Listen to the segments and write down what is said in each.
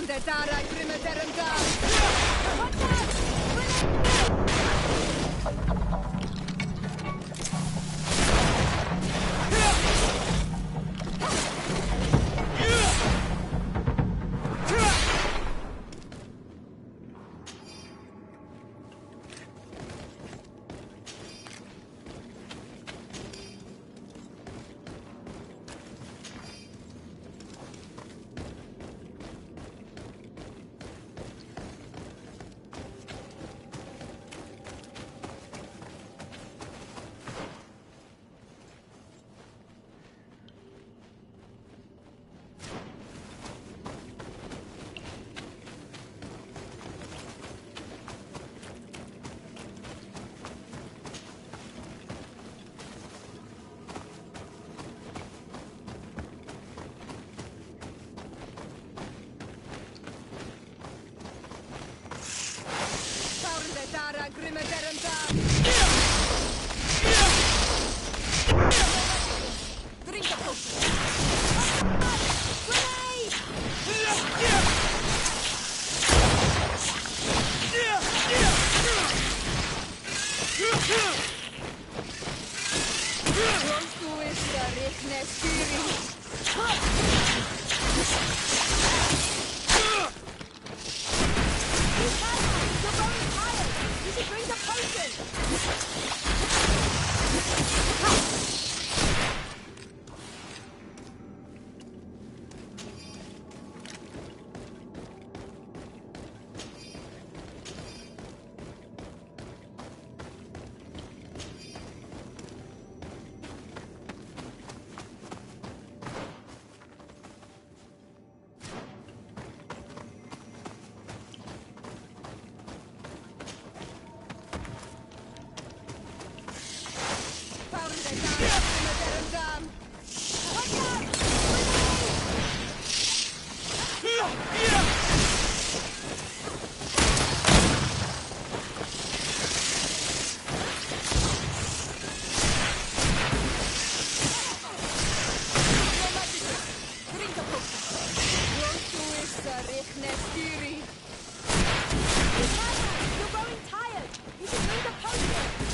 der Dara Grimmederen da! Watch Grimmederen da! Drink the potion! Grenade! Pronto estarei nesse Bring the potion!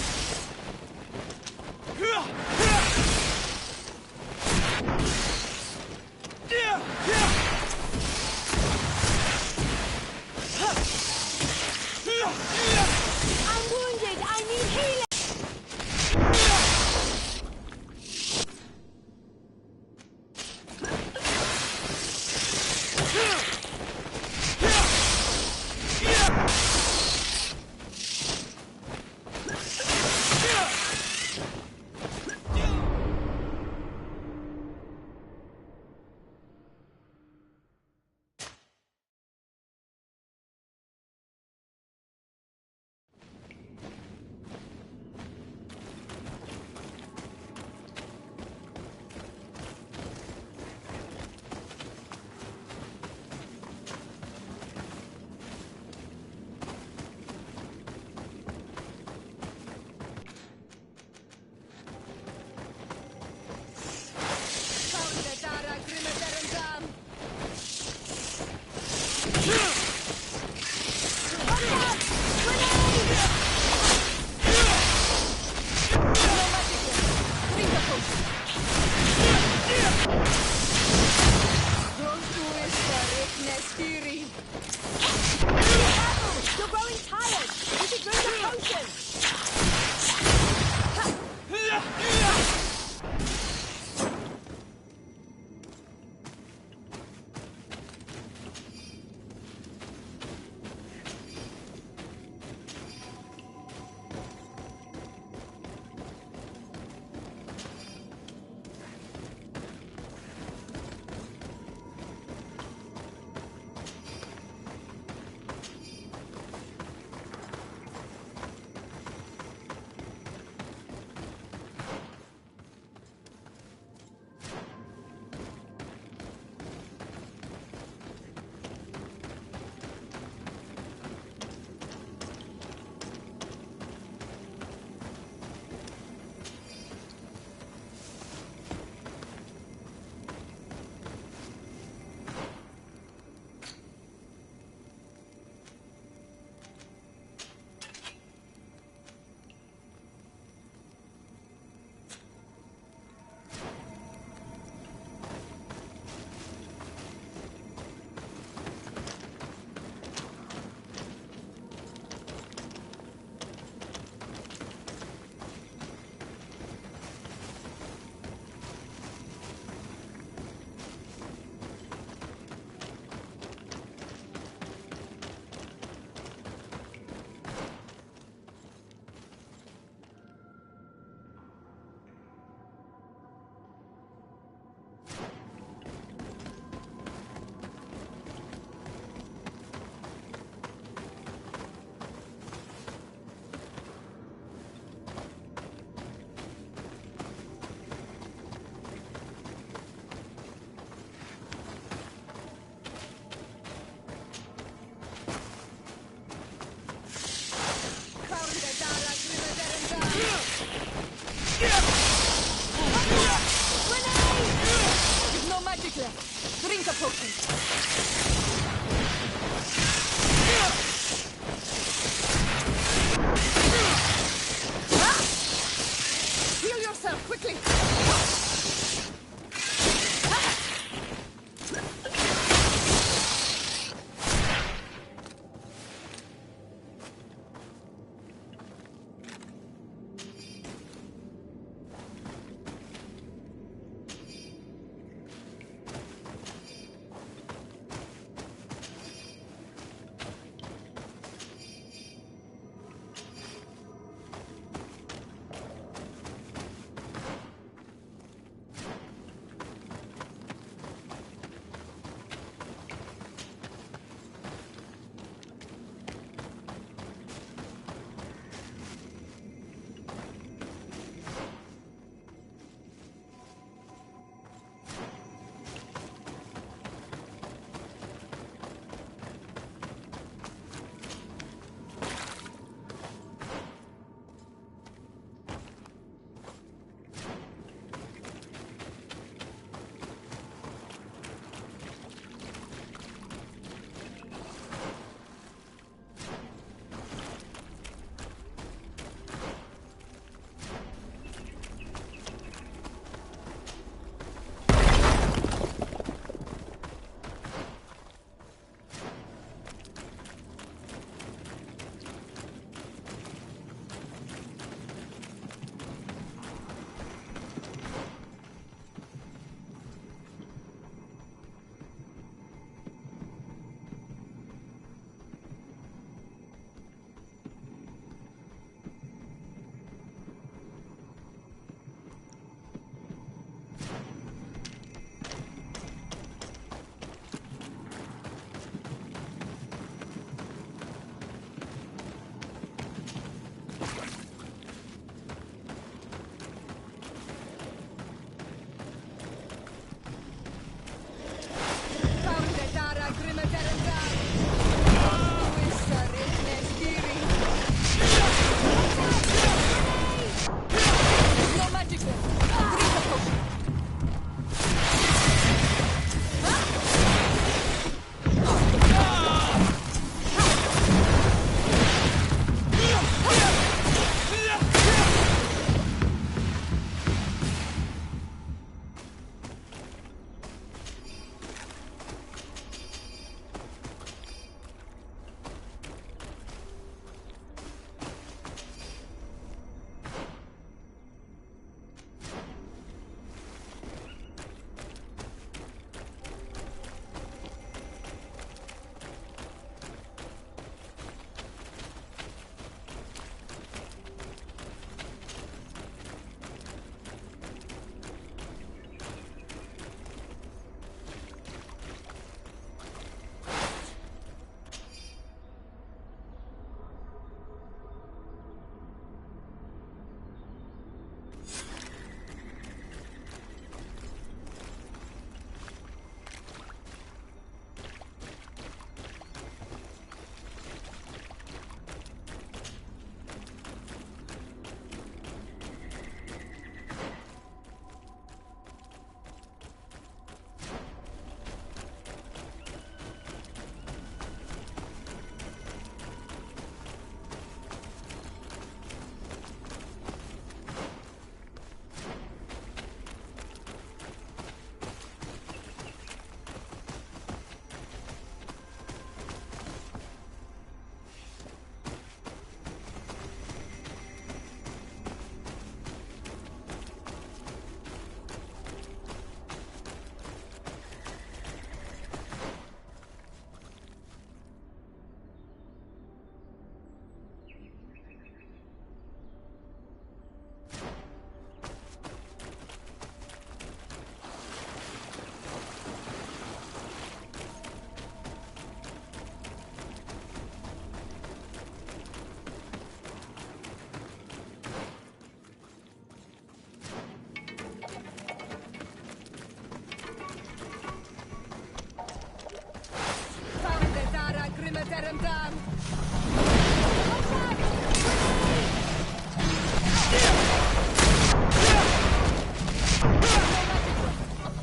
Terengam!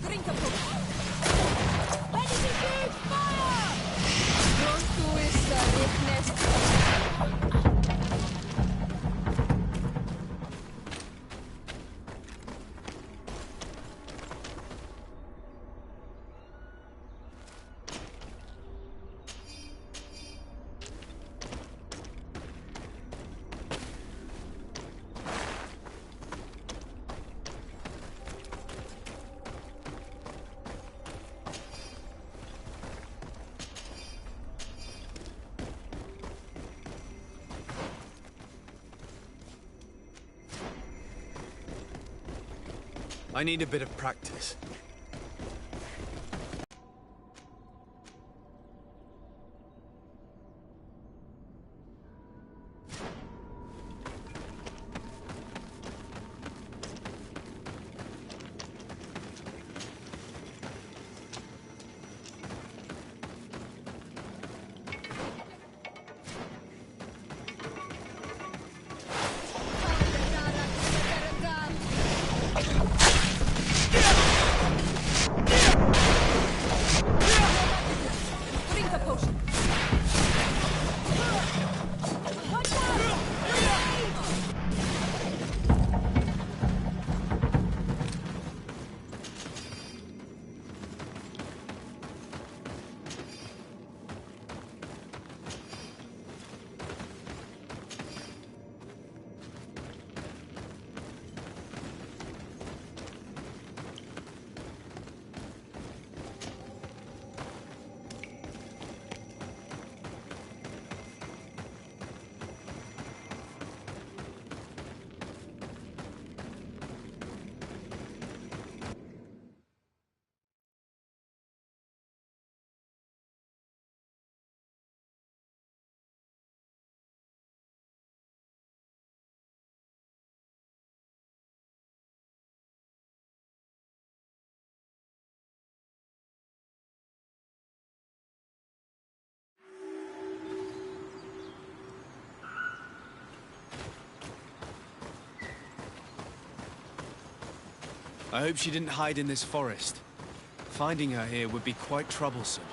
Drink a potion! Ready to shoot! Fire! Don't do it, I need a bit of practice. Drink a potion! Watch out! I hope she didn't hide in this forest. Finding her here would be quite troublesome.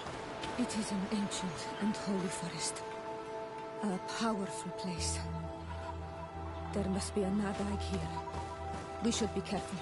It is an ancient and holy forest. A powerful place. There must be a Nadag here. We should be careful.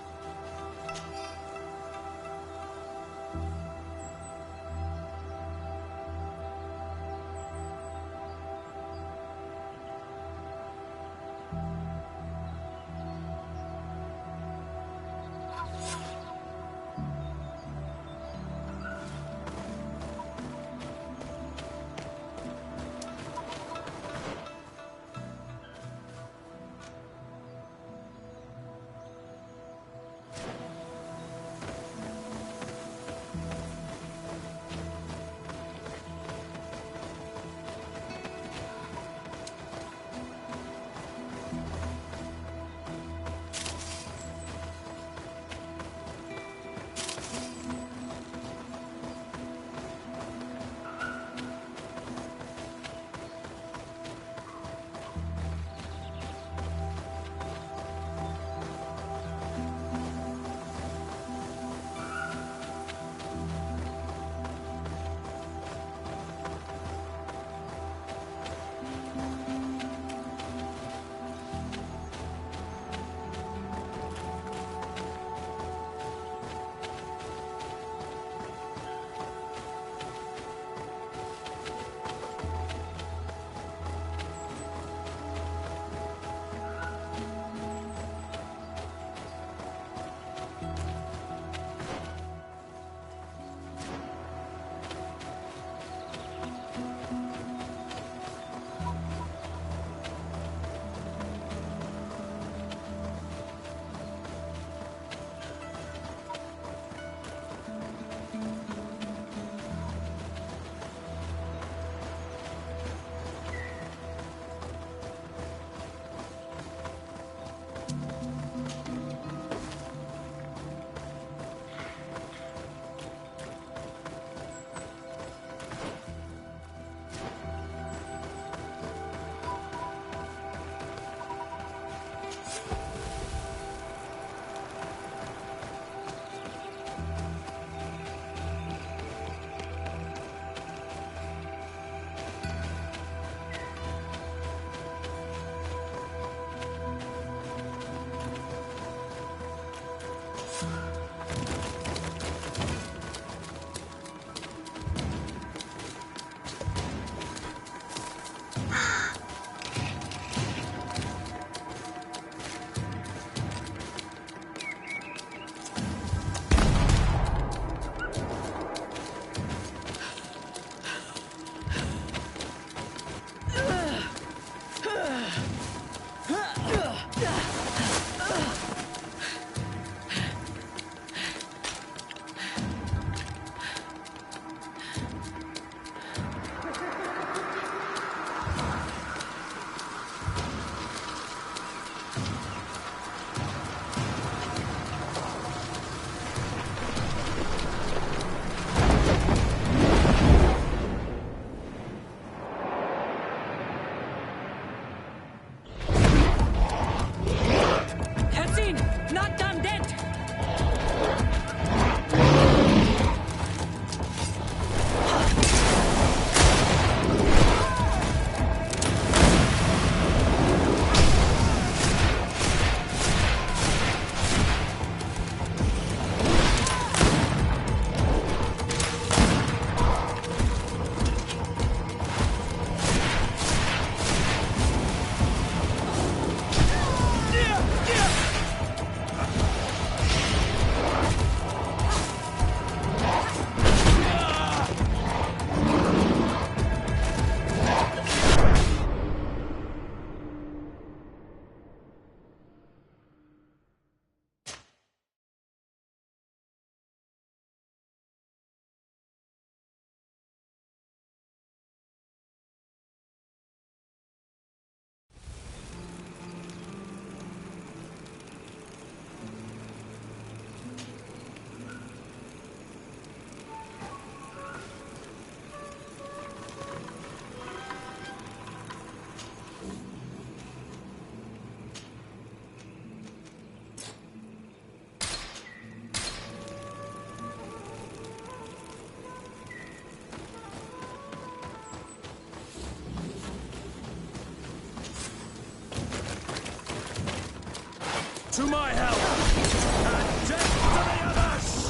to my help! And death to the others!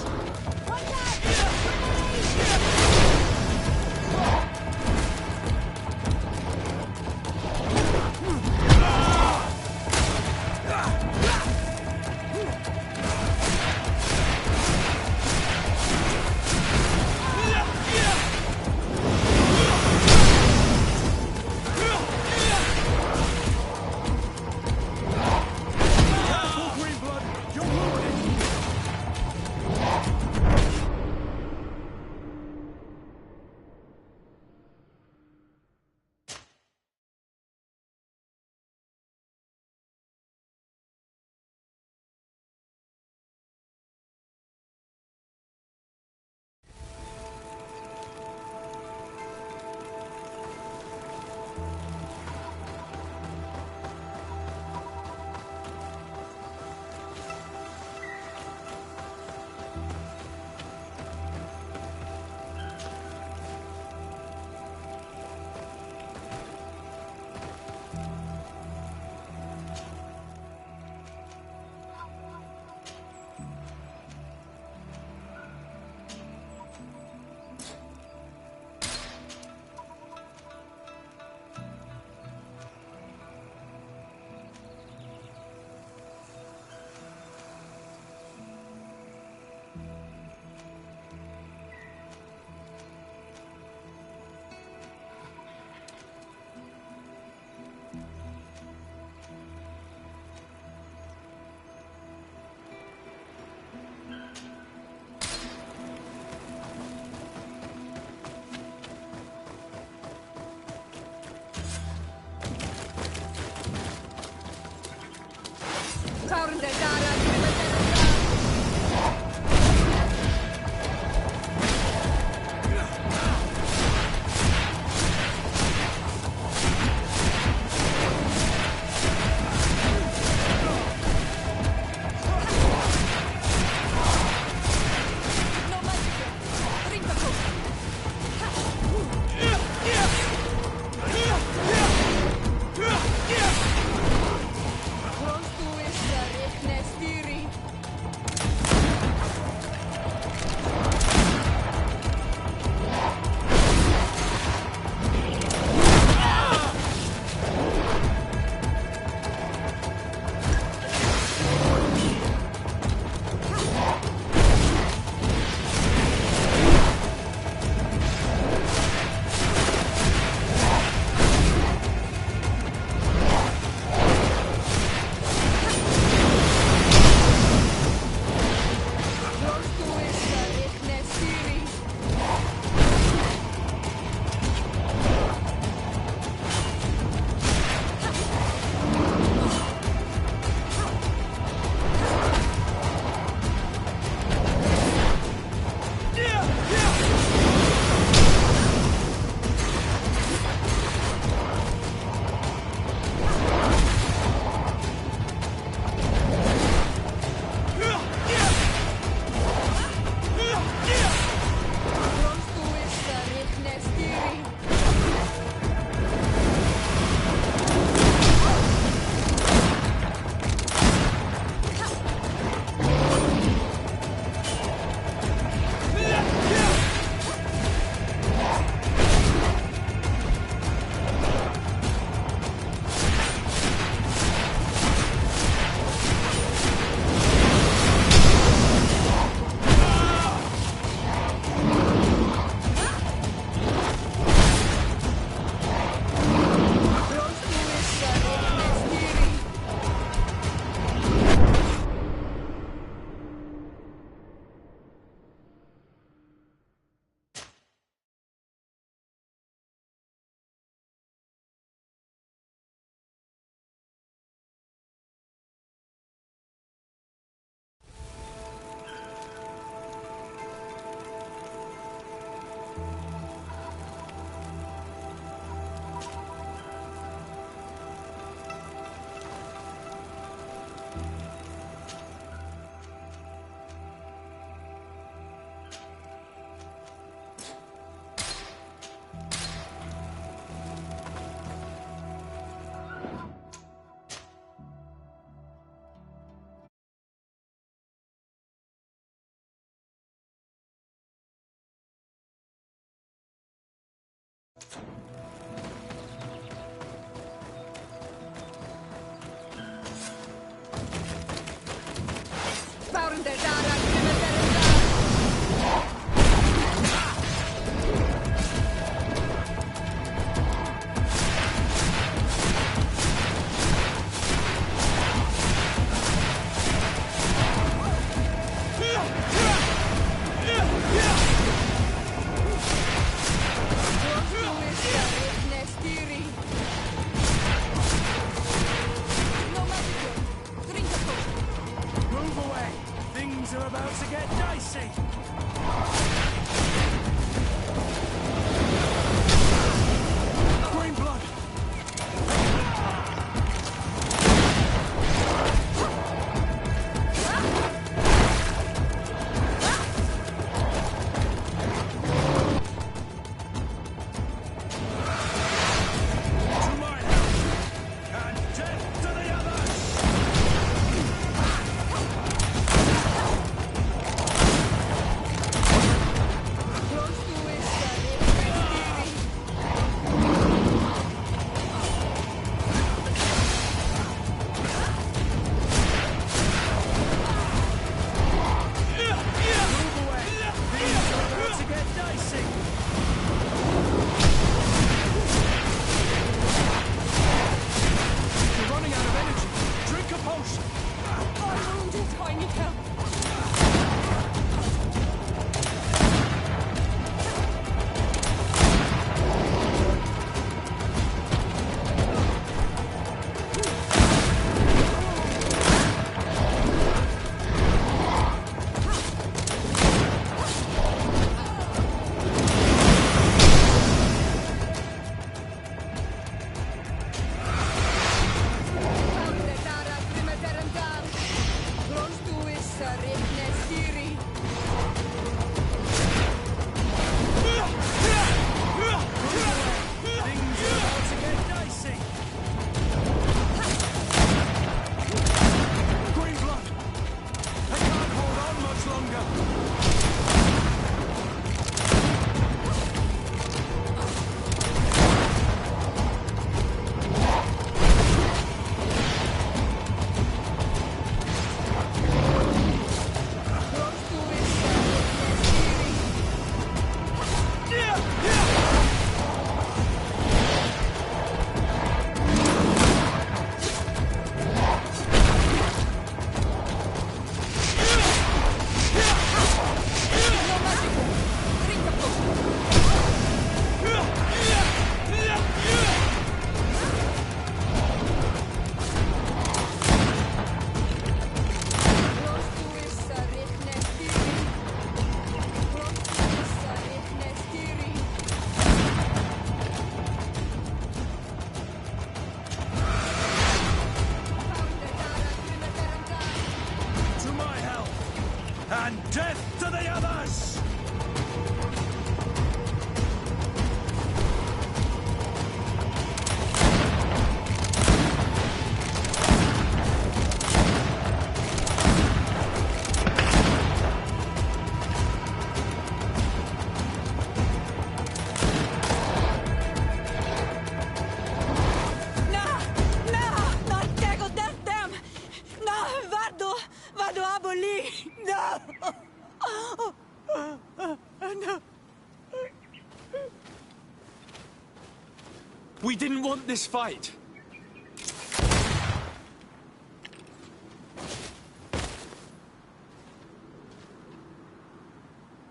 We didn't want this fight.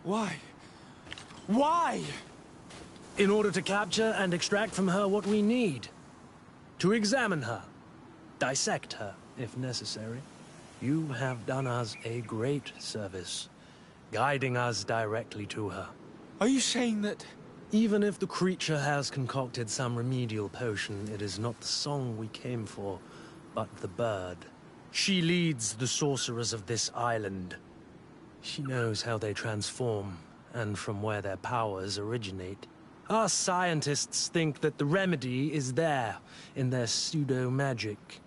Why? Why? In order to capture and extract from her what we need. To examine her. Dissect her, if necessary. You have done us a great service, guiding us directly to her. Are you saying that... Even if the creature has concocted some remedial potion, it is not the song we came for, but the bird. She leads the sorcerers of this island. She knows how they transform, and from where their powers originate. Our scientists think that the remedy is there, in their pseudo-magic,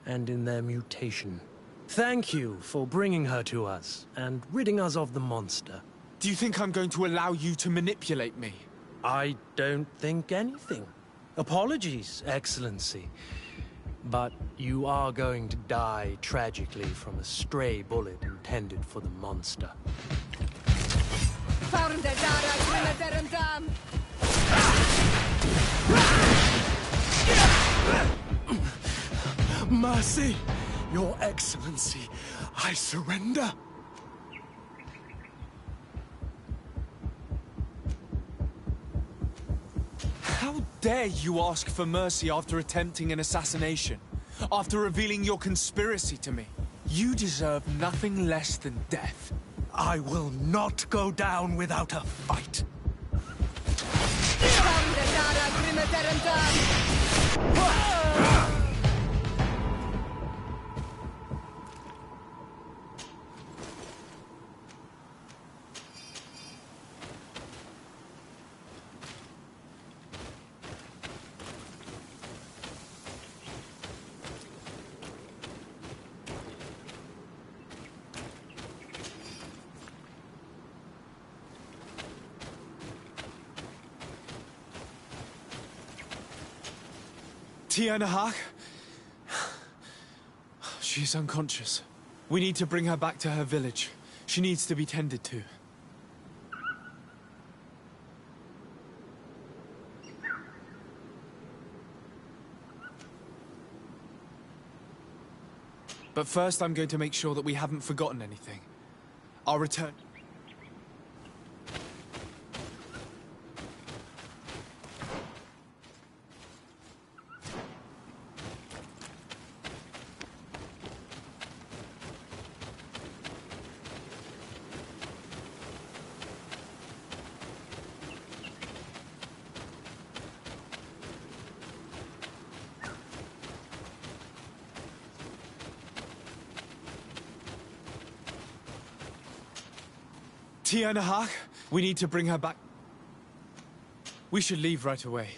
and in their mutation. Thank you for bringing her to us, and ridding us of the monster. Do you think I'm going to allow you to manipulate me? I don't think anything. Apologies, Excellency. But you are going to die tragically from a stray bullet intended for the monster. Mercy, Your Excellency, I surrender. How dare you ask for mercy after attempting an assassination? After revealing your conspiracy to me? You deserve nothing less than death. I will not go down without a fight. Tianahak? She's unconscious. We need to bring her back to her village. She needs to be tended to. But first, I'm going to make sure that we haven't forgotten anything. I'll return. Tianahak, we need to bring her back. We should leave right away.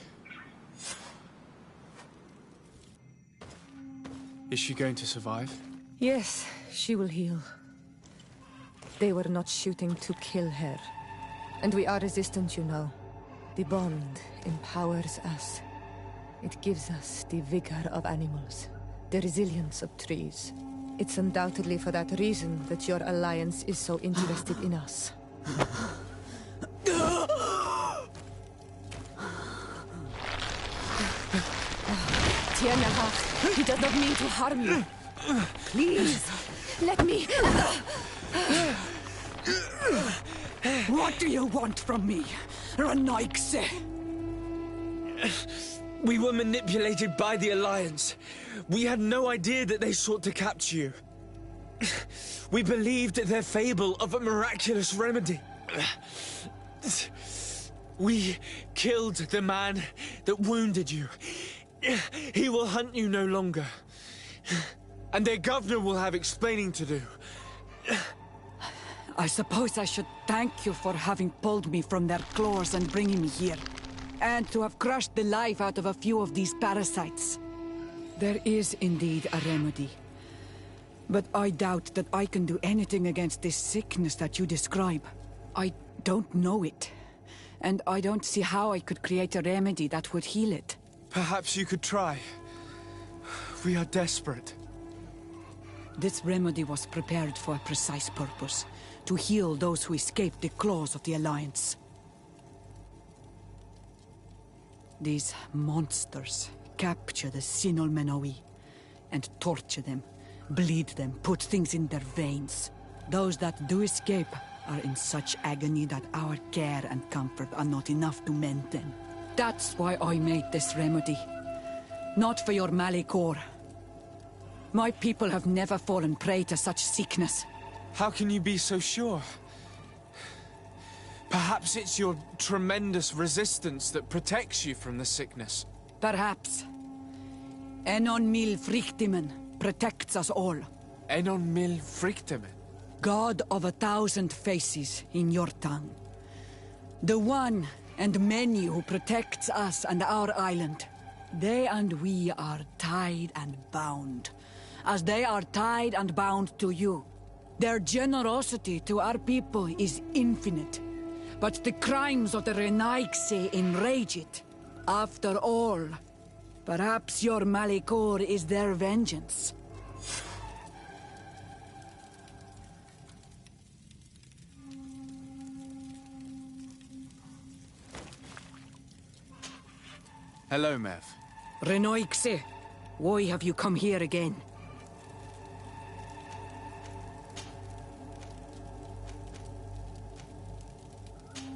Is she going to survive? Yes, she will heal. They were not shooting to kill her. And we are resistant, you know. The bond empowers us. It gives us the vigor of animals, the resilience of trees. It's undoubtedly for that reason that your alliance is so interested in us. Tianahak, he does not mean to harm you. Please, let me... What do you want from me, Ranaikse? We were manipulated by the Alliance. We had no idea that they sought to capture you. We believed their fable of a miraculous remedy. We killed the man that wounded you. He will hunt you no longer. And their governor will have explaining to do. I suppose I should thank you for having pulled me from their claws and bringing me here. And to have crushed the life out of a few of these parasites. There is indeed a remedy. But I doubt that I can do anything against this sickness that you describe. I don't know it. And I don't see how I could create a remedy that would heal it. Perhaps you could try. We are desperate. This remedy was prepared for a precise purpose. To heal those who escaped the claws of the Alliance. These monsters capture the Sinol Menoi and torture them, bleed them, put things in their veins. Those that do escape are in such agony that our care and comfort are not enough to mend them. That's why I made this remedy. Not for your Malikor. My people have never fallen prey to such sickness. How can you be so sure? Perhaps it's your tremendous resistance that protects you from the sickness. Perhaps. Enon mil frictimen protects us all. Enon mil frictimen. God of 1,000 faces in your tongue. The one and many who protects us and our island. They and we are tied and bound, as they are tied and bound to you. Their generosity to our people is infinite, but the crimes of the Renaigse enrage it. After all, perhaps your Malikor is their vengeance. Hello, Mev. Renoixe, why have you come here again?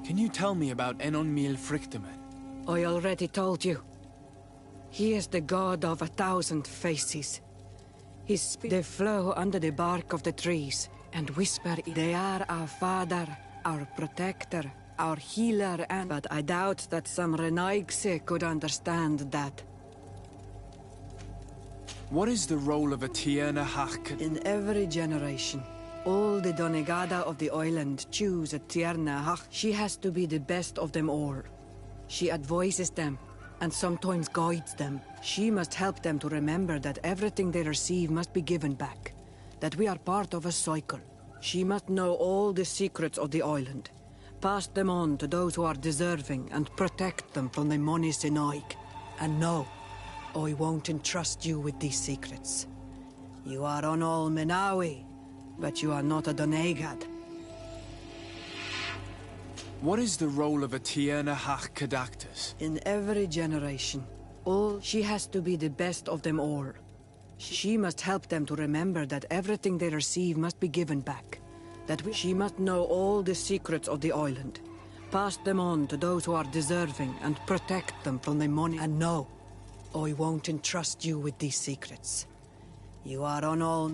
Can you tell me about Enon Mil Frictimen? I already told you. He is the god of 1,000 faces. They flow under the bark of the trees and whisper. They are our father, our protector, our healer, and... But I doubt that some Renaigse could understand that. What is the role of a Tierna Hach? In every generation, all the Donegada of the island choose a Tierna Hach. She has to be the best of them all. She advises them, and sometimes guides them. She must help them to remember that everything they receive must be given back. That we are part of a cycle. She must know all the secrets of the island. Pass them on to those who are deserving and protect them from the Moni Sinaig. And no, I won't entrust you with these secrets. You are on all Menawi, but you are not a Donegad. What is the role of a Tierna Hach Kadactus? In every generation, she has to be the best of them all. She must help them to remember that everything they receive must be given back. She must know all the secrets of the island. Pass them on to those who are deserving and protect them from the money. And no, I won't entrust you with these secrets. You are on all...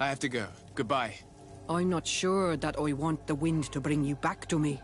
I have to go. Goodbye. I'm not sure that I want the wind to bring you back to me.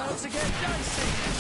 about to get dicey!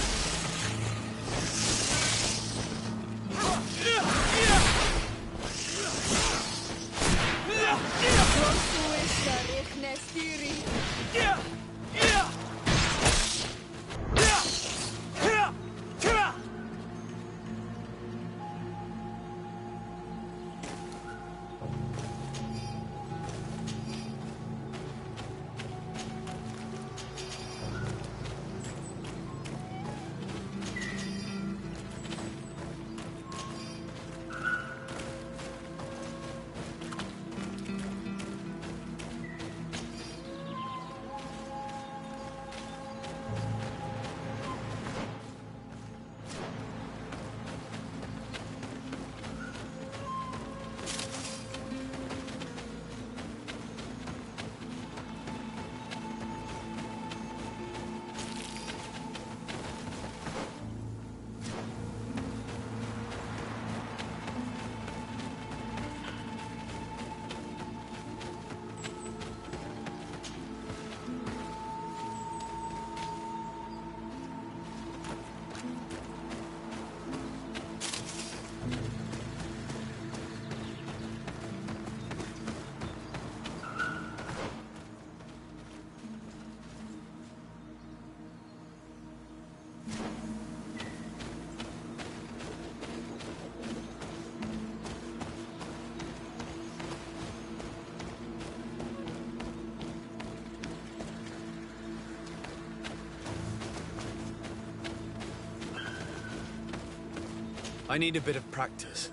I need a bit of practice.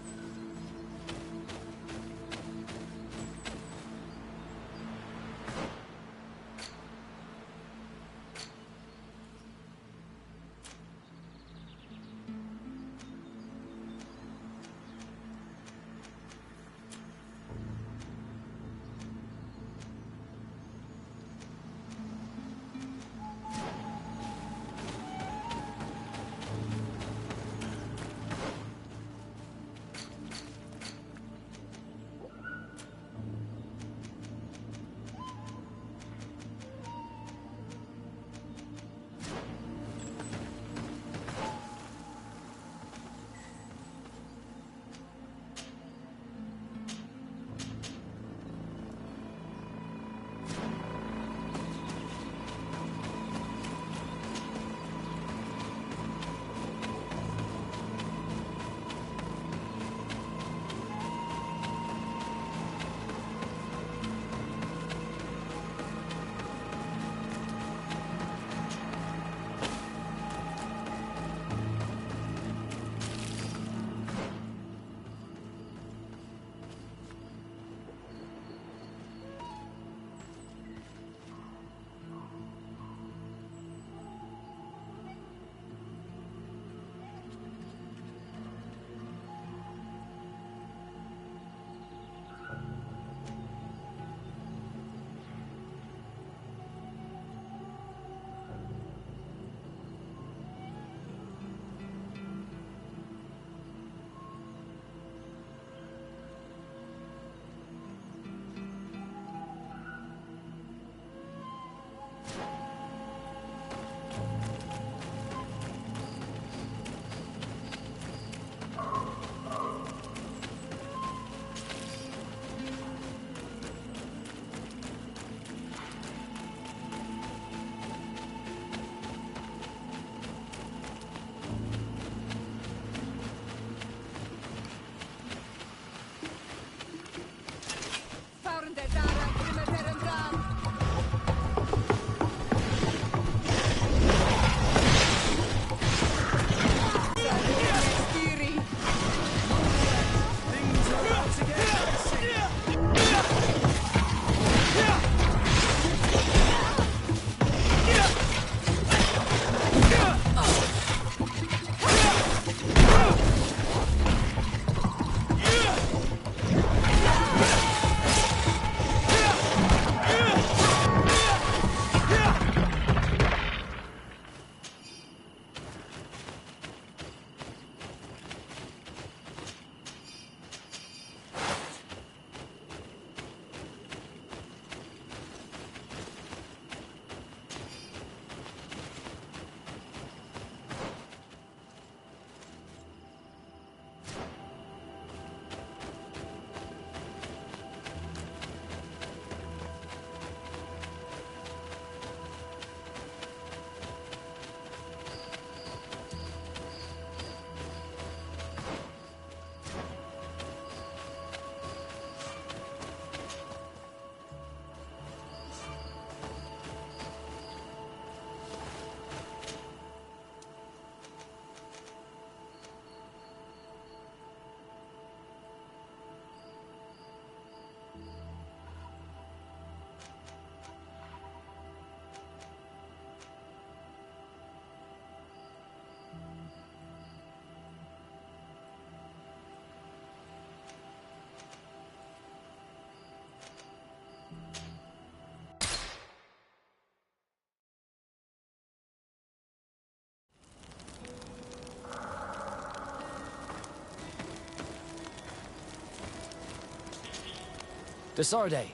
Desarde,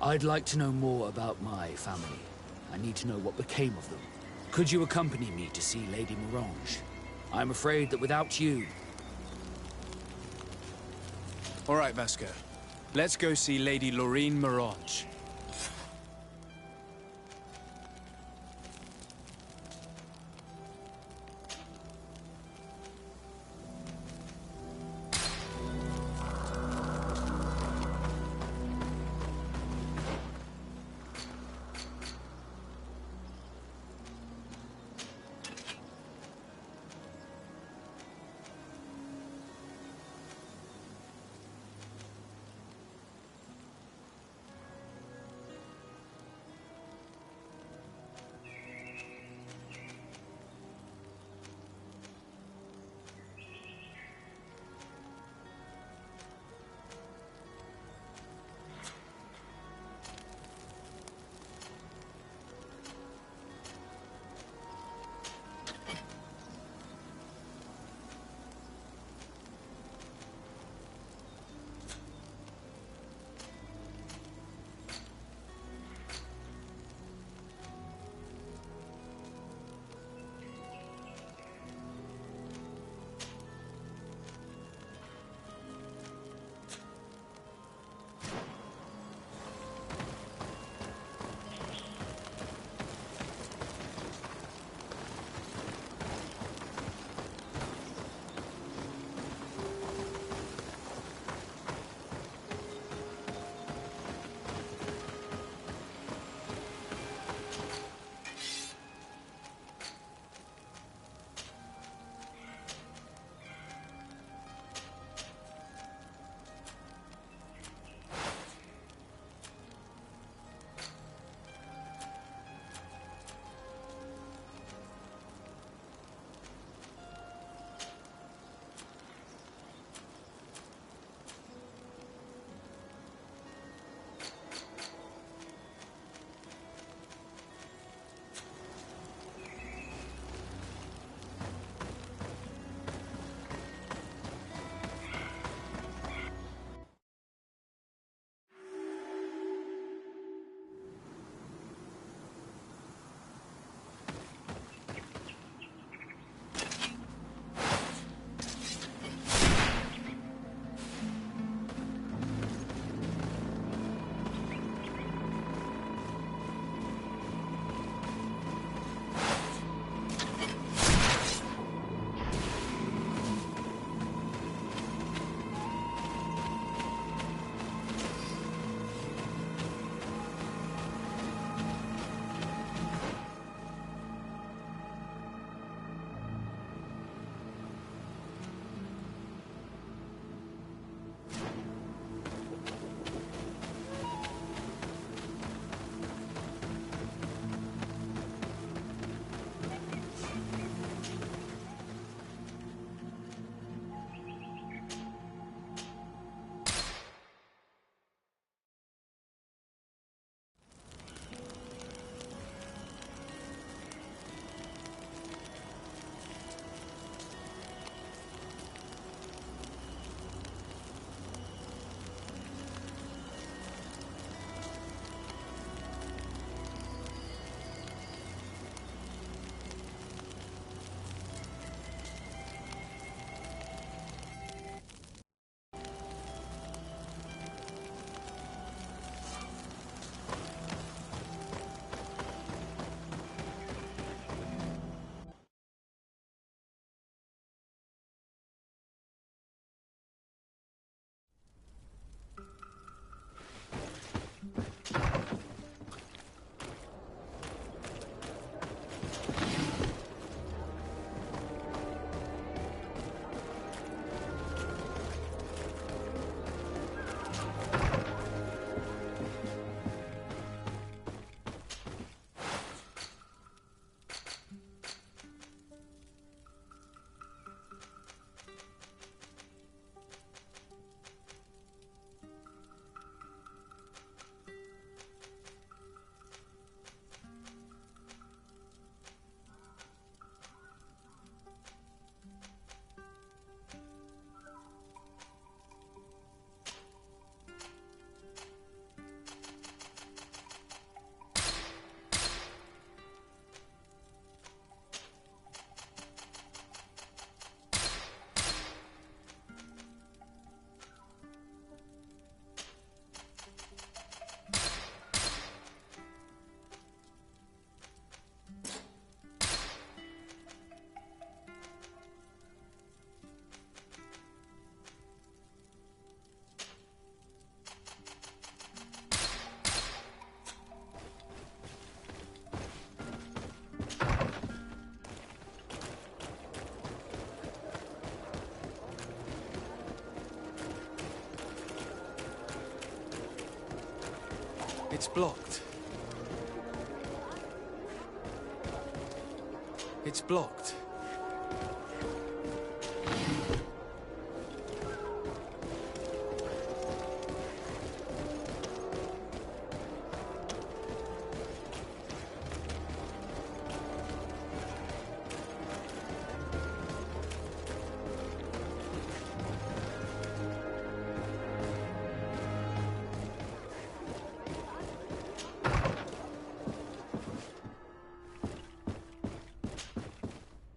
I'd like to know more about my family. I need to know what became of them. Could you accompany me to see Lady Morange? I'm afraid that without you... All right, Vasco. Let's go see Lady Lorene Morange. It's blocked. It's blocked.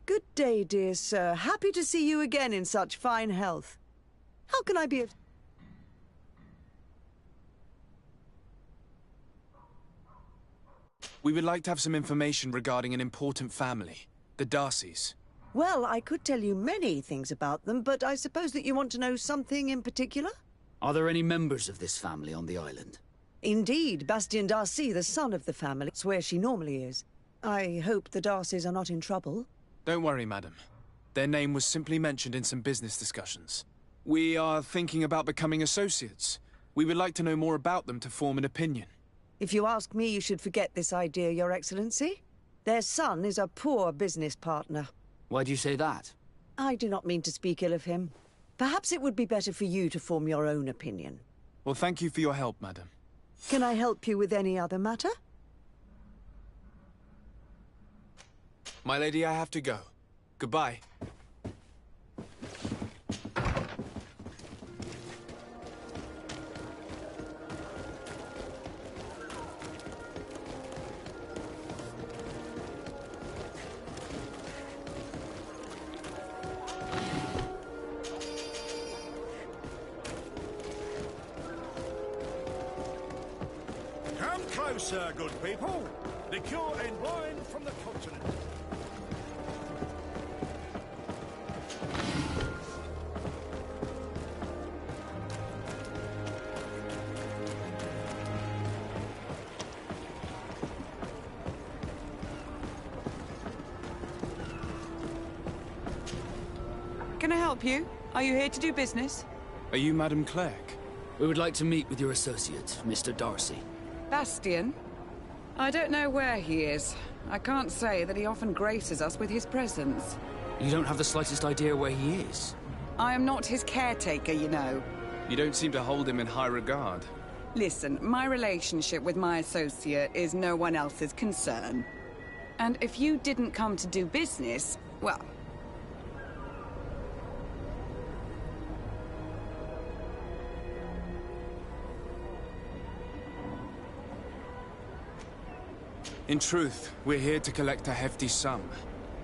Good day, dear sir. Happy to see you again in such fine health. How can I be of... We would like to have some information regarding an important family, the Darcys. Well, I could tell you many things about them, but I suppose that you want to know something in particular? Are there any members of this family on the island? Indeed, Bastien Darcy, the son of the family, is where she normally is. I hope the Darcys are not in trouble. Don't worry, madam. Their name was simply mentioned in some business discussions. We are thinking about becoming associates. We would like to know more about them to form an opinion. If you ask me, you should forget this idea, Your Excellency. Their son is a poor business partner. Why do you say that? I do not mean to speak ill of him. Perhaps it would be better for you to form your own opinion. Well, thank you for your help, madam. Can I help you with any other matter? My lady, I have to go. Goodbye. Come closer, good people. Liqueur and wine from the continent. Can I help you? Are you here to do business? Are you Madam Clerk? We would like to meet with your associate, Mr. Darcy. Bastian? I don't know where he is. I can't say that he often graces us with his presence. You don't have the slightest idea where he is? I am not his caretaker, you know. You don't seem to hold him in high regard. Listen, my relationship with my associate is no one else's concern. And if you didn't come to do business, well... In truth, we're here to collect a hefty sum.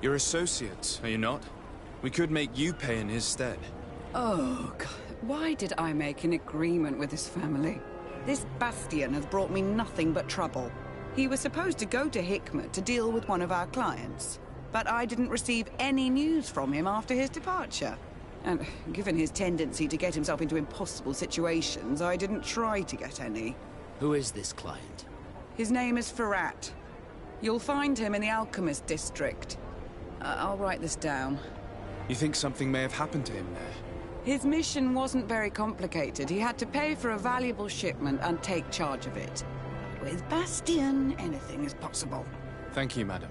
You're associates, are you not? We could make you pay in his stead. Oh, God. Why did I make an agreement with this family? This Bastian has brought me nothing but trouble. He was supposed to go to Hikmet to deal with one of our clients, but I didn't receive any news from him after his departure. And given his tendency to get himself into impossible situations, I didn't try to get any. Who is this client? His name is Ferrat. You'll find him in the Alchemist District. I'll write this down. You think something may have happened to him there? His mission wasn't very complicated. He had to pay for a valuable shipment and take charge of it. With Bastian, anything is possible. Thank you, madam.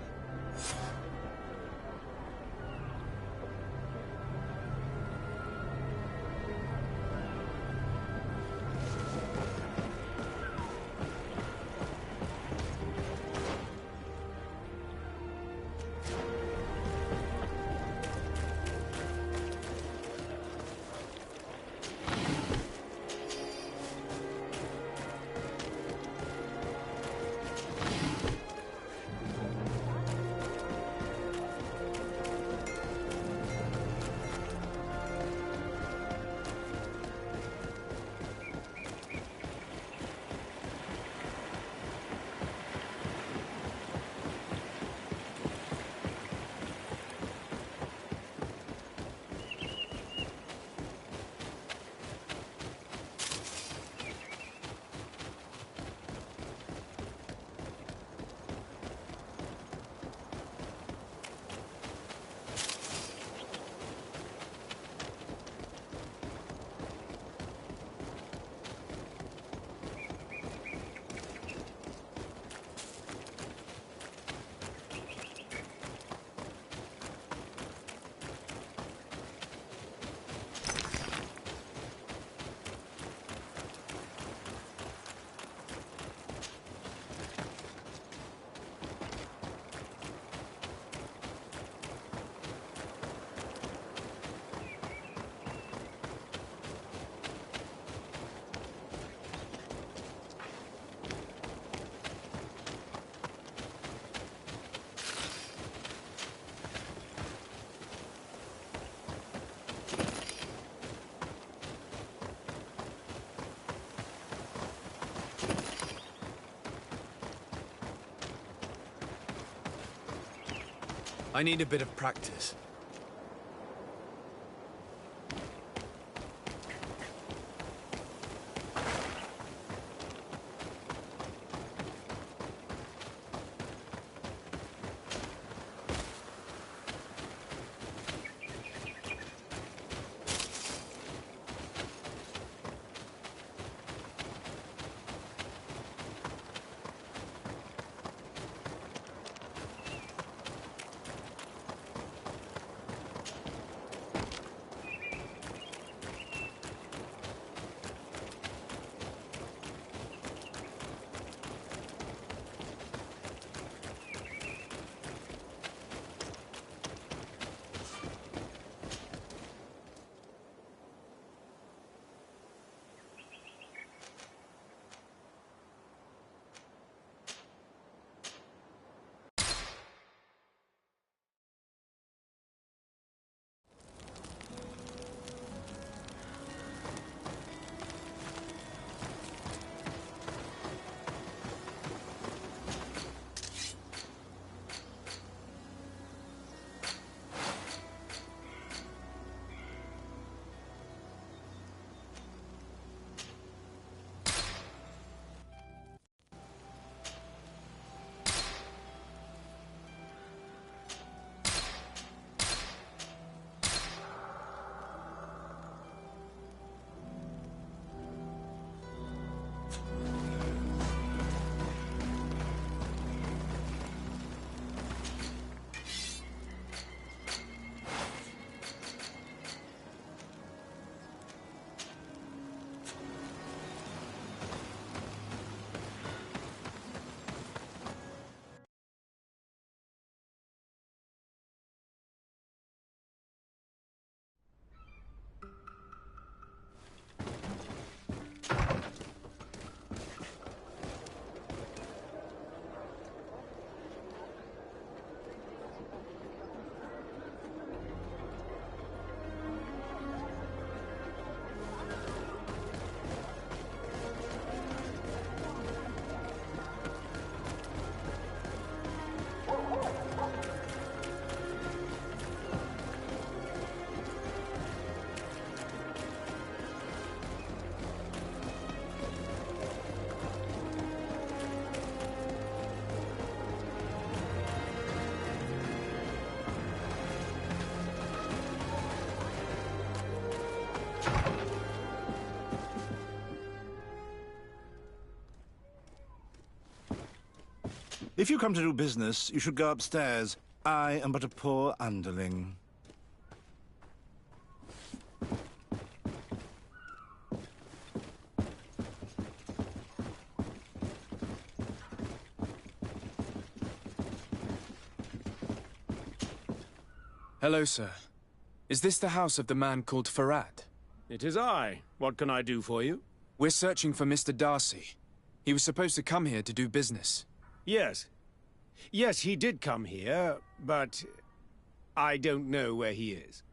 I need a bit of practice. If you come to do business, you should go upstairs. I am but a poor underling. Hello, sir. Is this the house of the man called Farad? It is I. What can I do for you? We're searching for Mr. Darcy. He was supposed to come here to do business. Yes. Yes, he did come here, but I don't know where he is.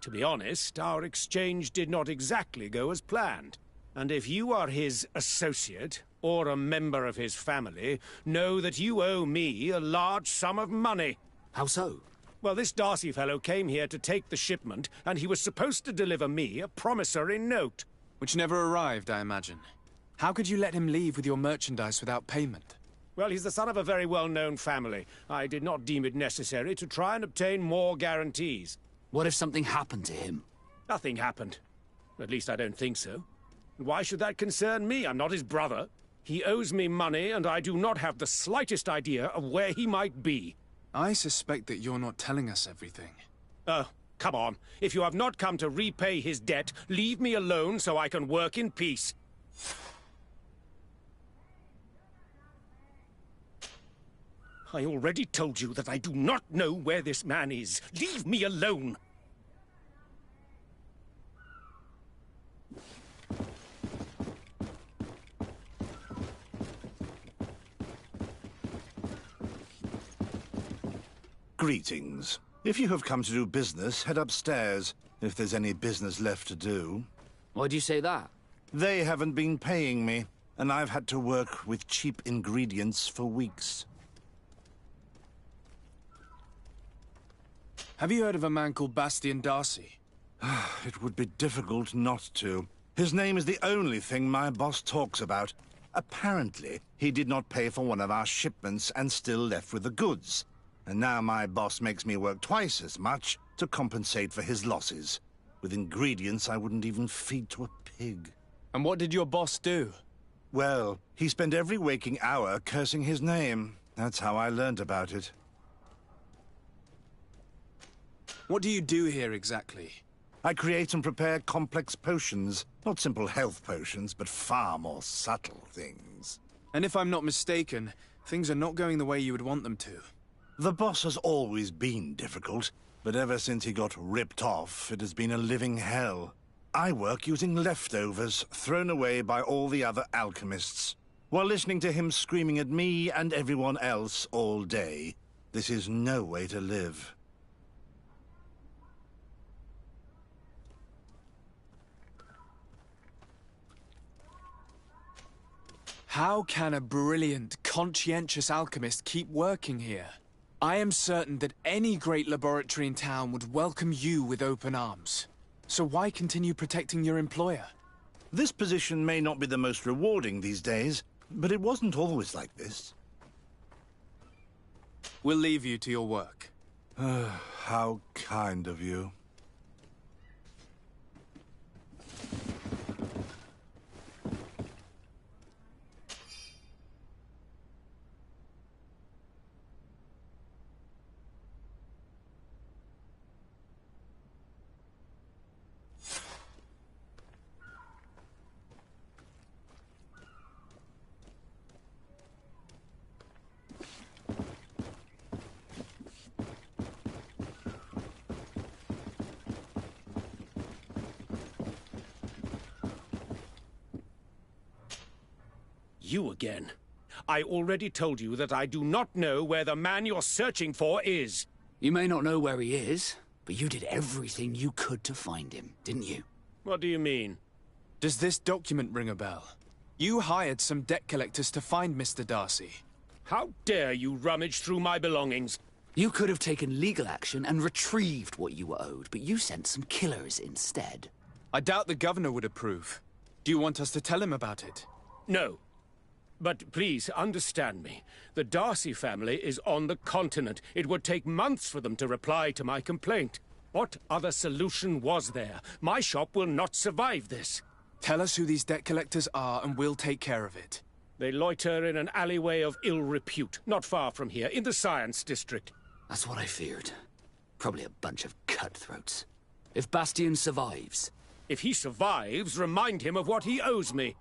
To be honest, our exchange did not exactly go as planned. And if you are his associate, or a member of his family, know that you owe me a large sum of money. How so? Well, this Darcy fellow came here to take the shipment, and he was supposed to deliver me a promissory note. Which never arrived, I imagine. How could you let him leave with your merchandise without payment? Well, he's the son of a very well-known family. I did not deem it necessary to try and obtain more guarantees. What if something happened to him? Nothing happened. At least I don't think so. Why should that concern me? I'm not his brother. He owes me money, and I do not have the slightest idea of where he might be. I suspect that you're not telling us everything. Oh, come on. If you have not come to repay his debt, leave me alone so I can work in peace. I already told you that I do not know where this man is. Leave me alone! Greetings. If you have come to do business, head upstairs, if there's any business left to do. Why do you say that? They haven't been paying me, and I've had to work with cheap ingredients for weeks. Have you heard of a man called Bastian Darcy? It would be difficult not to. His name is the only thing my boss talks about. Apparently, he did not pay for one of our shipments and still left with the goods. And now my boss makes me work twice as much to compensate for his losses. With ingredients I wouldn't even feed to a pig. And what did your boss do? Well, he spent every waking hour cursing his name. That's how I learned about it. What do you do here exactly? I create and prepare complex potions. Not simple health potions, but far more subtle things. And if I'm not mistaken, things are not going the way you would want them to. The boss has always been difficult, but ever since he got ripped off, it has been a living hell. I work using leftovers thrown away by all the other alchemists, while listening to him screaming at me and everyone else all day. This is no way to live. How can a brilliant, conscientious alchemist keep working here? I am certain that any great laboratory in town would welcome you with open arms. So why continue protecting your employer? This position may not be the most rewarding these days, but it wasn't always like this. We'll leave you to your work. How kind of you. You again. I already told you that I do not know where the man you're searching for is. You may not know where he is, but you did everything you could to find him, didn't you? What do you mean? Does this document ring a bell? You hired some debt collectors to find Mr. Darcy. How dare you rummage through my belongings? You could have taken legal action and retrieved what you were owed, but you sent some killers instead. I doubt the governor would approve. Do you want us to tell him about it? No. But please, understand me. The Darcy family is on the continent. It would take months for them to reply to my complaint. What other solution was there? My shop will not survive this. Tell us who these debt collectors are and we'll take care of it. They loiter in an alleyway of ill repute, not far from here, in the Science District. That's what I feared. Probably a bunch of cutthroats. If Bastian survives... If he survives, remind him of what he owes me.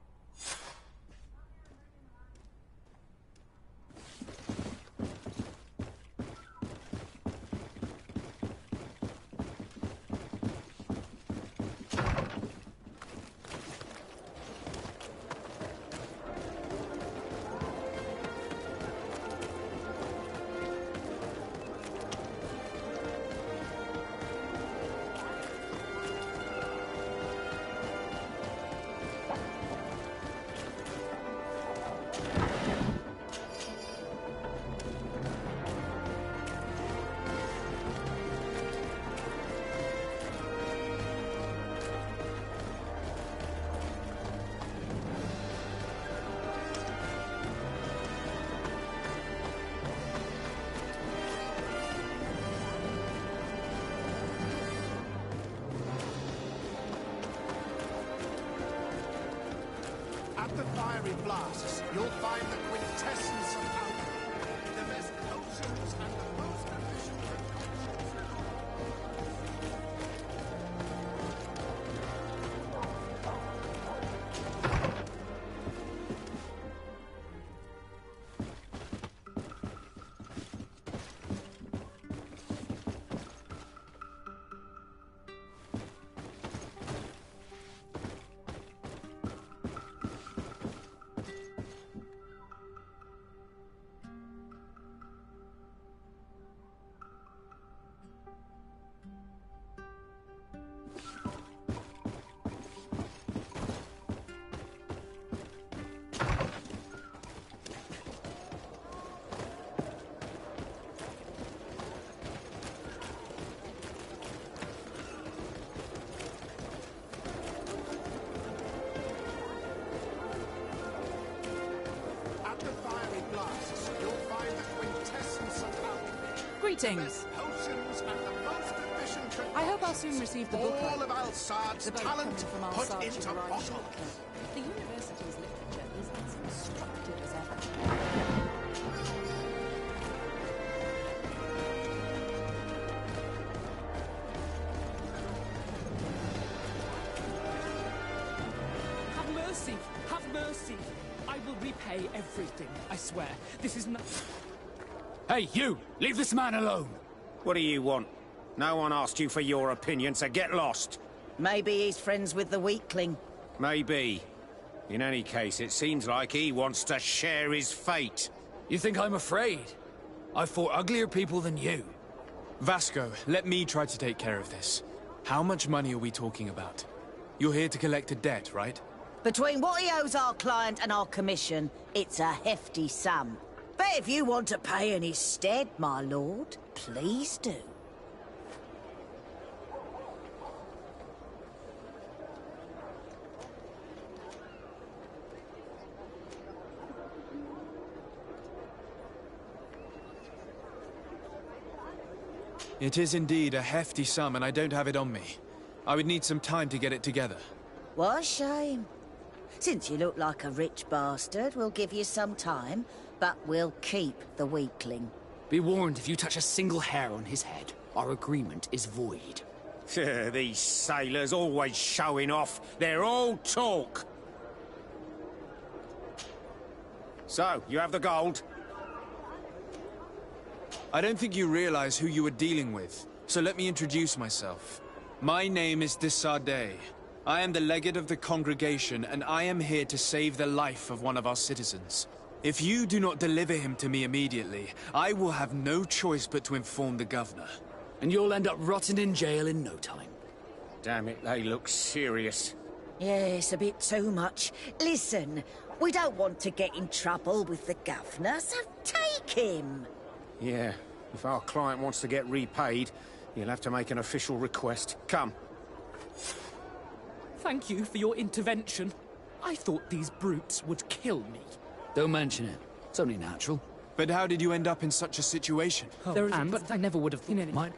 At the fiery blasts, you'll find the quintessence of alchemy. The best potions and the most efficient Greetings. Potions and the most efficient I hope I'll soon receive the book. all of Alsard's The boat talent coming from put Alsard into should arrive bottles. shortly. The university's literature is as instructive as ever. Have mercy! Have mercy! I will repay everything, I swear. This is not... Hey, you! Leave this man alone! What do you want? No one asked you for your opinion, so get lost. Maybe he's friends with the weakling. Maybe. In any case, it seems like he wants to share his fate. You think I'm afraid? I've fought uglier people than you. Vasco, let me try to take care of this. How much money are we talking about? You're here to collect a debt, right? Between what he owes our client and our commission, it's a hefty sum. But if you want to pay in his stead, my lord, please do. It is indeed a hefty sum, and I don't have it on me. I would need some time to get it together. What a shame. Since you look like a rich bastard, we'll give you some time, but we'll keep the weakling. Be warned, if you touch a single hair on his head, our agreement is void. These sailors always showing off. They're all talk. So, you have the gold? I don't think you realize who you are dealing with, so let me introduce myself. My name is de Sardet. I am the legate of the congregation, and I am here to save the life of one of our citizens. If you do not deliver him to me immediately, I will have no choice but to inform the governor. And you'll end up rotting in jail in no time. Damn it, they look serious. Yes, a bit too much. Listen, we don't want to get in trouble with the governor, so take him. Yeah, if our client wants to get repaid, he'll have to make an official request. Come. Thank you for your intervention. I thought these brutes would kill me. Don't mention it. It's only natural. But how did you end up in such a situation? But I never would have thought it. Mine.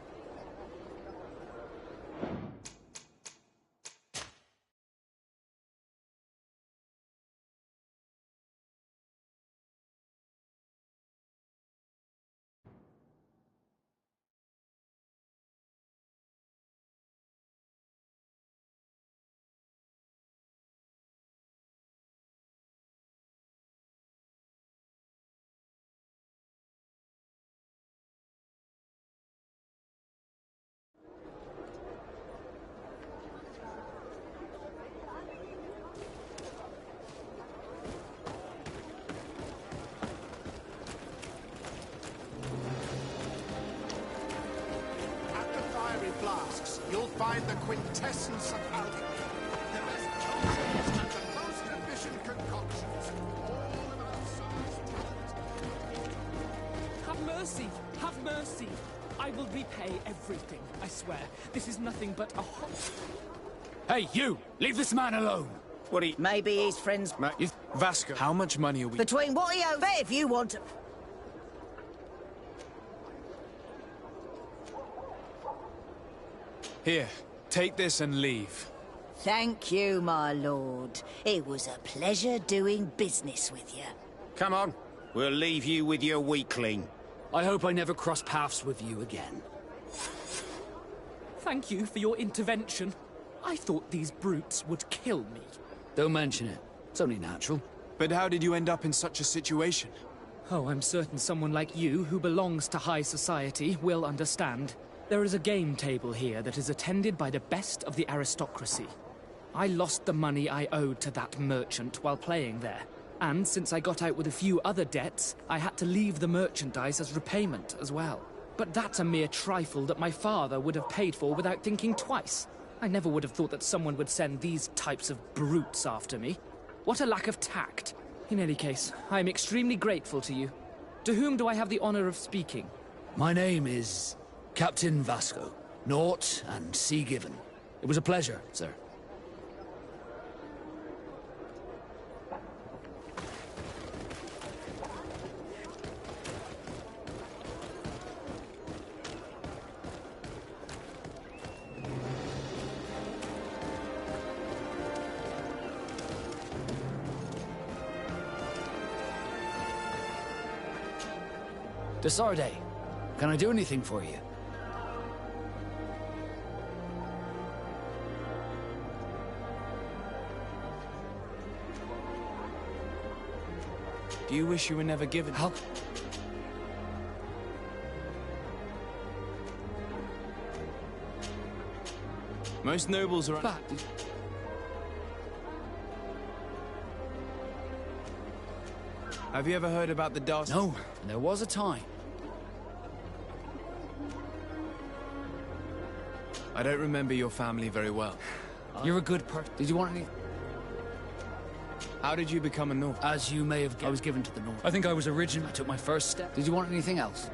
At the fiery flasks, you'll find the quintessence of alchemy. The best potions and the most efficient concoctions. All of Alsard's talent. Have mercy! Have mercy! I will repay everything, I swear. This is nothing but a hot... Hey, you! Leave this man alone! What do you... Maybe he's friends... Vasco, how much money are we... Between what he owes... But if you want to... Here, take this and leave. Thank you, my lord. It was a pleasure doing business with you. Come on. We'll leave you with your weakling. I hope I never cross paths with you again. Thank you for your intervention. I thought these brutes would kill me. Don't mention it. It's only natural. But how did you end up in such a situation? Oh, I'm certain someone like you, who belongs to high society, will understand. There is a game table here that is attended by the best of the aristocracy. I lost the money I owed to that merchant while playing there. And since I got out with a few other debts, I had to leave the merchandise as repayment as well. But that's a mere trifle that my father would have paid for without thinking twice. I never would have thought that someone would send these types of brutes after me. What a lack of tact. In any case, I am extremely grateful to you. To whom do I have the honor of speaking? My name is Captain Vasco. Naught and sea given. It was a pleasure, sir. Desarde, can I do anything for you? Do you wish you were never given? How? Most nobles are... But... Have you ever heard about the Dust? No, there was a time. I don't remember your family very well. You're a good person. Did you want any... How did you become a North? As you may have guessed, I was given to the North. I think I was originally... I took my first step. Did you want anything else?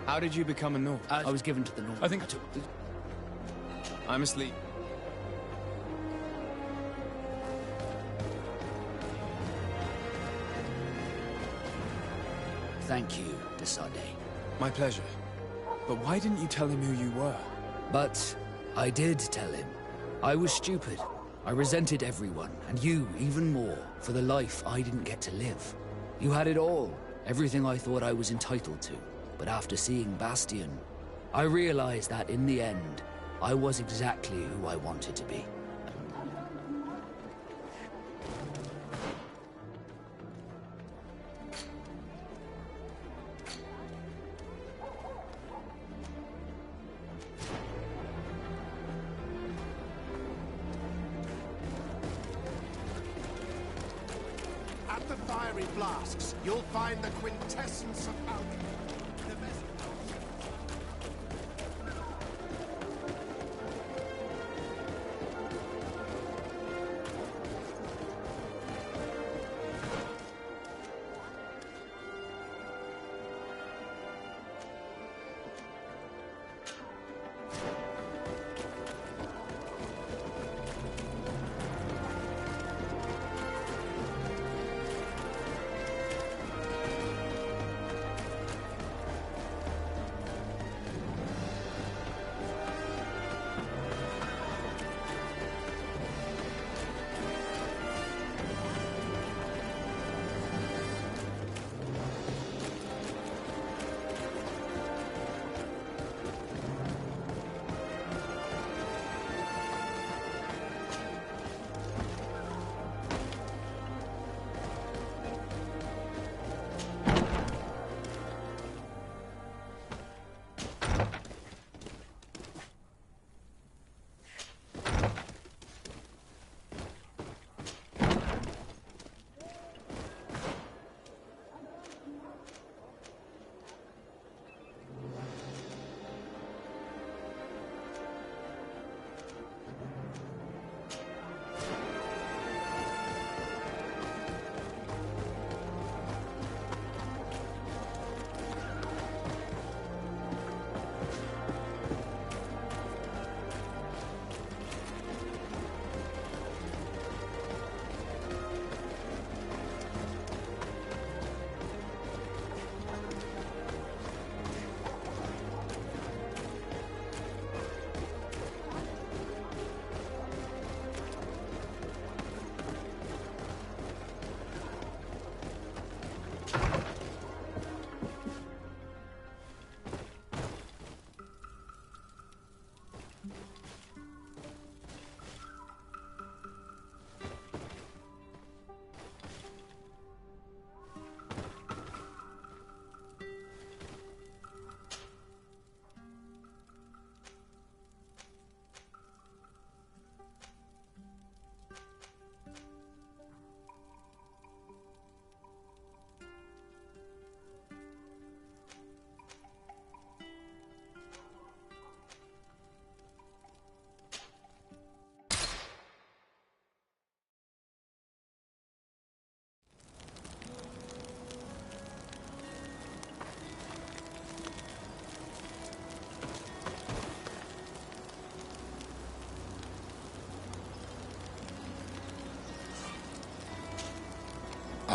How did you become a North? I was given to the North. I think I took... I'm asleep. Thank you, Desarde. My pleasure. But why didn't you tell him who you were? But I did tell him. I was stupid. I resented everyone, and you even more, for the life I didn't get to live. You had it all, everything I thought I was entitled to. But after seeing Bastion, I realized that in the end, I was exactly who I wanted to be. At the fiery flasks, you'll find the quintessence of alchemy. The best...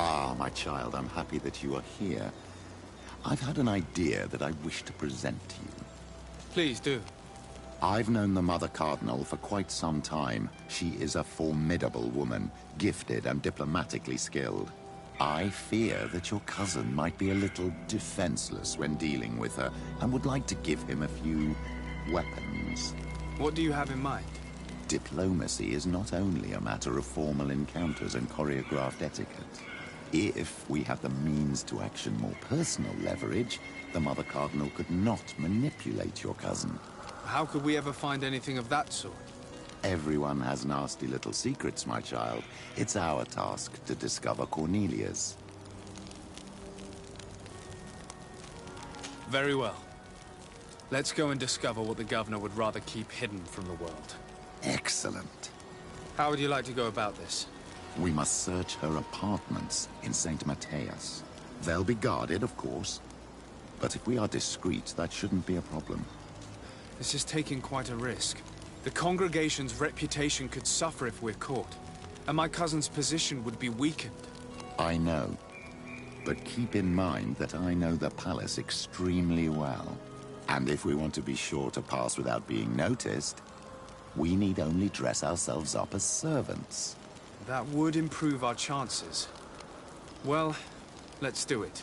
Ah, my child, I'm happy that you are here. I've had an idea that I wish to present to you. Please do. I've known the Mother Cardinal for quite some time. She is a formidable woman, gifted and diplomatically skilled. I fear that your cousin might be a little defenseless when dealing with her, and would like to give him a few weapons. What do you have in mind? Diplomacy is not only a matter of formal encounters and choreographed etiquette. If we have the means to action more personal leverage, the Mother Cardinal could not manipulate your cousin. How could we ever find anything of that sort? Everyone has nasty little secrets, my child. It's our task to discover Cornelia's. Very well. Let's go and discover what the governor would rather keep hidden from the world. Excellent. How would you like to go about this? We must search her apartments in St. Matthias. They'll be guarded, of course. But if we are discreet, that shouldn't be a problem. This is taking quite a risk. The congregation's reputation could suffer if we're caught, and my cousin's position would be weakened. I know. But keep in mind that I know the palace extremely well. And if we want to be sure to pass without being noticed, we need only dress ourselves up as servants. That would improve our chances. Well, let's do it.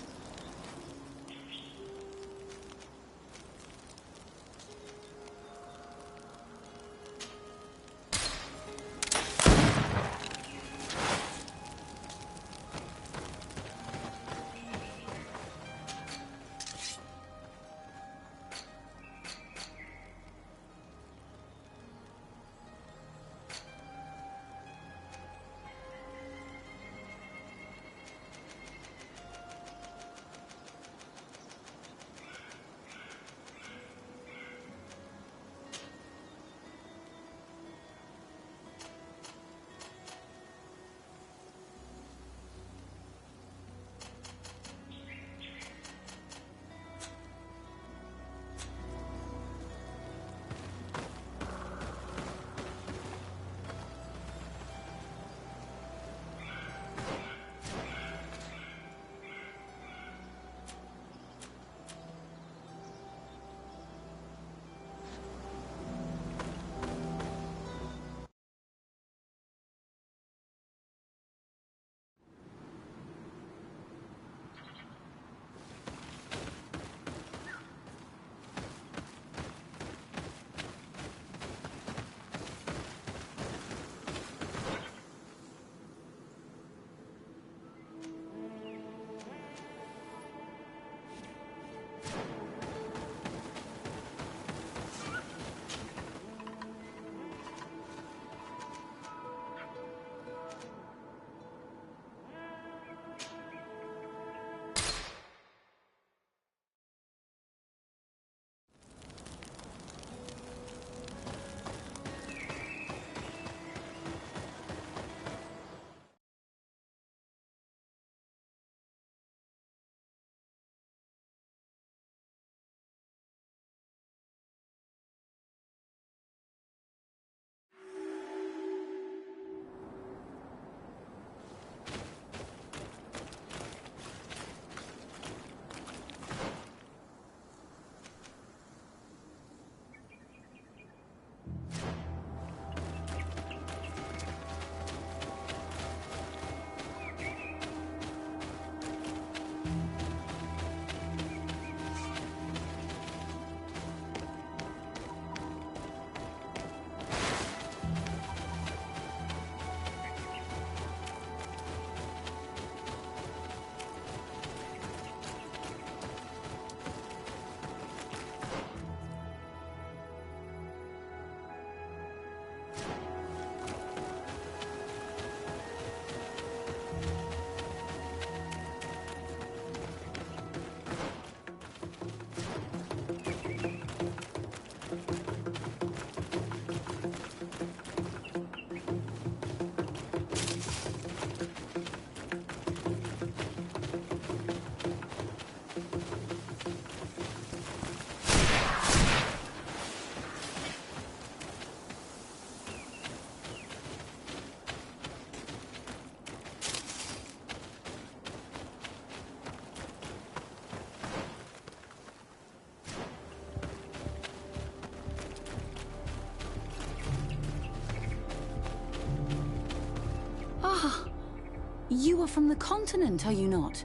You are from the continent, are you not?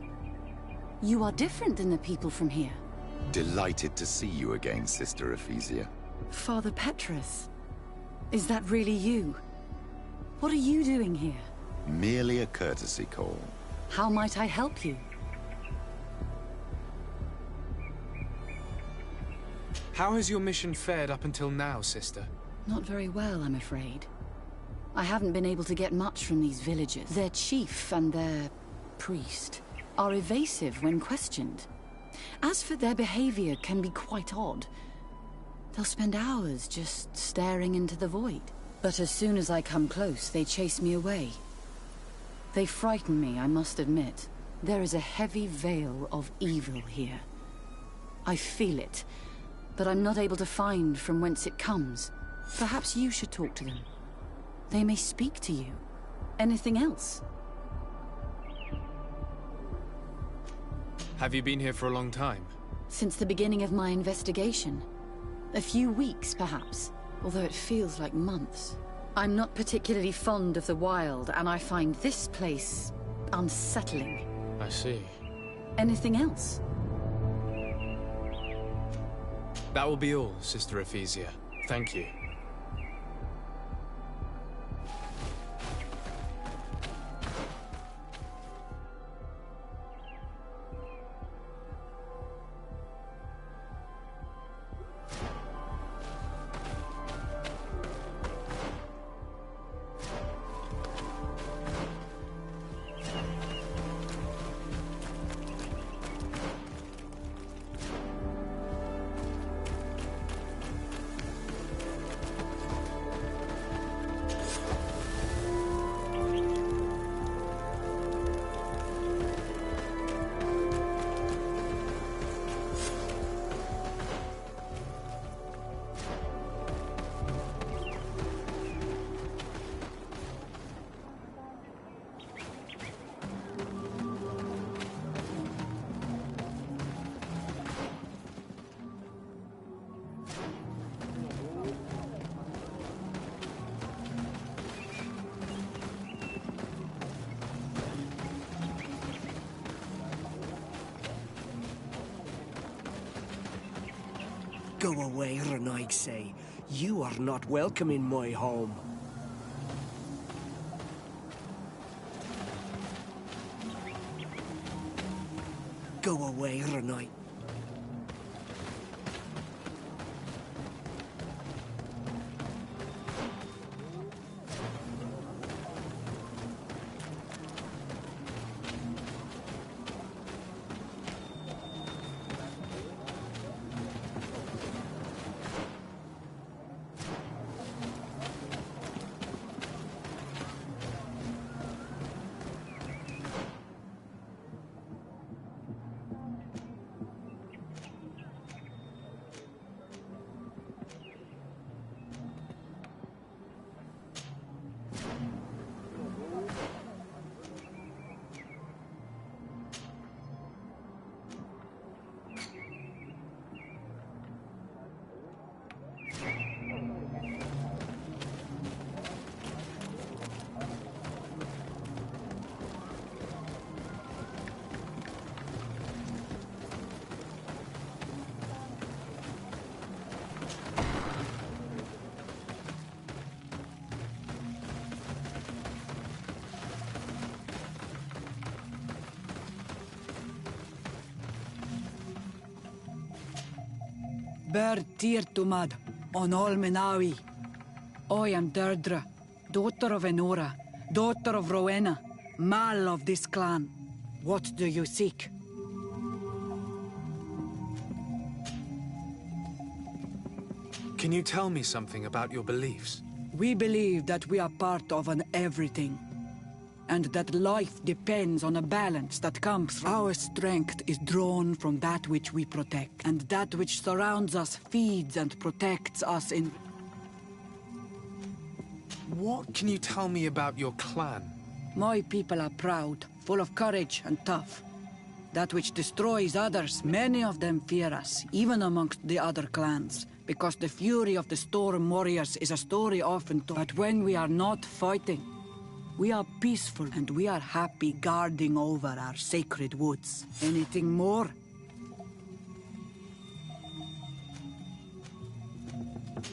You are different than the people from here. Delighted to see you again, Sister Ephesia. Father Petrus, is that really you? What are you doing here? Merely a courtesy call. How might I help you? How has your mission fared up until now, sister? Not very well, I'm afraid. I haven't been able to get much from these villagers. Their chief and their priest are evasive when questioned. As for their behavior can be quite odd. They'll spend hours just staring into the void. But as soon as I come close, they chase me away. They frighten me, I must admit. There is a heavy veil of evil here. I feel it, but I'm not able to find from whence it comes. Perhaps you should talk to them. They may speak to you. Anything else? Have you been here for a long time? Since the beginning of my investigation. A few weeks, perhaps, although it feels like months. I'm not particularly fond of the wild, and I find this place unsettling. I see. Anything else? That will be all, Sister Ephesia. Thank you. Go away, Renaigse. You are not welcome in my home. Go away, Renaigse. Ber tir tumad, on all Menawi. I am Deirdre, daughter of Enora, daughter of Rowena, Mal of this clan. What do you seek? Can you tell me something about your beliefs? We believe that we are part of an everything, and that life depends on a balance that comes from our strength is drawn from that which we protect, and that which surrounds us feeds and protects us in... What can you tell me about your clan? My people are proud, full of courage and tough. That which destroys others, many of them fear us, even amongst the other clans, because the fury of the Storm Warriors is a story often told. But when we are not fighting, We are peaceful and we are happy guarding over our sacred woods. Anything more?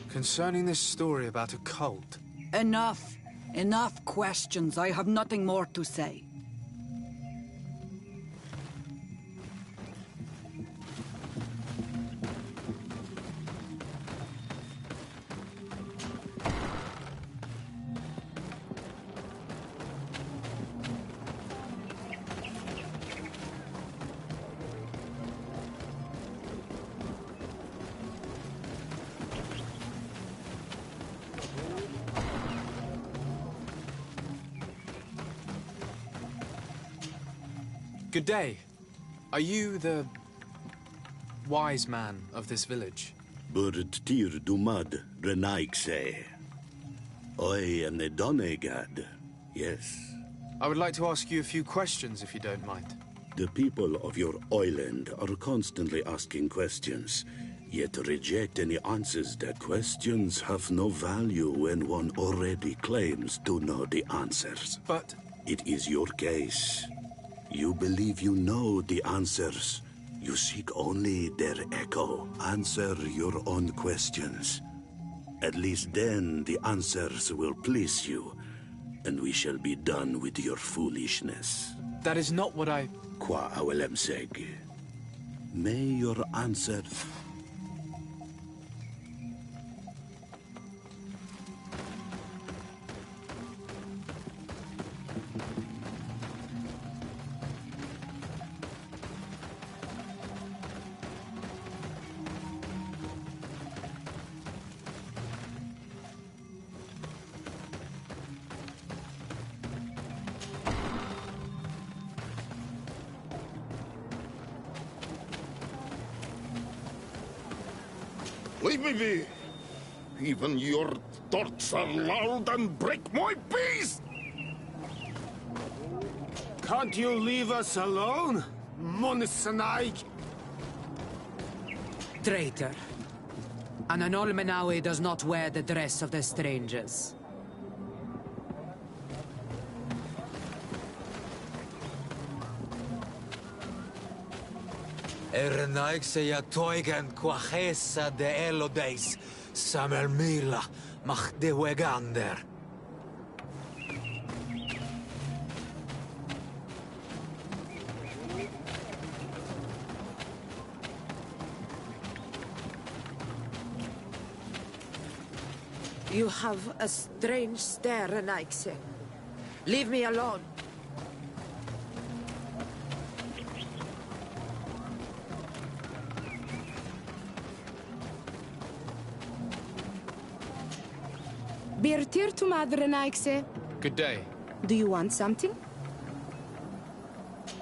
Concerning this story about a cult... Enough! Enough questions. I have nothing more to say. Good day. Are you the... wise man of this village? Burt tir dumad renaikse. I am the Donegad. Yes. I would like to ask you a few questions, if you don't mind. The people of your island are constantly asking questions, yet reject any answers. That questions have no value when one already claims to know the answers. But... It is your case. You believe you know the answers. You seek only their echo. Answer your own questions. At least then the answers will please you, and we shall be done with your foolishness. That is not what I... Qua awelemseg. May your answer... Leave me be! Even your thoughts are loud and break my peace! Can't you leave us alone, Monisanaik? Traitor. An Anolmenawi does not wear the dress of the strangers. Ernaik se ja toigen quachesa de elodeis, Samer Mila, mach de wegander. You have a strange stare, Renaikse. Leave me alone. Birtir to Madre Naikse. Good day. Do you want something?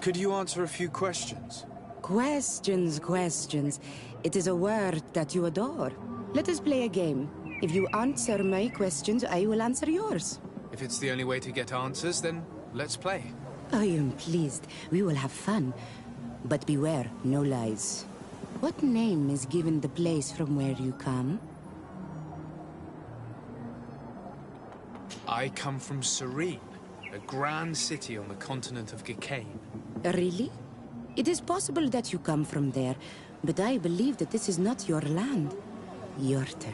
Could you answer a few questions? Questions. It is a word that you adore. Let us play a game. If you answer my questions, I will answer yours. If it's the only way to get answers, then let's play. I am pleased. We will have fun. But beware, no lies. What name is given the place from where you come? I come from Serene, a grand city on the continent of Gicane. Really? It is possible that you come from there, but I believe that this is not your land. Your turn.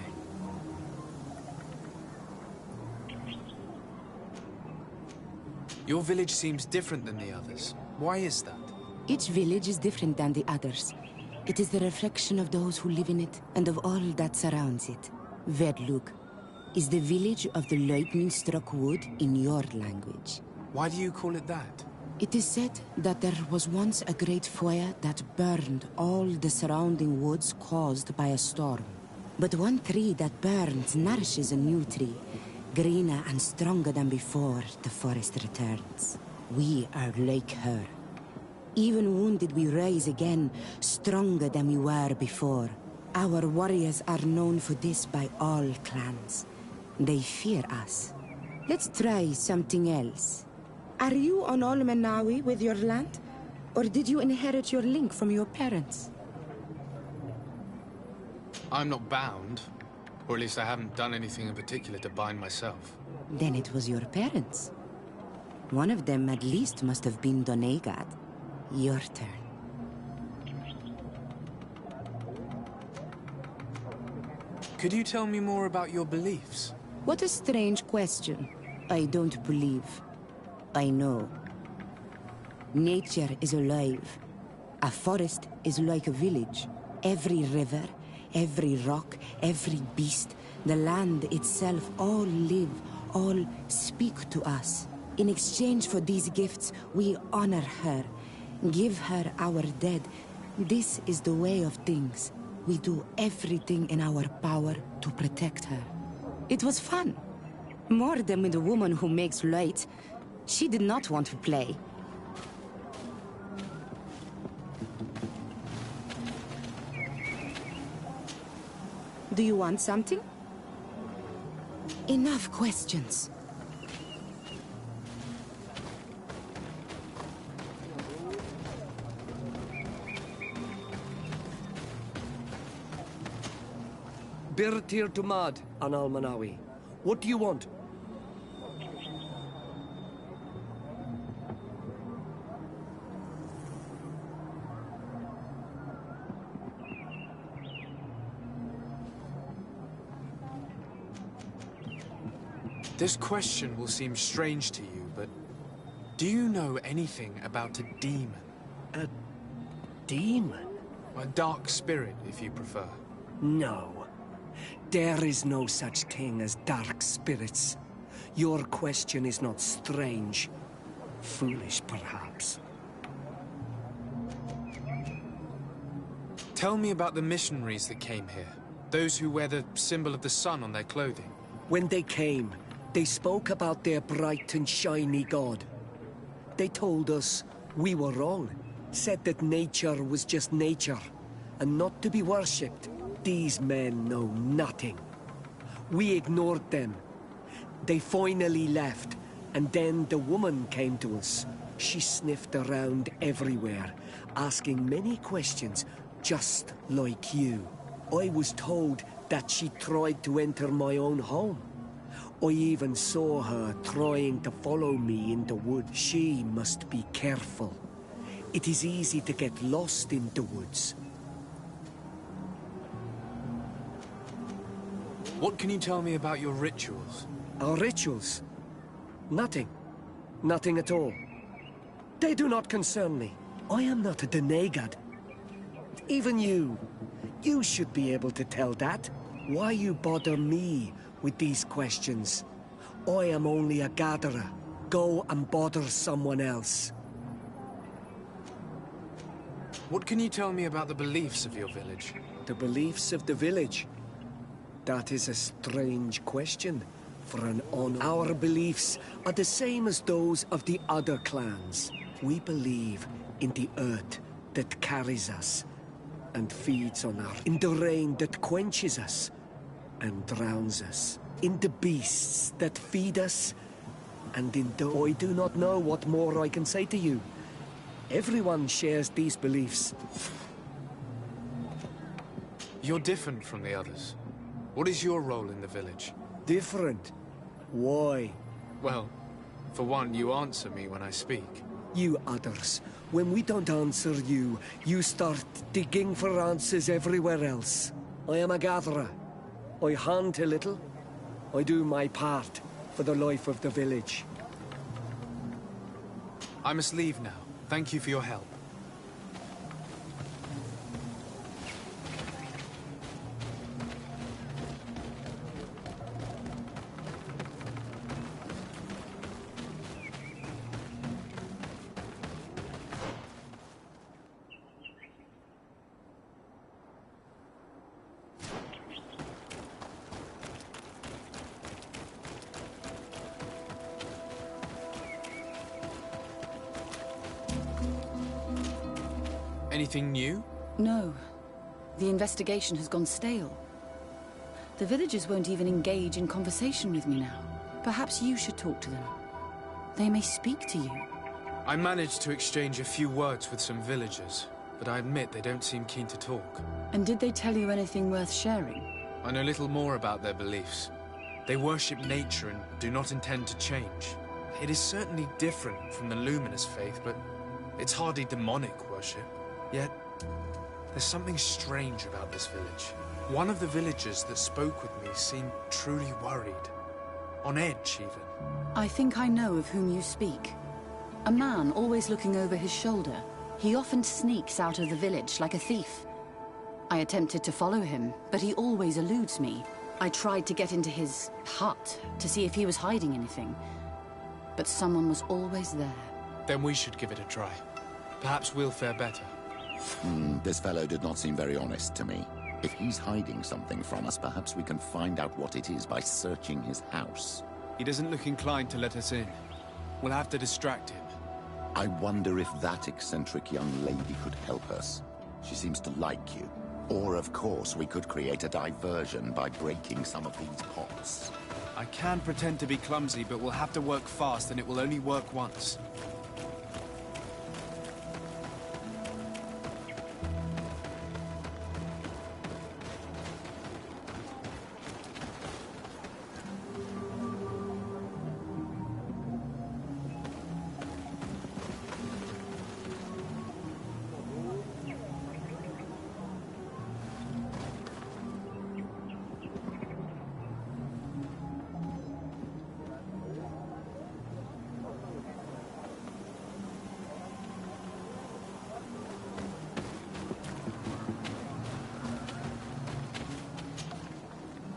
Your village seems different than the others. Why is that? Each village is different than the others. It is the reflection of those who live in it, and of all that surrounds it. Verdlug is the village of the lightning-struck wood in your language. Why do you call it that? It is said that there was once a great fire that burned all the surrounding woods caused by a storm. But one tree that burns nourishes a new tree, greener and stronger than before the forest returns. We are like her. Even wounded, we rise again, stronger than we were before. Our warriors are known for this by all clans. They fear us. Let's try something else. Are you on Olmenawi with your land? Or did you inherit your link from your parents? I'm not bound. Or at least I haven't done anything in particular to bind myself. Then it was your parents. One of them at least must have been Doneigad. Your turn. Could you tell me more about your beliefs? What a strange question. I don't believe. I know. Nature is alive. A forest is like a village. Every river, every rock, every beast, the land itself, all live, all speak to us. In exchange for these gifts, we honor her, give her our dead. This is the way of things. We do everything in our power to protect her. It was fun. More than with the woman who makes light. She did not want to play. Do you want something? Enough questions. Birtir Tumad, an Almanawi. What do you want? This question will seem strange to you, but do you know anything about a demon? A demon? A dark spirit, if you prefer. No. There is no such thing as dark spirits. Your question is not strange. Foolish, perhaps. Tell me about the missionaries that came here. Those who wear the symbol of the sun on their clothing. When they came, they spoke about their bright and shiny god. They told us we were wrong. Said that nature was just nature, and not to be worshipped. These men know nothing. We ignored them. They finally left, and then the woman came to us. She sniffed around everywhere, asking many questions, just like you. I was told that she tried to enter my own home. I even saw her trying to follow me in the wood. She must be careful. It is easy to get lost in the woods. What can you tell me about your rituals? Our rituals? Nothing. Nothing at all. They do not concern me. I am not a Doneigad. Even you. You should be able to tell that. Why you bother me with these questions? I am only a gatherer. Go and bother someone else. What can you tell me about the beliefs of your village? The beliefs of the village? That is a strange question for an honor. Our beliefs are the same as those of the other clans. We believe in the earth that carries us and feeds on our... in the rain that quenches us and drowns us. In the beasts that feed us and in the... I do not know what more I can say to you. Everyone shares these beliefs. You're different from the others. What is your role in the village? Different? Why? Well, for one, you answer me when I speak. You others, when we don't answer you, you start digging for answers everywhere else. I am a gatherer. I hunt a little. I do my part for the life of the village. I must leave now. Thank you for your help. Anything new? No. The investigation has gone stale. The villagers won't even engage in conversation with me now. Perhaps you should talk to them. They may speak to you. I managed to exchange a few words with some villagers, but I admit they don't seem keen to talk. And did they tell you anything worth sharing? I know little more about their beliefs. They worship nature and do not intend to change. It is certainly different from the Luminous faith, but it's hardly demonic worship. Yet, there's something strange about this village. One of the villagers that spoke with me seemed truly worried. On edge, even. I think I know of whom you speak. A man always looking over his shoulder. He often sneaks out of the village like a thief. I attempted to follow him, but he always eludes me. I tried to get into his hut to see if he was hiding anything, but someone was always there. Then we should give it a try. Perhaps we'll fare better. This fellow did not seem very honest to me. If he's hiding something from us, perhaps we can find out what it is by searching his house. He doesn't look inclined to let us in. We'll have to distract him. I wonder if that eccentric young lady could help us. She seems to like you. Or, of course, we could create a diversion by breaking some of these pots. I can pretend to be clumsy, but we'll have to work fast, and it will only work once.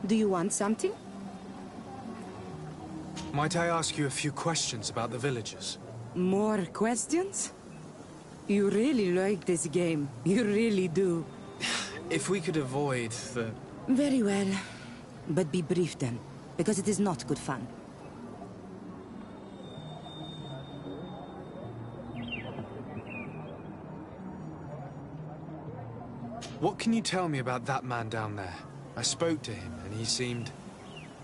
Do you want something? Might I ask you a few questions about the villagers? More questions? You really like this game. You really do. If we could avoid the... Very well. But be brief then, because it is not good fun. What can you tell me about that man down there? I spoke to him, and he seemed...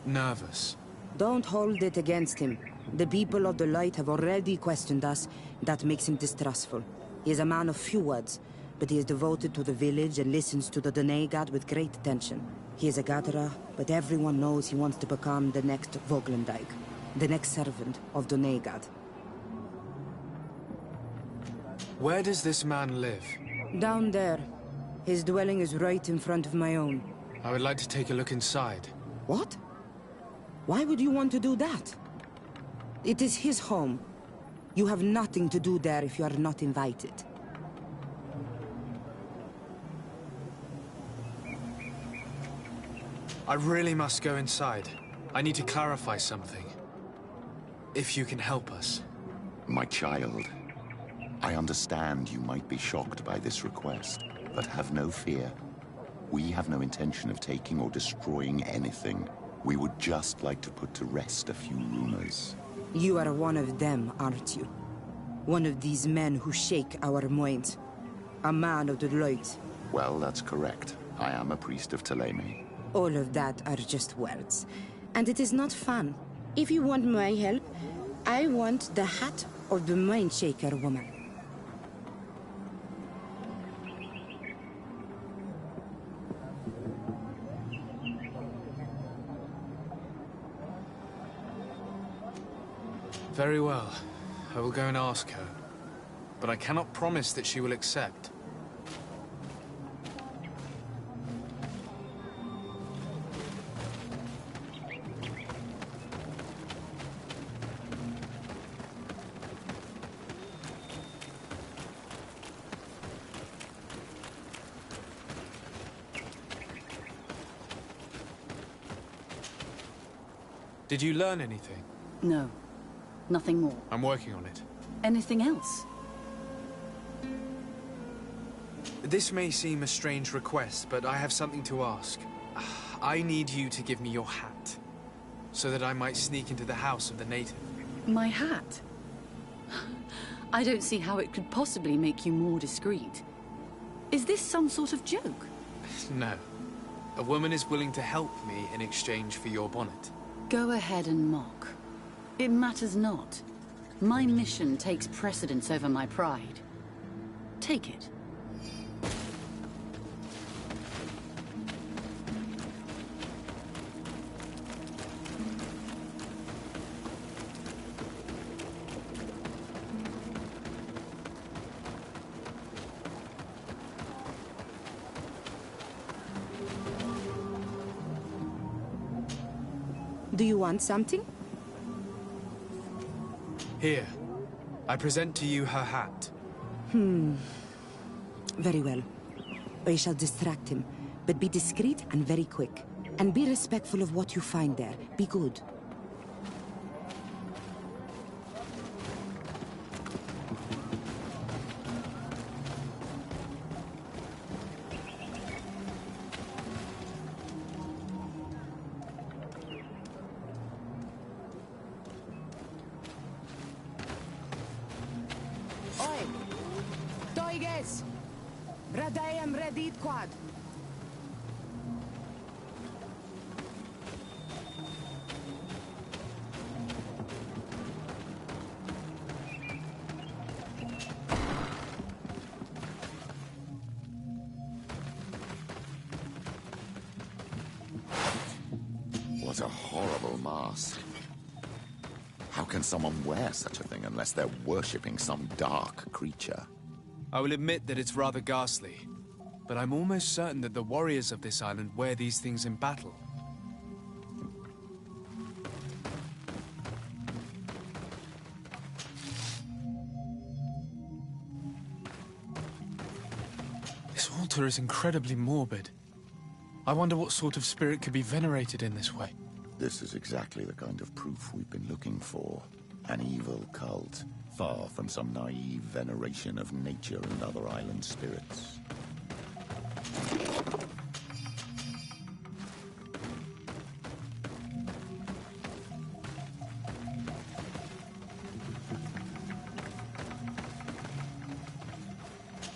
nervous. Don't hold it against him. The people of the light have already questioned us. That makes him distrustful. He is a man of few words, but he is devoted to the village and listens to the Donegad with great attention. He is a gatherer, but everyone knows he wants to become the next Voglendijk, the next servant of Donegad. Where does this man live? Down there. His dwelling is right in front of my own. I would like to take a look inside. What? Why would you want to do that? It is his home. You have nothing to do there if you are not invited. I really must go inside. I need to clarify something. If you can help us. My child, I understand you might be shocked by this request, but have no fear. We have no intention of taking or destroying anything. We would just like to put to rest a few rumors. You are one of them, aren't you? One of these men who shake our minds. A man of the light. Well, that's correct. I am a priest of Ptolemy. All of that are just words. And it is not fun. If you want my help, I want the hat of the mind shaker woman. Very well. I will go and ask her. But I cannot promise that she will accept. Did you learn anything? No. Nothing more. I'm working on it. Anything else? This may seem a strange request, but I have something to ask. I need you to give me your hat, so that I might sneak into the house of the native. My hat? I don't see how it could possibly make you more discreet. Is this some sort of joke? No. A woman is willing to help me in exchange for your bonnet. Go ahead and mock. It matters not. My mission takes precedence over my pride. Take it. Do you want something? Here. I present to you her hat. Very well. I shall distract him, but be discreet and very quick. And be respectful of what you find there. Be good. Oi! Toiges! Radayam Redit Quad! What a horrible mask. How can someone wear such a thing unless they're worshipping some dark creature? I will admit that it's rather ghastly, but I'm almost certain that the warriors of this island wear these things in battle. This altar is incredibly morbid. I wonder what sort of spirit could be venerated in this way. This is exactly the kind of proof we've been looking for. An evil cult, far from some naive veneration of nature and other island spirits.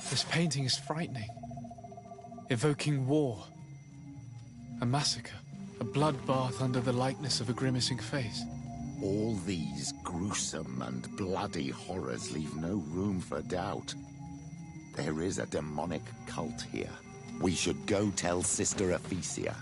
This painting is frightening. Evoking war. A massacre. A bloodbath under the likeness of a grimacing face. All these gruesome and bloody horrors leave no room for doubt. There is a demonic cult here. We should go tell Sister Ephesia.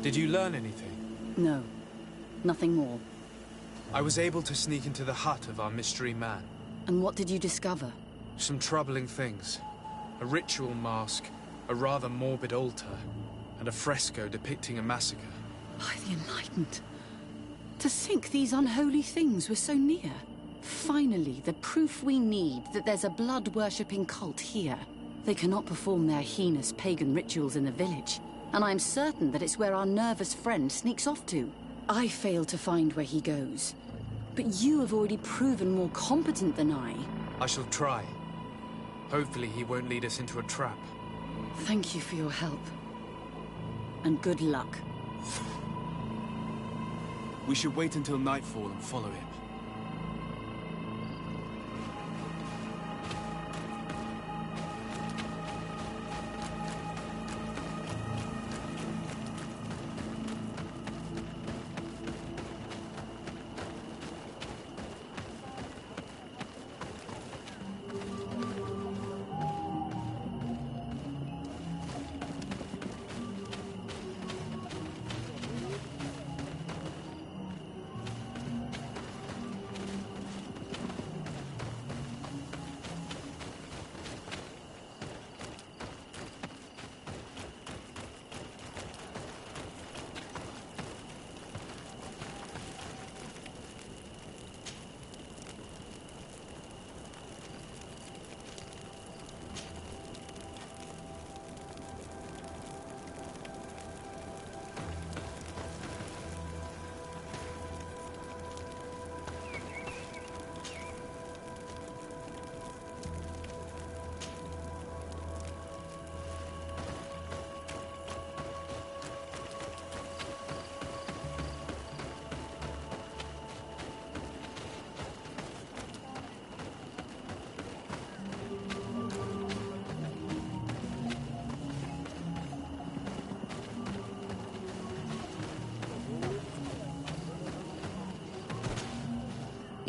Did you learn anything? No. Nothing more. I was able to sneak into the hut of our mystery man. And what did you discover? Some troubling things. A ritual mask, a rather morbid altar, and a fresco depicting a massacre. By the Enlightened. To think these unholy things were so near. Finally, the proof we need that there's a blood-worshipping cult here. They cannot perform their heinous pagan rituals in the village. And I'm certain that it's where our nervous friend sneaks off to. I fail to find where he goes. But you have already proven more competent than I. I shall try. Hopefully he won't lead us into a trap. Thank you for your help. And good luck. We should wait until nightfall and follow him.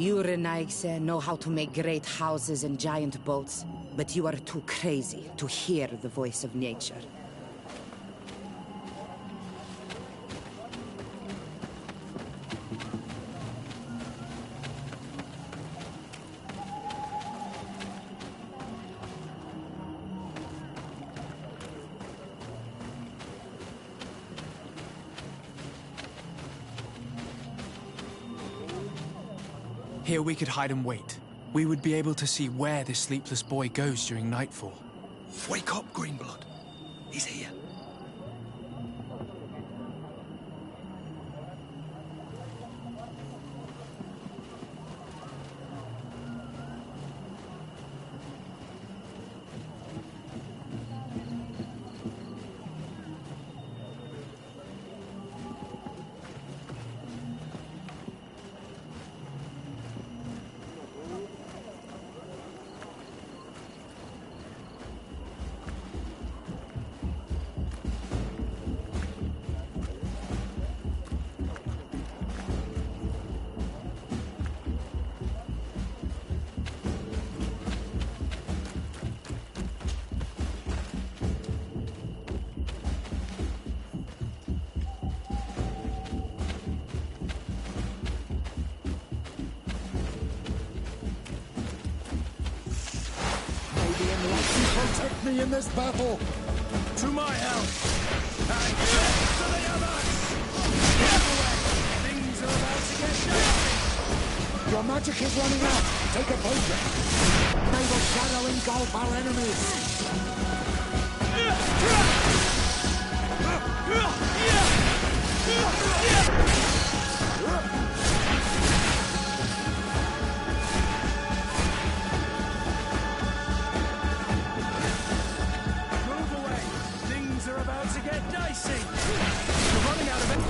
You, Renaigse, know how to make great houses and giant boats, but you are too crazy to hear the voice of nature. Here we could hide and wait. We would be able to see where this sleepless boy goes during nightfall. Wake up, Greenblood. He's here. Protect me in this battle! To my help! And to the others! Get away! Things are about to get dicey! Your magic is running out! Take a potion! May the shadow engulf our enemies! Move away! Things are about to get dicey! We're running out of it!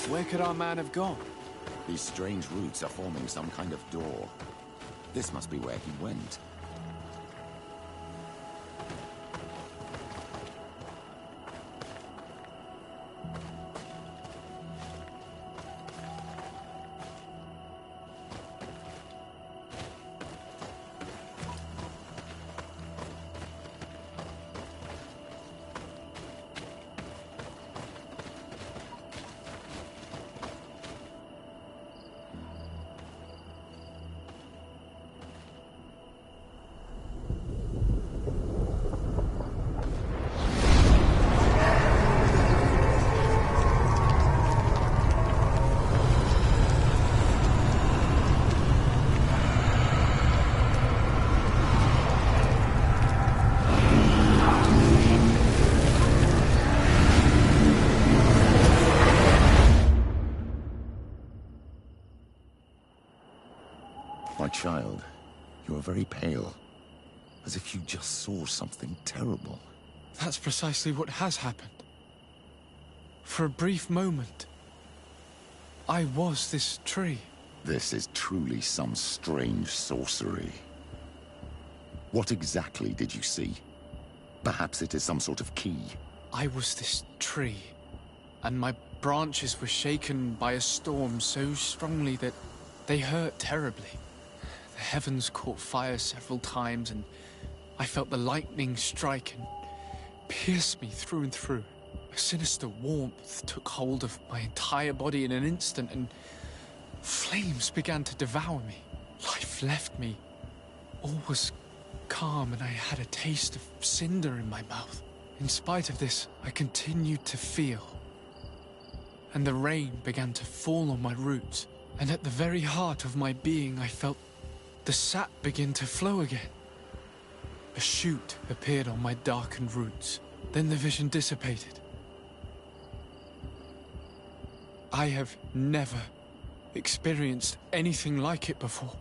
Where could our man have gone? These strange roots are forming some kind of door. This must be where he went. My child, you are very pale, as if you just saw something terrible. That's precisely what has happened. For a brief moment, I was this tree. This is truly some strange sorcery. What exactly did you see? Perhaps it is some sort of key. I was this tree, and my branches were shaken by a storm so strongly that they hurt terribly. The heavens caught fire several times, and I felt the lightning strike and pierce me through and through. A sinister warmth took hold of my entire body in an instant, and Flames began to devour me. Life left me. All was calm, and I had a taste of cinder in my mouth. In spite of this, I continued to feel. And the rain began to fall on my roots. And at the very heart of my being, I felt the sap begin to flow again. A shoot appeared on my darkened roots. Then the vision dissipated. I have never experienced anything like it before.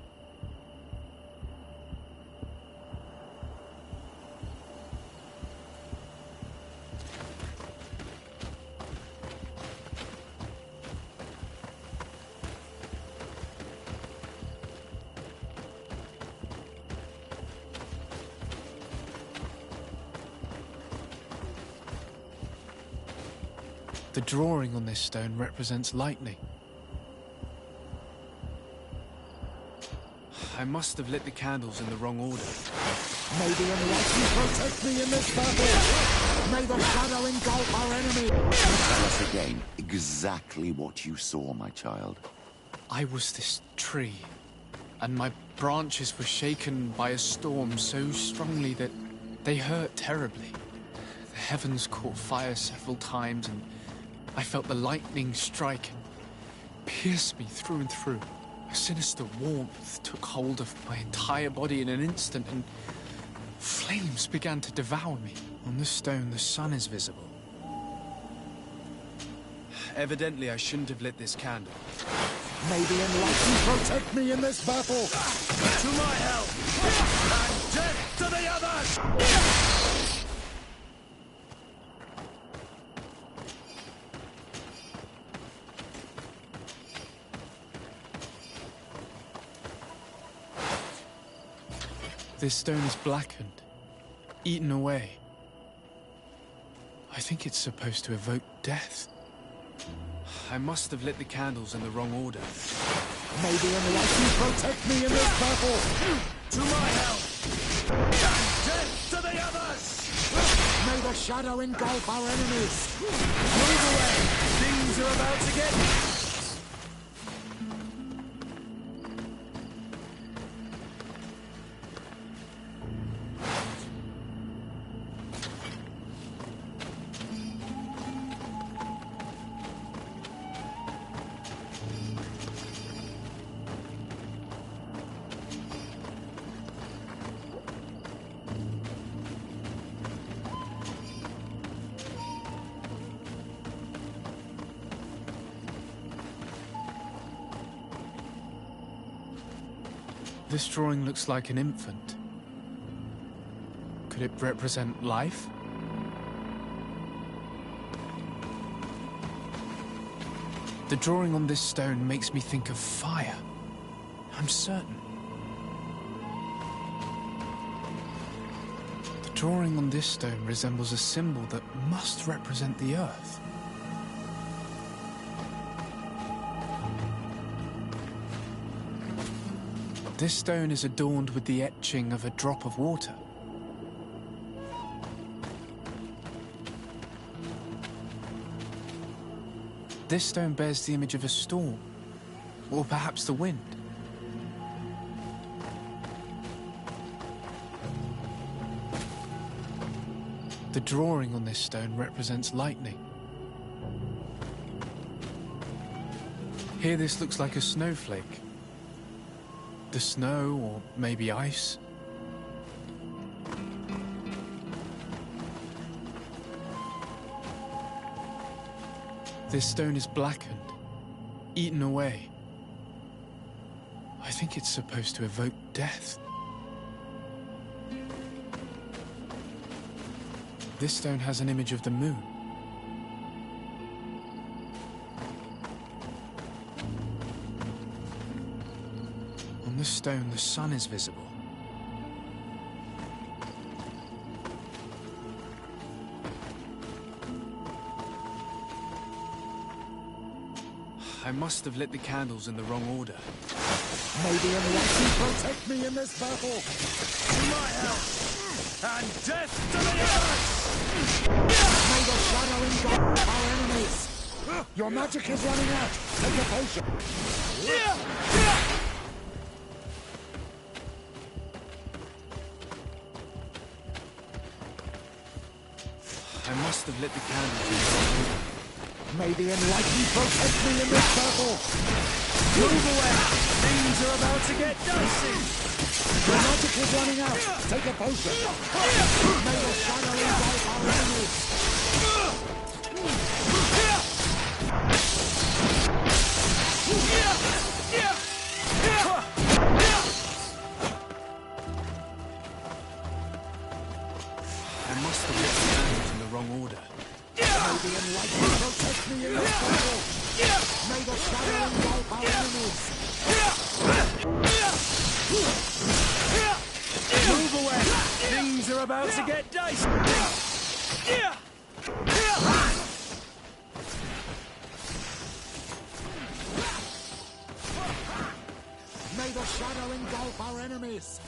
The drawing on this stone represents lightning. I must have lit the candles in the wrong order. May the Enlightened protect me in this battle! May the shadow engulf our enemy! Tell us again exactly what you saw, my child. I was this tree, and my branches were shaken by a storm so strongly that they hurt terribly. The heavens caught fire several times, and I felt the lightning strike and pierce me through and through. A sinister warmth took hold of my entire body in an instant, and flames began to devour me. On the stone, the sun is visible. Evidently, I shouldn't have lit this candle. May the Enlightened protect me in this battle! To my help! And death to the others! This stone is blackened, eaten away. I think it's supposed to evoke death. I must have lit the candles in the wrong order. May the Enlightened protect me in this battle! To my help! And death to the others! May the shadow engulf our enemies! Move away! Things are about to get... This drawing looks like an infant. Could it represent life? The drawing on this stone makes me think of fire. I'm certain. The drawing on this stone resembles a symbol that must represent the earth. This stone is adorned with the etching of a drop of water. This stone bears the image of a storm, or perhaps the wind. The drawing on this stone represents lightning. Here this looks like a snowflake. The snow, or maybe ice. This stone is blackened, eaten away. I think it's supposed to evoke death. This stone has an image of the moon. On the stone, the sun is visible. I must have lit the candles in the wrong order. May the Enlightened protect me in this battle! To my help! And death to the others! May the shadow engulf our enemies! Your magic is running out! Take a potion! I must have lit the candle. May the enlightened protect me in this battle! Move away! Things are about to get dicey! Your magic is running out! Take a potion! May the shadow engulf our enemies! I must have lit the candles in the wrong order. May the enlightened protect me in this battle! May the shadow engulf our enemies! Move away! Things are about to get dicey! May the shadow engulf our enemies!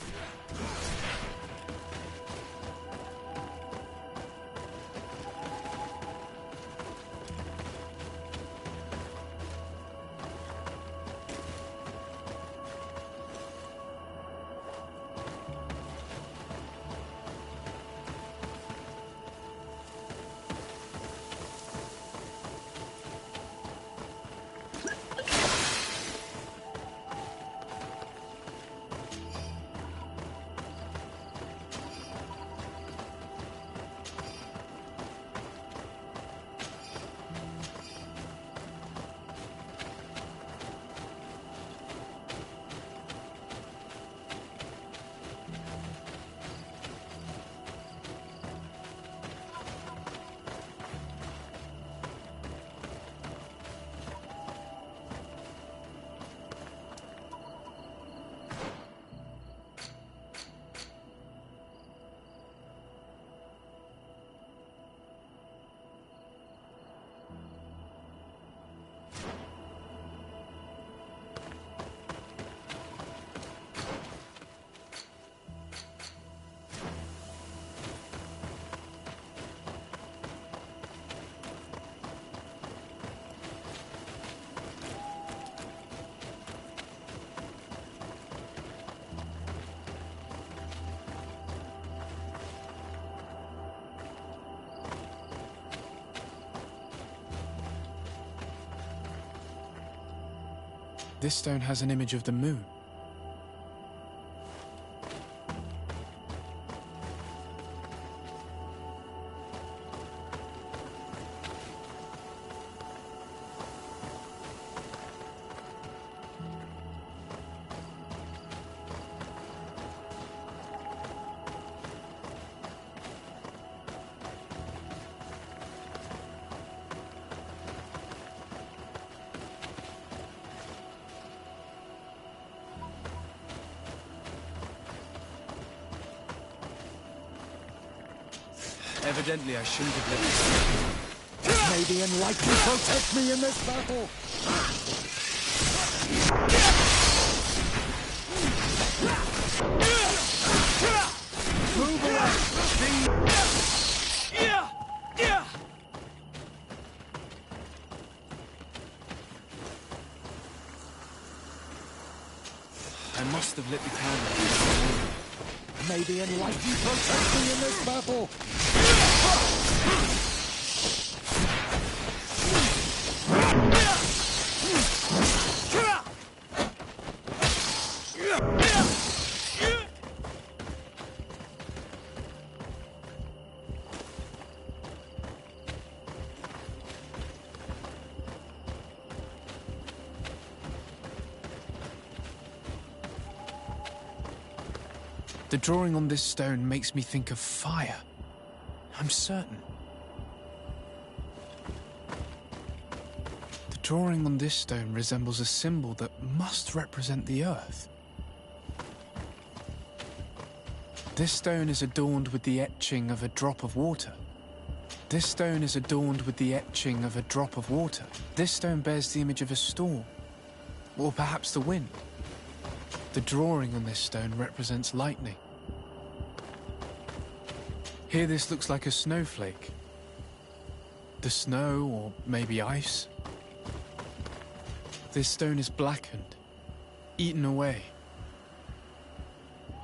This stone has an image of the moon. Evidently, I shouldn't have let this. May the enlightened protect me in this battle! Move away! I must have lit the candle. May the enlightened protect me in this battle! The drawing on this stone makes me think of fire. I'm certain. The drawing on this stone resembles a symbol that must represent the earth. This stone is adorned with the etching of a drop of water. This stone is adorned with the etching of a drop of water. This stone bears the image of a storm, or perhaps the wind. The drawing on this stone represents lightning. Here this looks like a snowflake. The snow, or maybe ice, This stone is blackened, eaten away.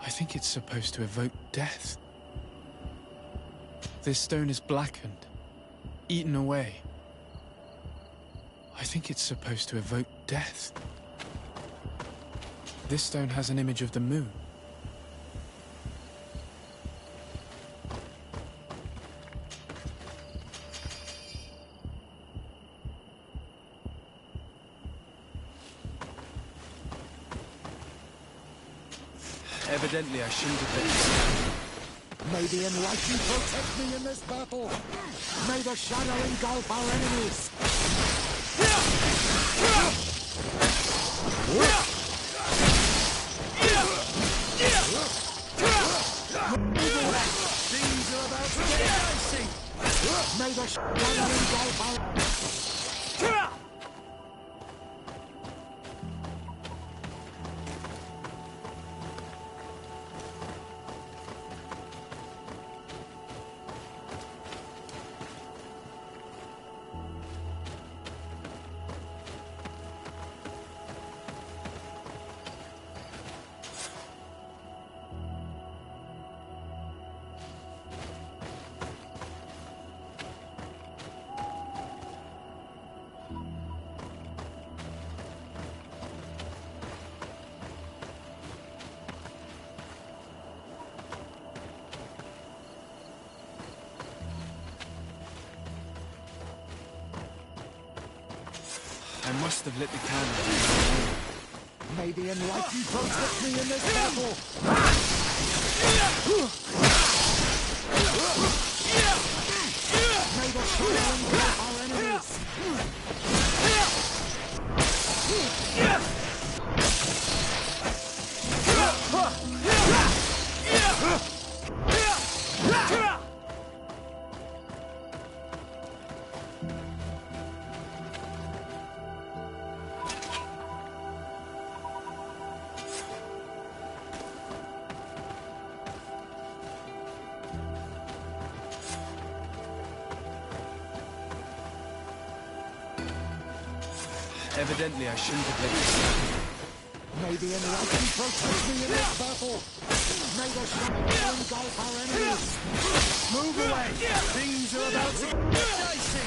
I think it's supposed to evoke death. This stone is blackened, eaten away. I think it's supposed to evoke death. This stone has an image of the moon. Evidently, I shouldn't have been. May the Enlightened protect me in this battle. May the shadow engulf our enemies. Things are about to get dicey. May the shadow engulf our... I must have lit the candle. May the Enlightened protect me in this battle. May the shadow engulf our enemies. Evidently, I shouldn't have lit the... May the Enlightened protect me in this battle. May the shadow engulf our enemies. Move away! Things are about to get dicey!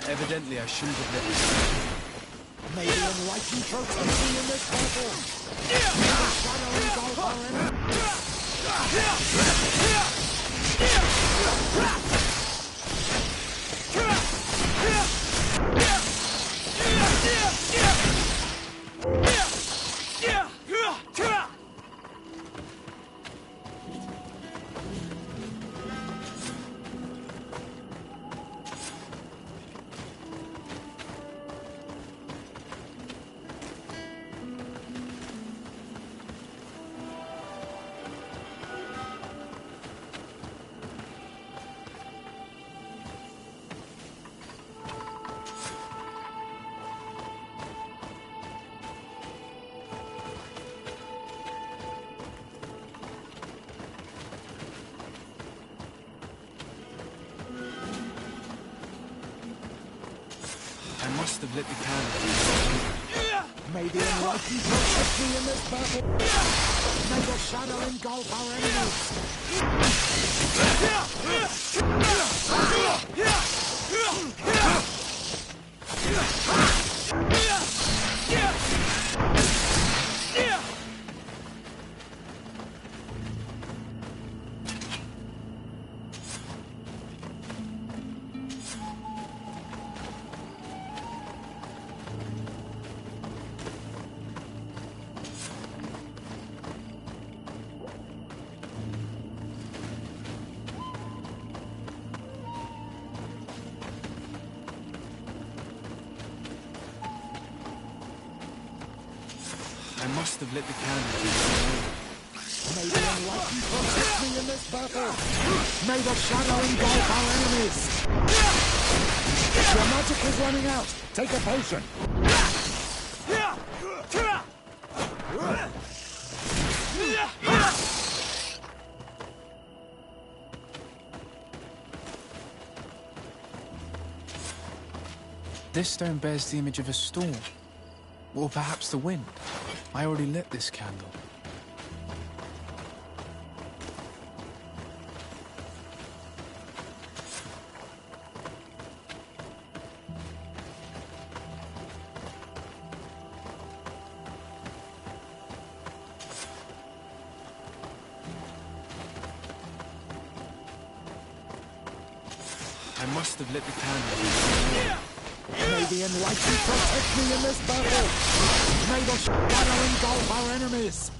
Evidently, I shouldn't have lit the... May the Enlightened protect me in this battle. May the shadow engulf our enemies. I must have lit the candle. May the Enlightened protect me in this battle. May the shadow engulf our enemies. must have lit the candle. May the enlightened protect me in this battle! May the shadow engulf our enemies! Your magic is running out! Take a potion! This stone bears the image of a storm. Or perhaps the wind. I already lit this candle. I must have lit the candle. May the enlightened protect me in this battle! May the shadow engulf our enemies!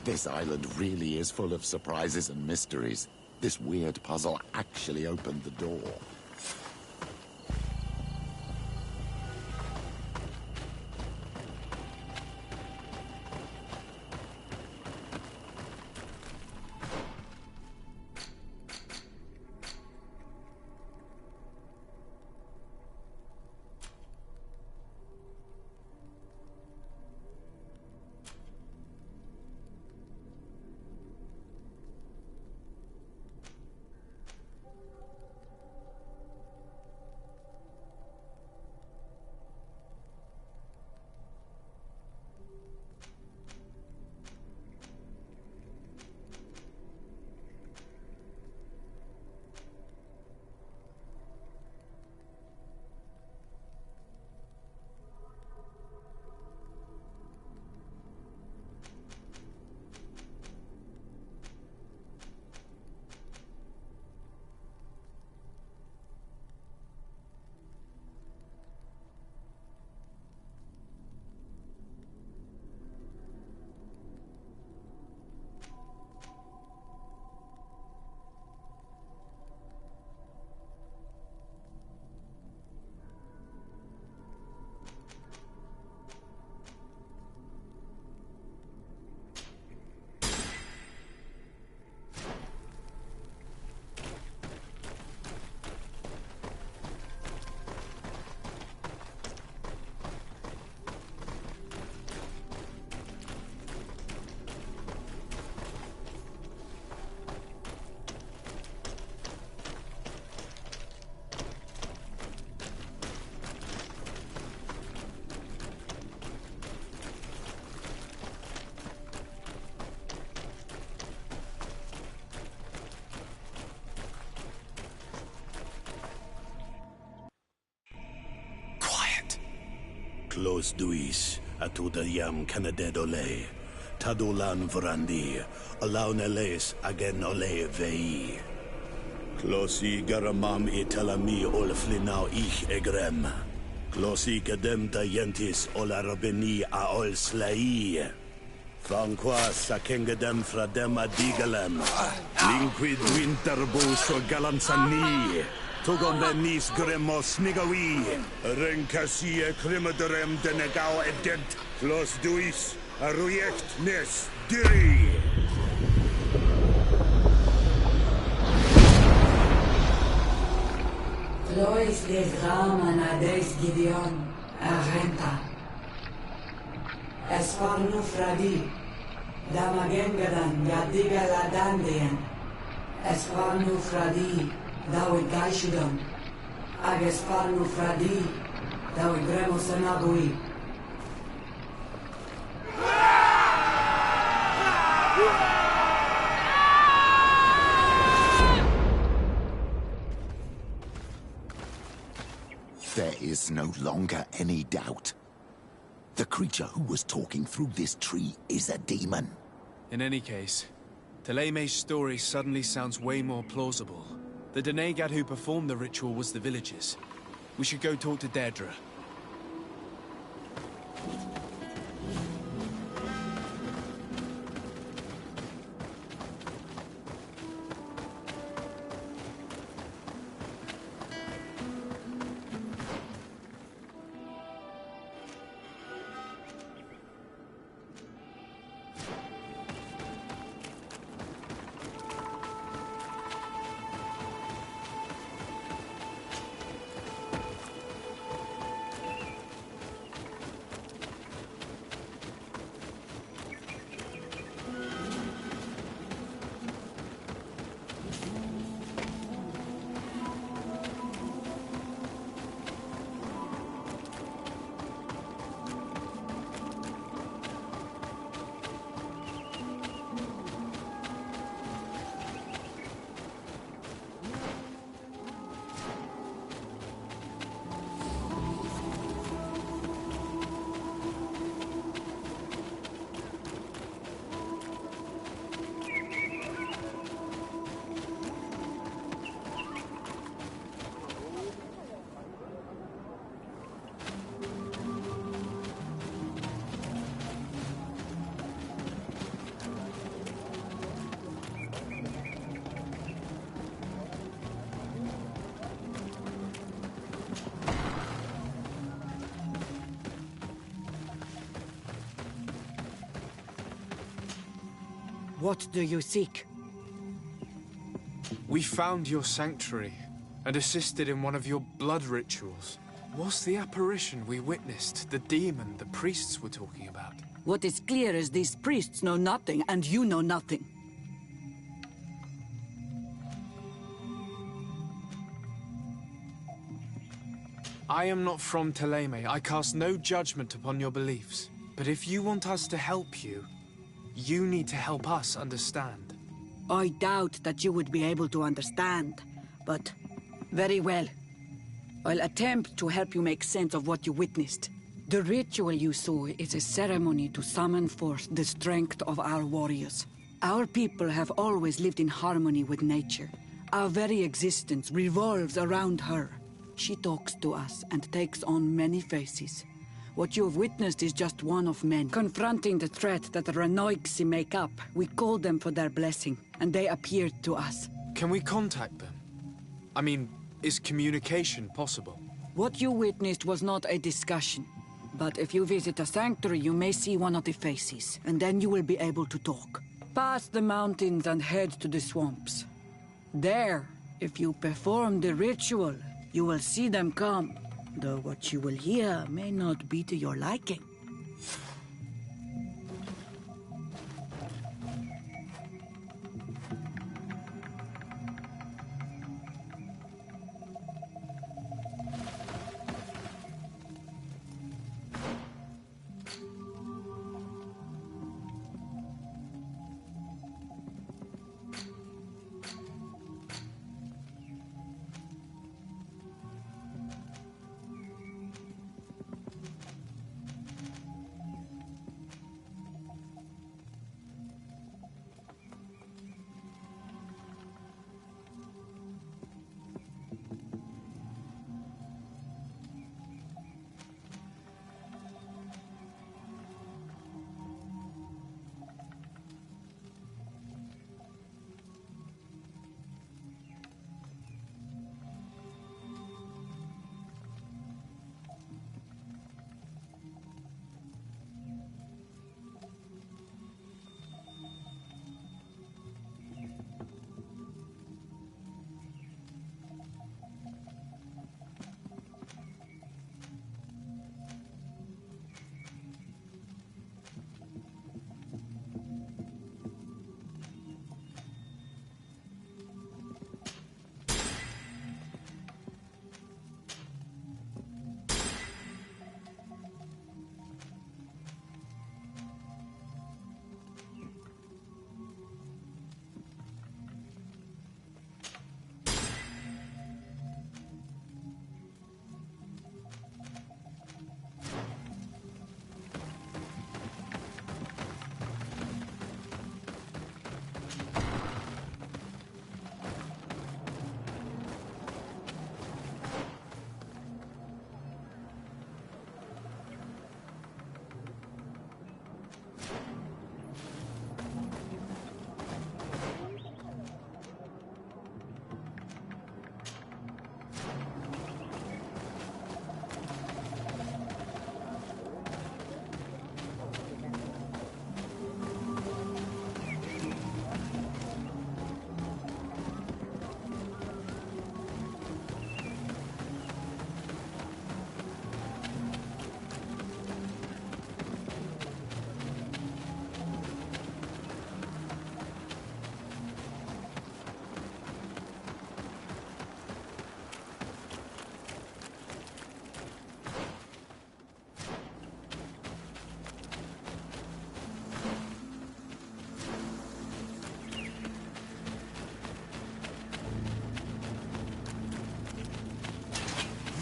This island really is full of surprises and mysteries. This weird puzzle actually opened the door. Close duis, atuda yam canadedole, tadulan vrandi, alauneles agen ole vei. Closi garamam italami olflinau ich egrem. Closi gedem dayentis olarabeni a ol slai. Franqua sakengedem fradem adigalem. Linquid winterbus o galansani. Tugom benis gremos nigawi. Renkasie krimaderem denegao edent. Los duis arujekt nes diri. Lois de Grama Nades Gideon Arenta Esparnu Fradi Damagengadan Yadiga Ladandian Esparnu Fradi dawi gaishudam. Ages parnu fradi, dawi gremos anabui. There is no longer any doubt. The creature who was talking through this tree is a demon. In any case, Teleme's story suddenly sounds way more plausible. The Denegad who performed the ritual was the villagers. We should go talk to Deirdre. What do you seek? We found your sanctuary and assisted in one of your blood rituals. Was the apparition we witnessed the demon the priests were talking about? What is clear is these priests know nothing, and you know nothing. I am not from Teleme. I cast no judgment upon your beliefs. But if you want us to help you, you need to help us understand. I doubt that you would be able to understand, but very well. I'll attempt to help you make sense of what you witnessed. The ritual you saw is a ceremony to summon forth the strength of our warriors. Our people have always lived in harmony with nature. Our very existence revolves around her. She talks to us and takes on many faces. What you have witnessed is just one of many. Confronting the threat that the Renoixi make up, we called them for their blessing, and they appeared to us. Can we contact them? I mean, is communication possible? What you witnessed was not a discussion. But if you visit a sanctuary, you may see one of the faces, and then you will be able to talk. Pass the mountains and head to the swamps. There, if you perform the ritual, you will see them come. Though what you will hear may not be to your liking.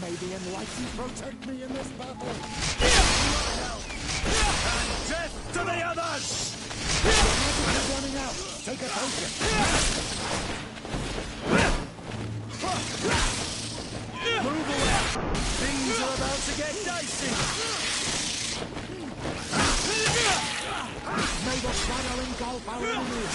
May the Enlightened protect me in this battle. And death to the others! The magic is running out. Take a potion. Move away! Things are about to get dicey! May the shadow engulf our enemies.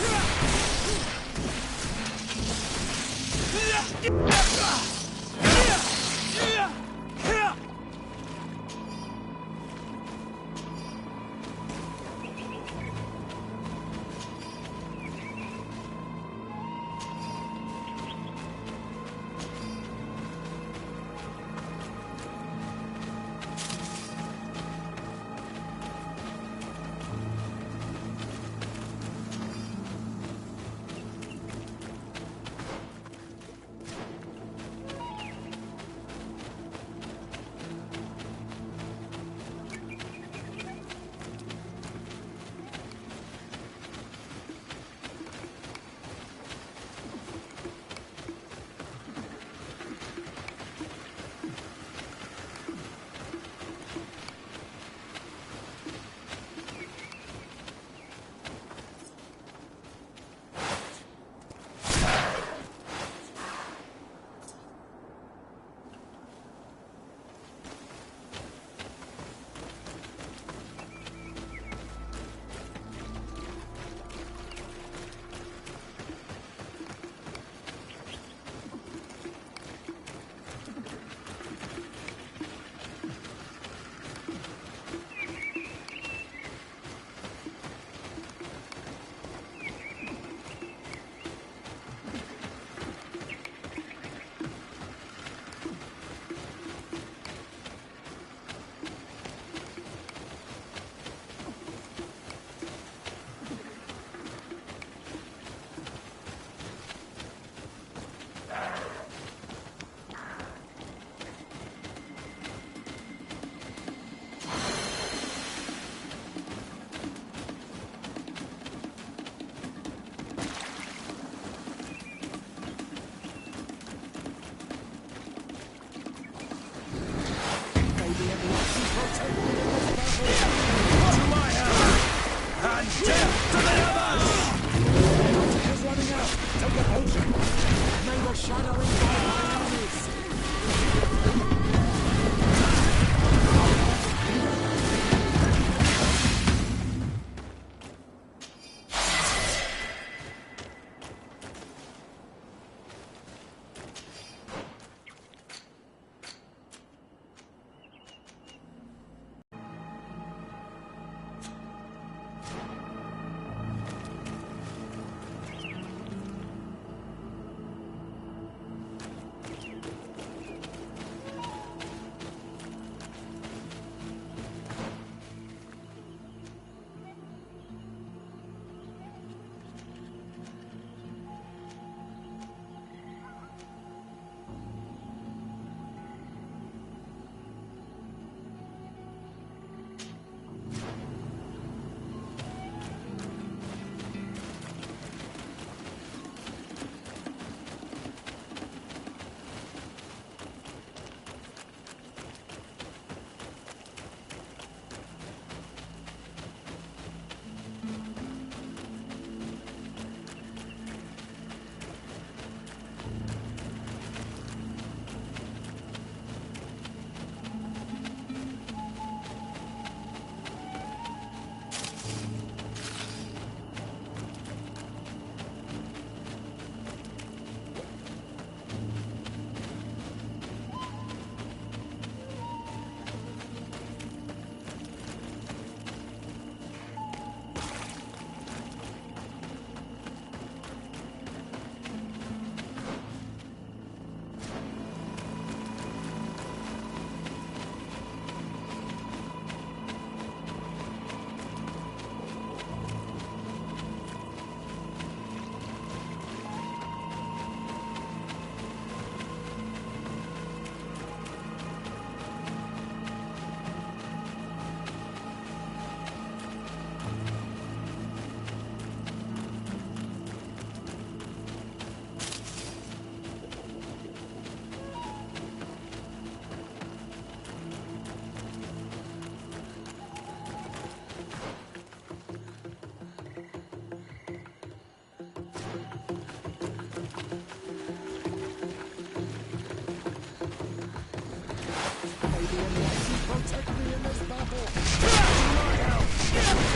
Protect me in this battle!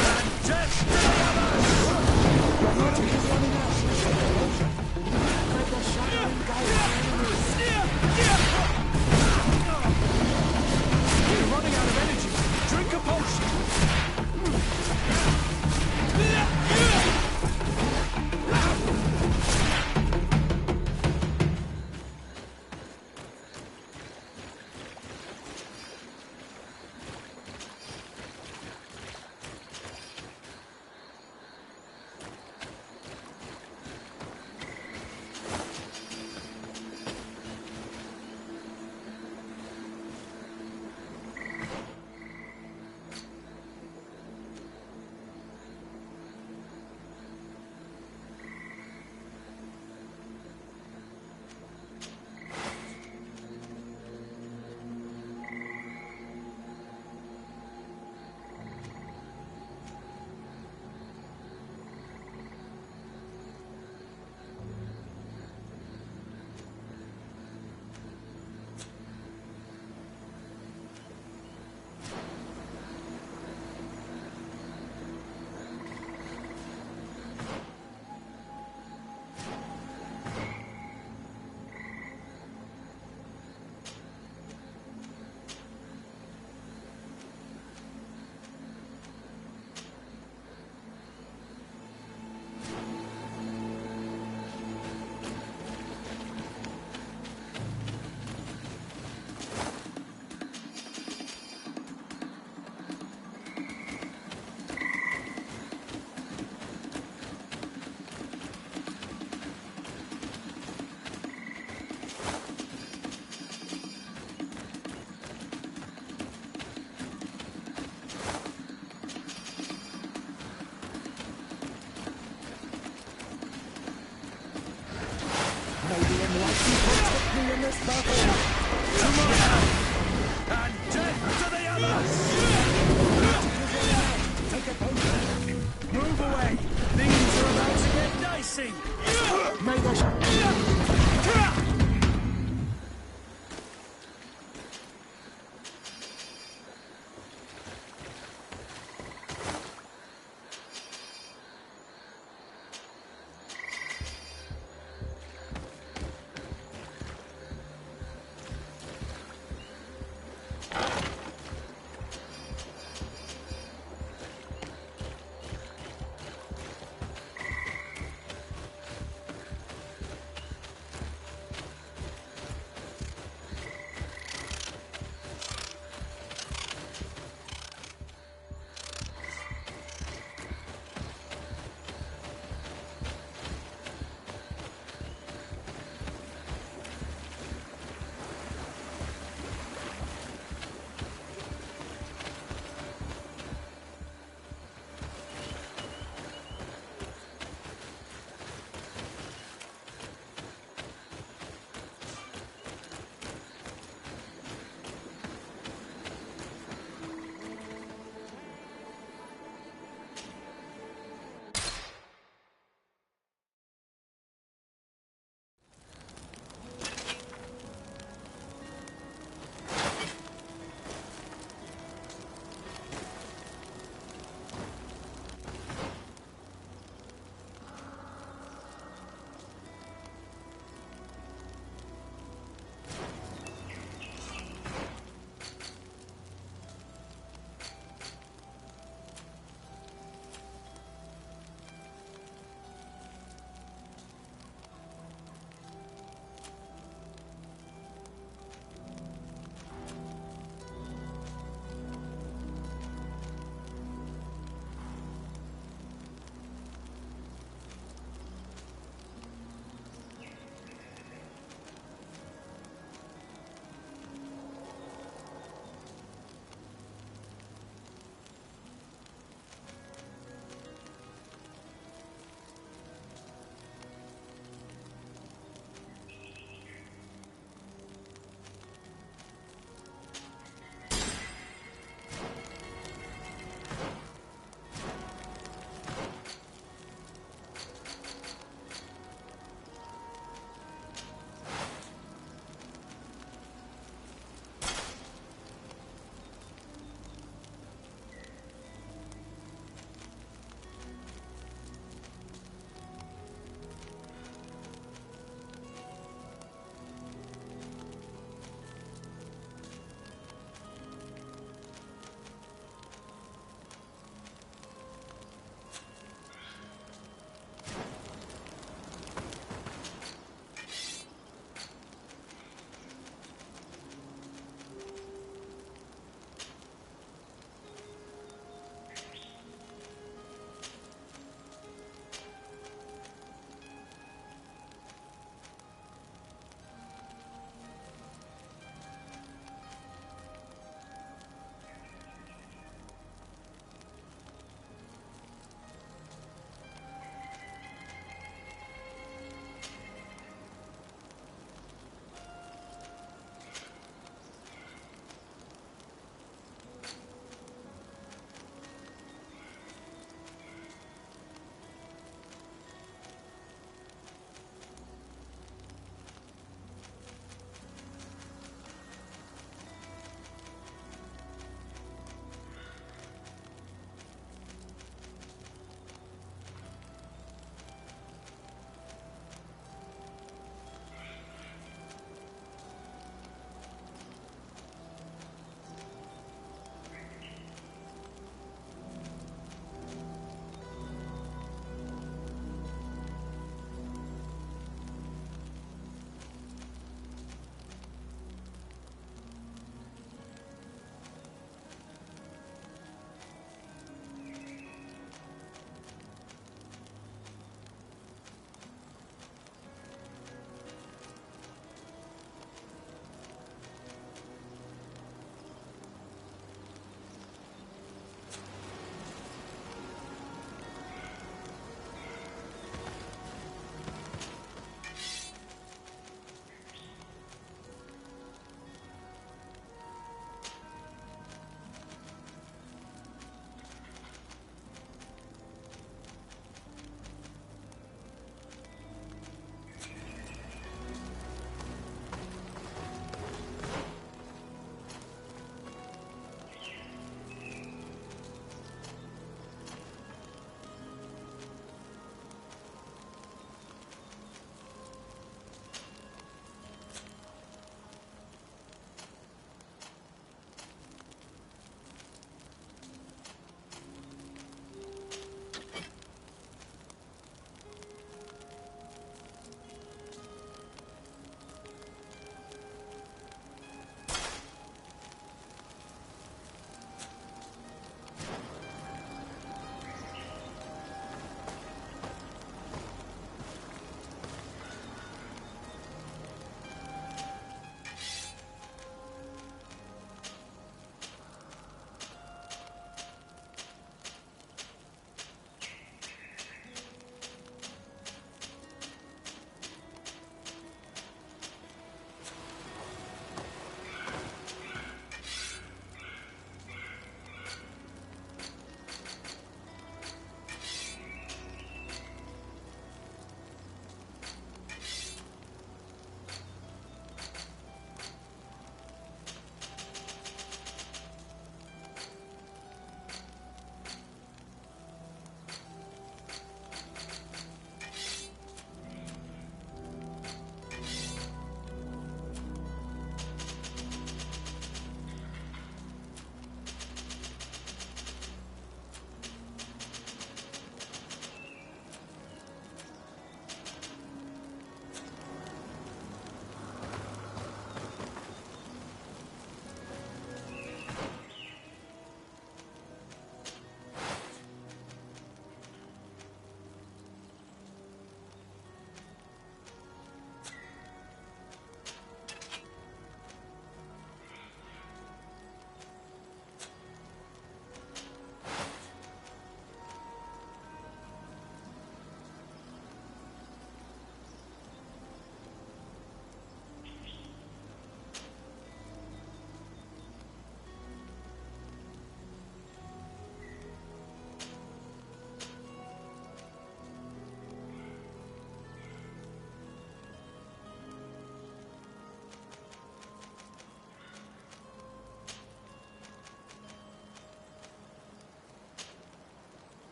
And death to the others! Your magic is running out! Let the shattering guide our enemies! We're running out of energy! Drink a potion!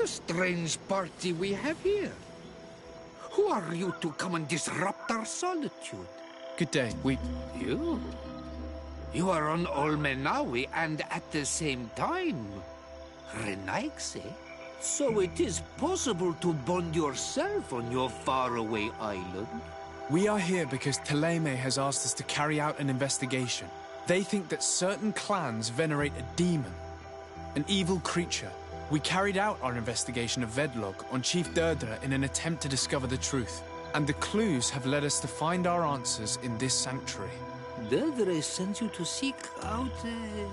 a strange party we have here. Who are you to come and disrupt our solitude? Good day. You are on Olmenawi and at the same time, Renaigse. So it is possible to bond yourself on your faraway island? We are here because Teleme has asked us to carry out an investigation. They think that certain clans venerate a demon, an evil creature. We carried out our investigation of Vedlog on Chief Deirdre in an attempt to discover the truth. And the clues have led us to find our answers in this sanctuary. Deirdre sent you to seek out a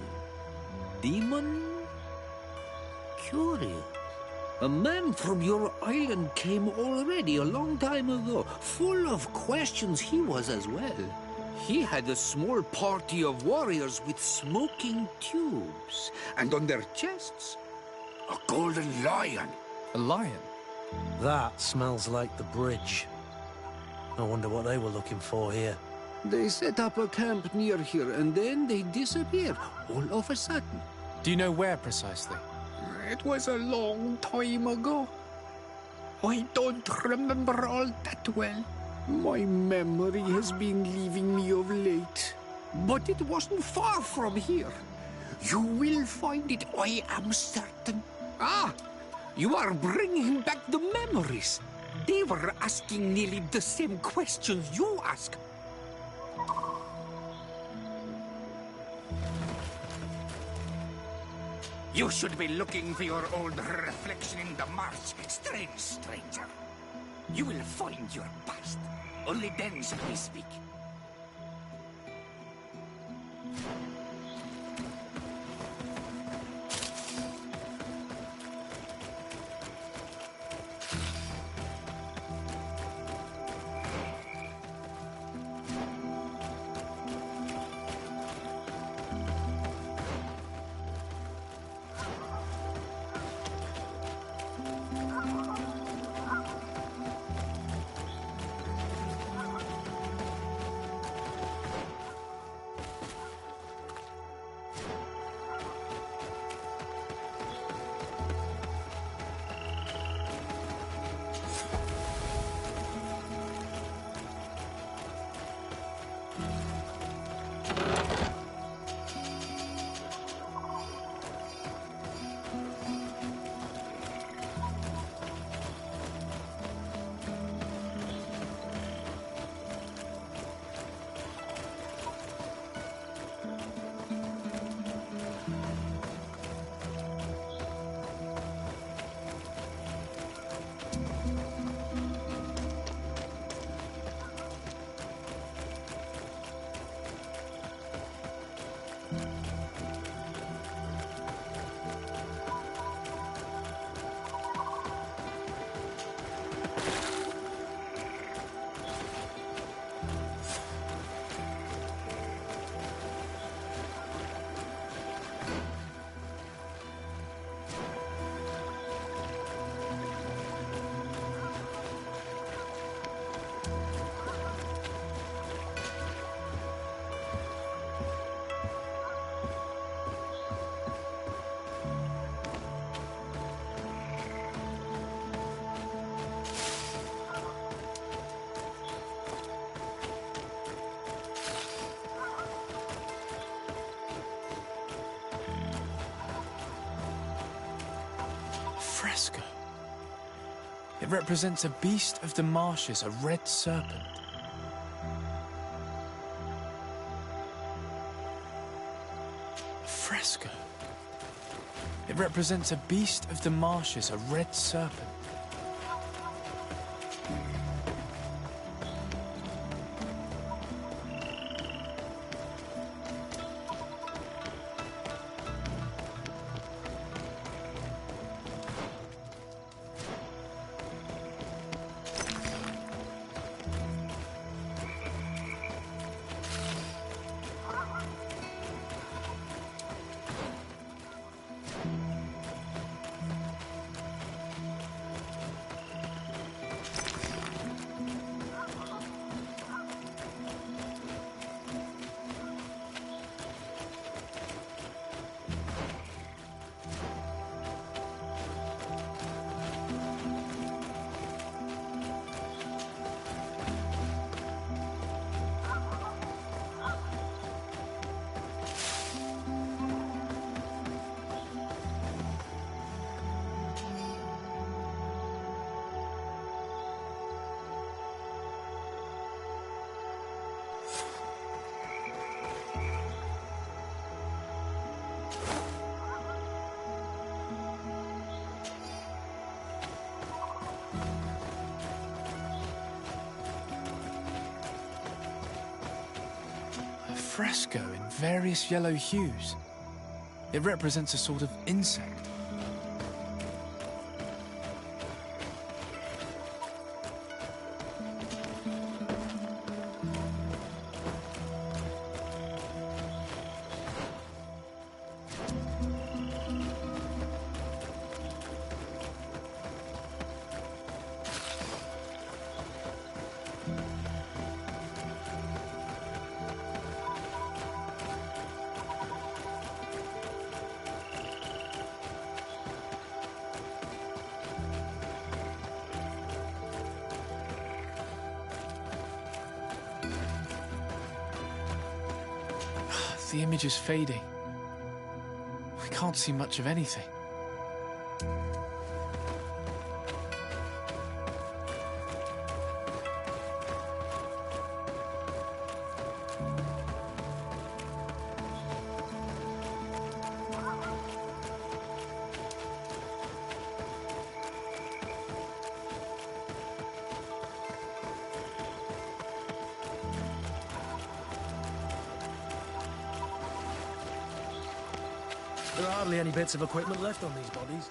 demon? Curious. A man from your island came already a long time ago. Full of questions he was as well. He had a small party of warriors with smoking tubes. And on their chests, a golden lion. A lion? That smells like the bridge. I wonder what they were looking for here. They set up a camp near here, and then they disappeared, all of a sudden. Do you know where precisely? It was a long time ago. I don't remember all that well. My memory has been leaving me of late. But it wasn't far from here. You will find it, I am certain. Ah! You are bringing back the memories. They were asking nearly the same questions you ask. You should be looking for your old reflection in the marsh, strange stranger. You will find your past. Only then shall we speak. Fresco. It represents a beast of the marshes, a red serpent. A fresco. It represents a beast of the marshes, a red serpent. fresco in various yellow hues. It represents a sort of insect. The image is fading. I can't see much of anything. There are hardly any bits of equipment left on these bodies.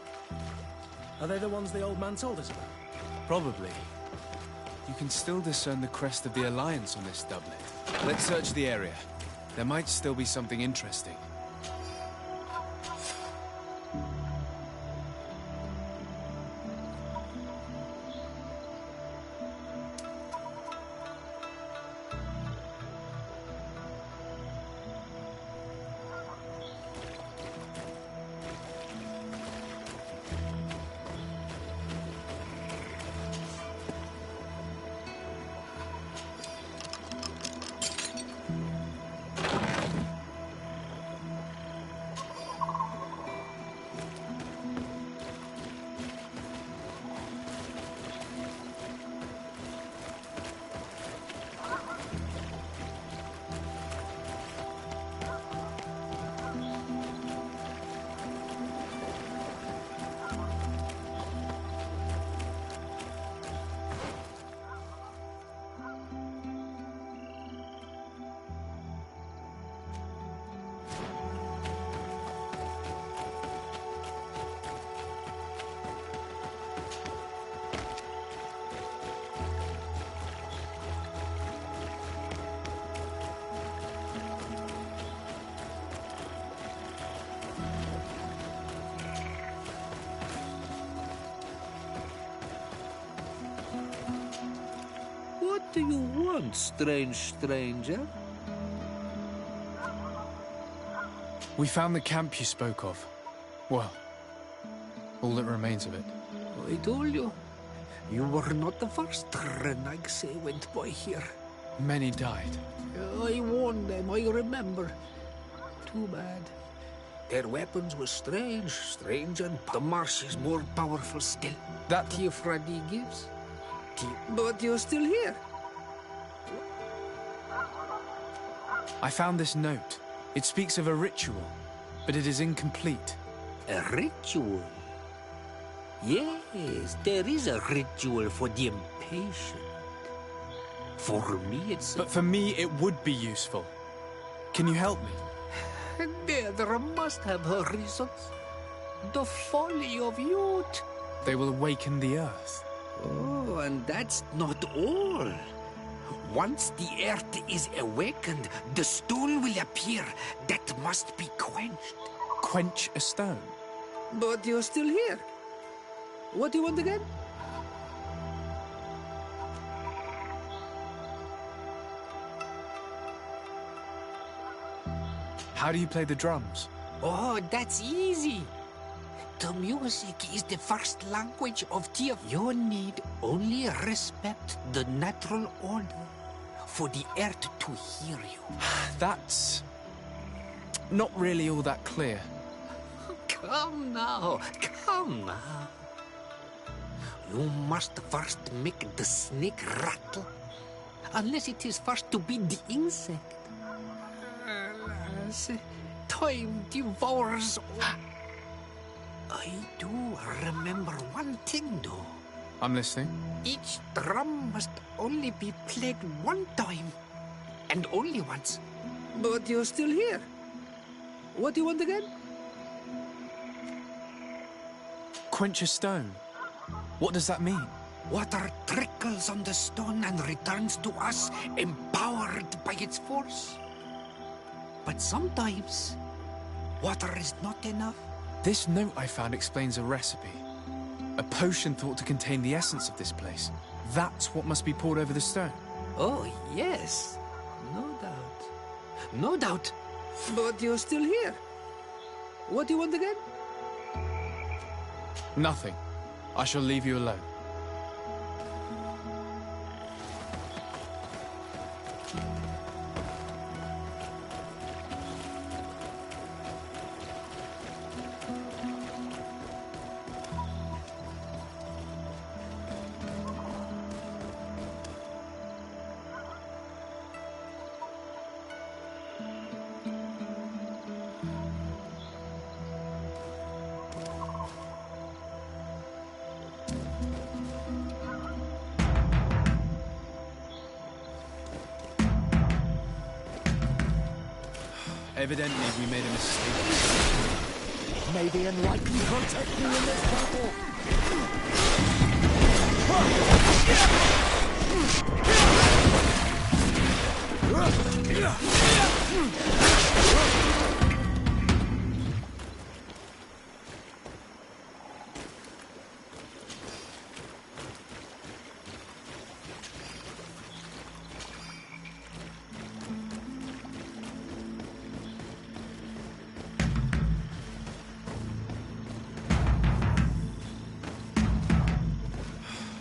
Are they the ones the old man told us about? Probably. You can still discern the crest of the Alliance on this doublet. Let's search the area. There might still be something interesting. What do you want, strange stranger? We found the camp you spoke of. Well, all that remains of it. I told you. You were not the first Renaigse went by here. Many died. I warned them, I remember. Too bad. Their weapons were strange, and the marsh is more powerful still. That Tiafradi gives. But you're still here. I found this note. It speaks of a ritual, but it is incomplete. A ritual? Yes, there is a ritual for the impatient. For me, it's... But for me, it would be useful. Can you help me? There must have her reasons. The folly of youth. They will awaken the earth. Oh, and that's not all. Once the earth is awakened, the stone will appear that must be quenched. Quench a stone? But you're still here. What do you want again? How do you play the drums? Oh, that's easy. The music is the first language of Tiaf. You need only respect the natural order for the earth to hear you. That's not really all that clear. Come now, come now. You must first make the snake rattle, unless it is first to be the insect. Alas, time devours all. I do remember one thing, though. I'm listening. Each drum must only be played one time, and only once. But you're still here. What do you want again? Quench a stone. What does that mean? Water trickles on the stone and returns to us, empowered by its force. But sometimes, water is not enough. This note I found explains a recipe. A potion thought to contain the essence of this place. That's what must be poured over the stone. Oh, yes. No doubt. No doubt. But you're still here. What do you want again? Nothing. I shall leave you alone. Evidently, we made a mistake. May the enlightened protect me in this battle!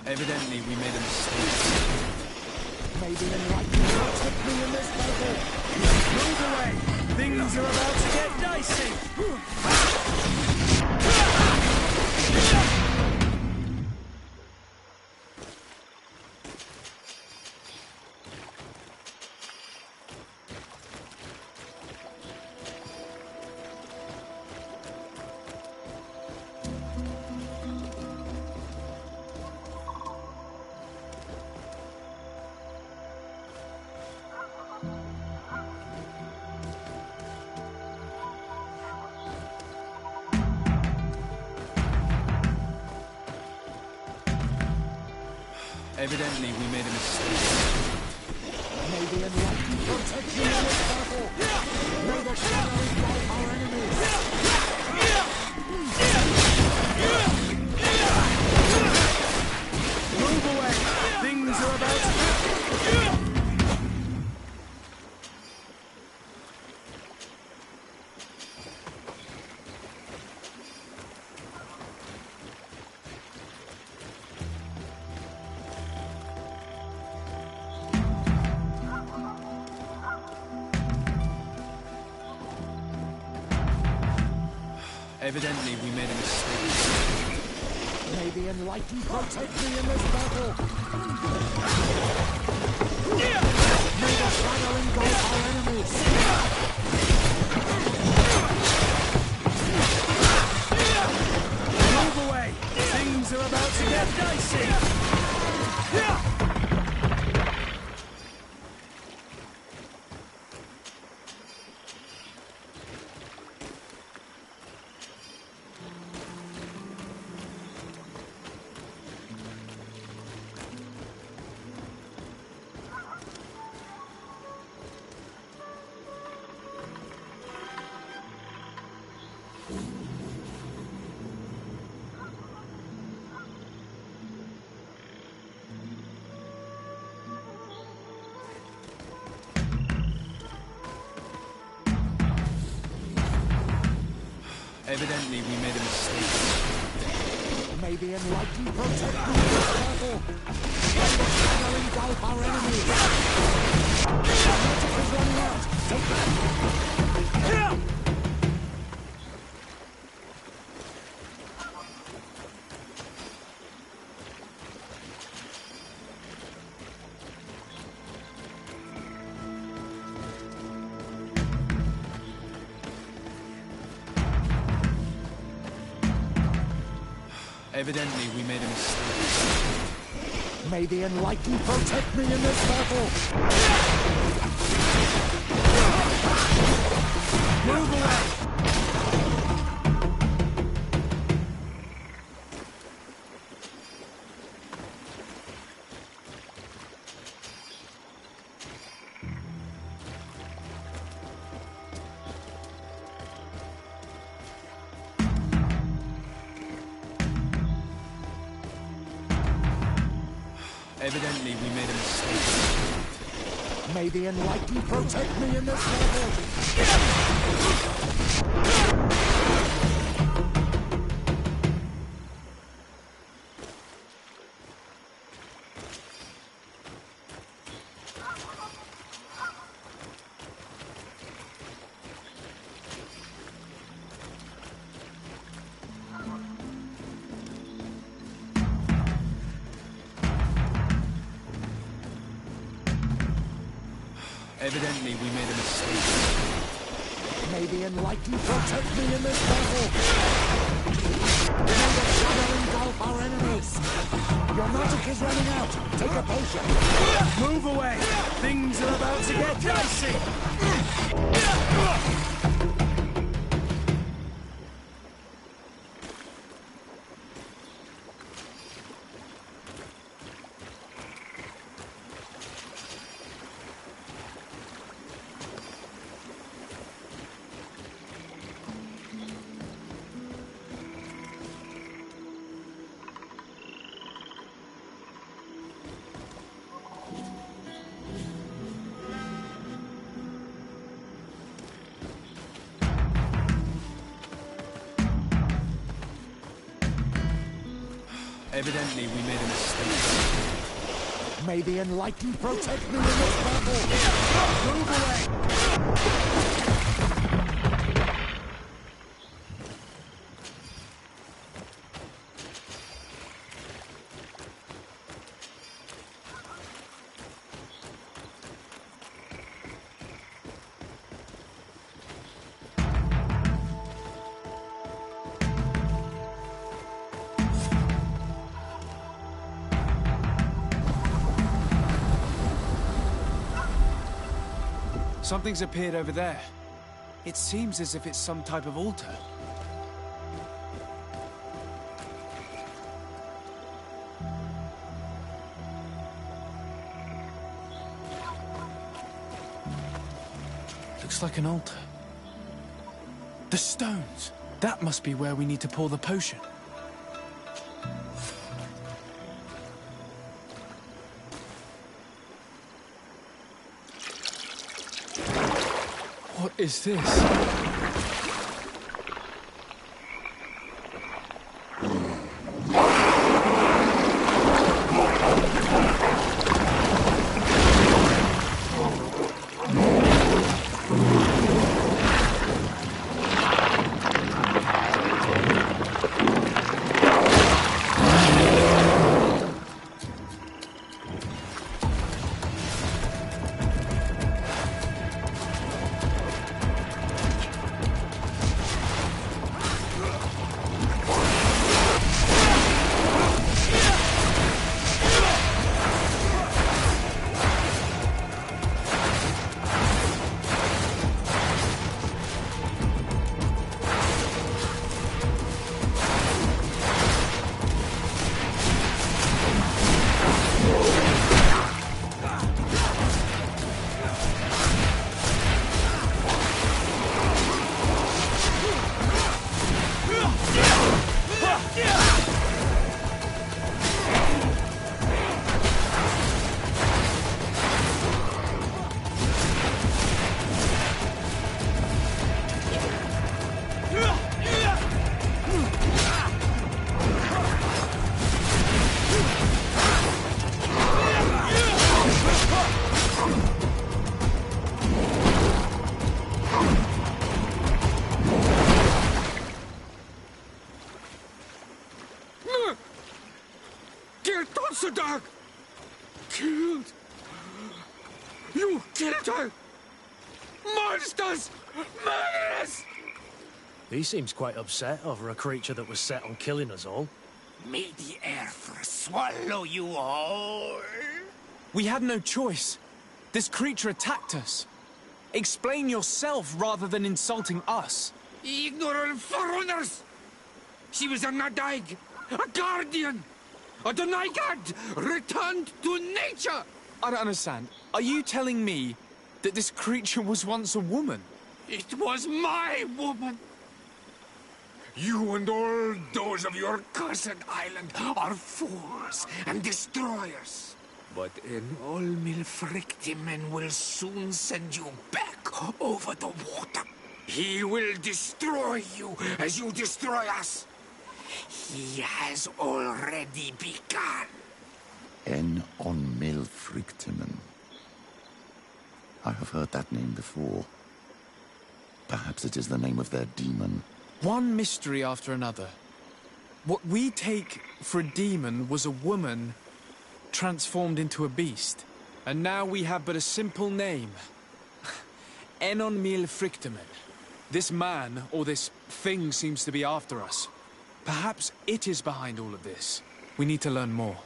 Evidently, we made a mistake. May the enlightened protect me in this battle! Move away! Things are about to get dicey! Evidently, we made a mistake. May the enlightened protect me in this battle! May the shadow engulf our enemies! Move away! Things are about to... Evidently, we made a mistake. May the enlightened protect me in this battle! May the shadow engulf our enemies! Move away! Things are about to get dicey! Evidently, we made a mistake. May the enlightened protect me in this battle! May the shadow engulf our enemies! The magic is running out! Take that! Evidently, we made a mistake. May the enlightened protect me in this battle! Move away! Evidently, we made a mistake. May the Enlightened protect me in this battle! Evidently, we made a mistake. May the Enlightened protect me in this battle! May the shadow engulf our enemies! Your magic is running out! Take a potion! Move away! Things are about to get dicey! Evidently, we made a mistake. May the Enlightened protect me in this battle! Move away! Something's appeared over there. It seems as if it's some type of altar. Looks like an altar. The stones! That must be where we need to pour the potion. What is this? Killed! You killed her! Monsters! Murderers! He seems quite upset over a creature that was set on killing us all. May the earth swallow you all! We had no choice. This creature attacked us. Explain yourself rather than insulting us. Ignorant foreigners! She was a Nadaig, a guardian, a Donaigad, returned to nature! I don't understand. Are you telling me that this creature was once a woman? It was my woman! You and all those of your cursed island are fools and destroyers. But an Olmilfrictimen will soon send you back over the water. He will destroy you as you destroy us. He has already begun. En Onmilfrictimen. I have heard that name before. Perhaps it is the name of their demon. One mystery after another. What we take for a demon was a woman transformed into a beast. And now we have but a simple name. Enon Mil Frictimen. This man, or this thing, seems to be after us. Perhaps it is behind all of this. We need to learn more.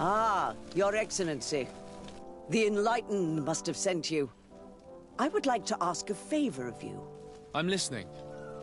Ah, Your Excellency. The Enlightened must have sent you. I would like to ask a favor of you. I'm listening.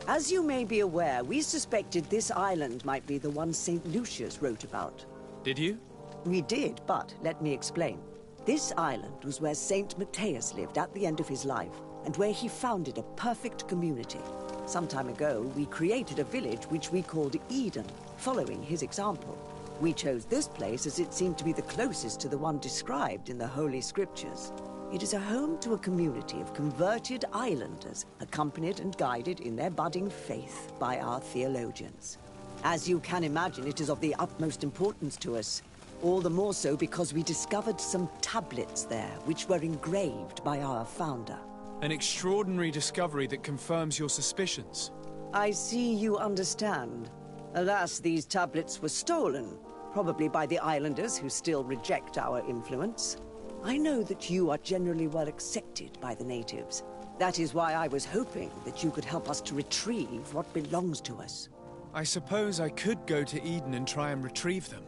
As you may be aware, we suspected this island might be the one St. Lucius wrote about. Did you? We did, but let me explain. This island was where St. Matthias lived at the end of his life, and where he founded a perfect community. Some time ago, we created a village which we called Eden, following his example. We chose this place as it seemed to be the closest to the one described in the Holy Scriptures. It is a home to a community of converted islanders, accompanied and guided in their budding faith by our theologians. As you can imagine, it is of the utmost importance to us. All the more so because we discovered some tablets there, which were engraved by our founder. An extraordinary discovery that confirms your suspicions. I see you understand. Alas, these tablets were stolen, probably by the islanders who still reject our influence. I know that you are generally well accepted by the natives. That is why I was hoping that you could help us to retrieve what belongs to us. I suppose I could go to Eden and try and retrieve them.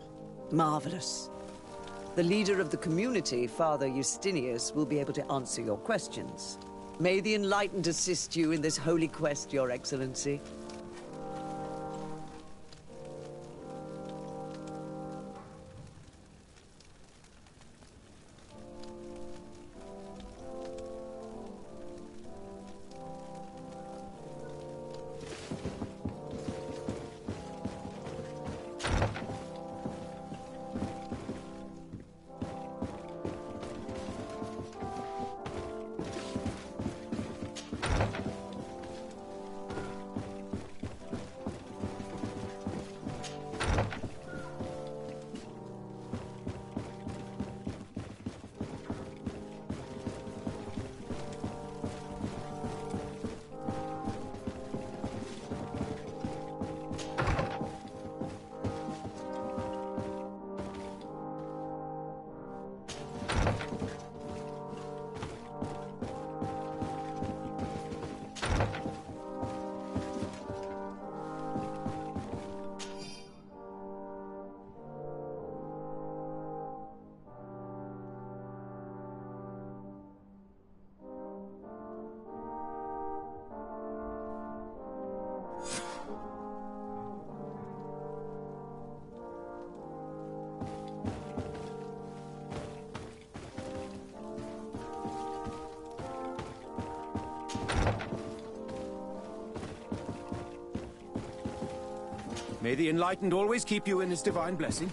Marvelous. The leader of the community, Father Justinius, will be able to answer your questions. May the Enlightened assist you in this holy quest, Your Excellency. May the Enlightened always keep you in his divine blessing.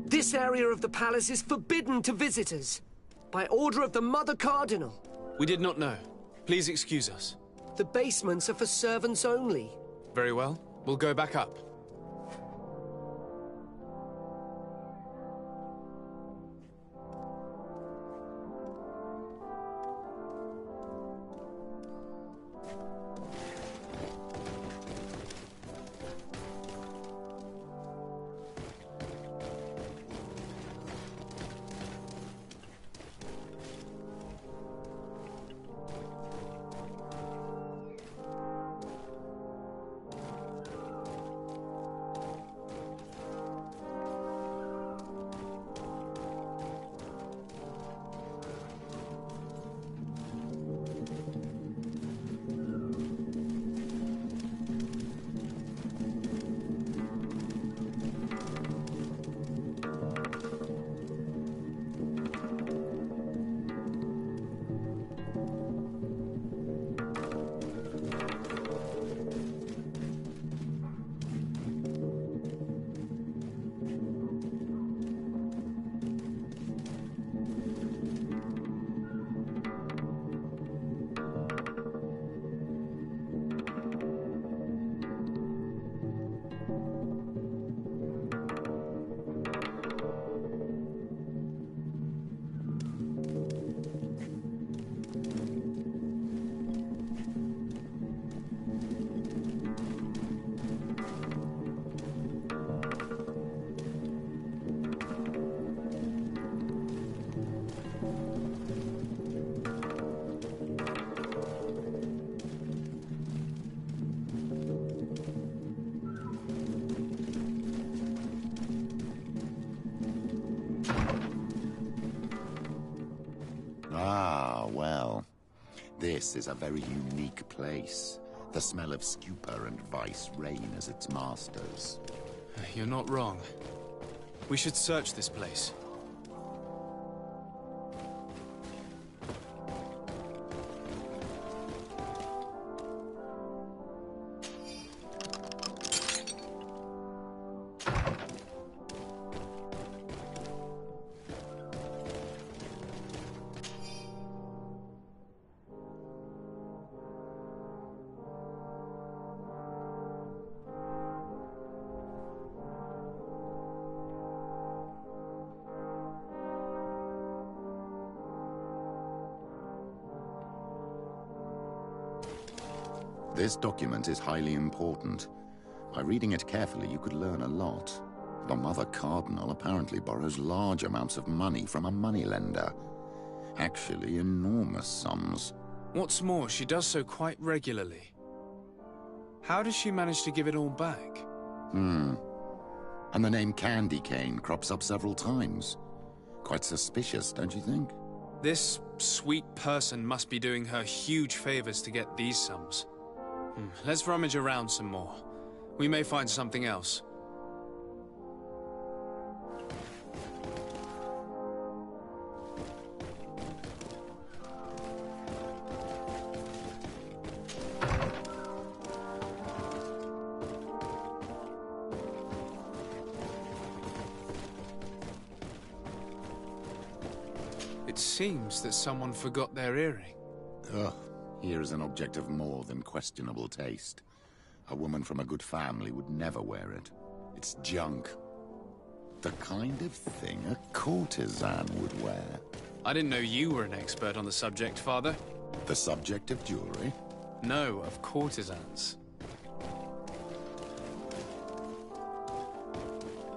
This area of the palace is forbidden to visitors, by order of the Mother Cardinal. We did not know. Please excuse us. The basements are for servants only. Very well. We'll go back up. This is a very unique place. The smell of stupor and vice reign as its masters. You're not wrong. We should search this place. This document is highly important. By reading it carefully, you could learn a lot. The Mother Cardinal apparently borrows large amounts of money from a moneylender. Actually, enormous sums. What's more, she does so quite regularly. How does she manage to give it all back? And the name Candy Cane crops up several times. Quite suspicious, don't you think? This sweet person must be doing her huge favors to get these sums. Let's rummage around some more. We may find something else. It seems that someone forgot their earring. Ugh. Here is an object of more than questionable taste. A woman from a good family would never wear it. It's junk. The kind of thing a courtesan would wear. I didn't know you were an expert on the subject, Father. The subject of jewelry? No, of courtesans.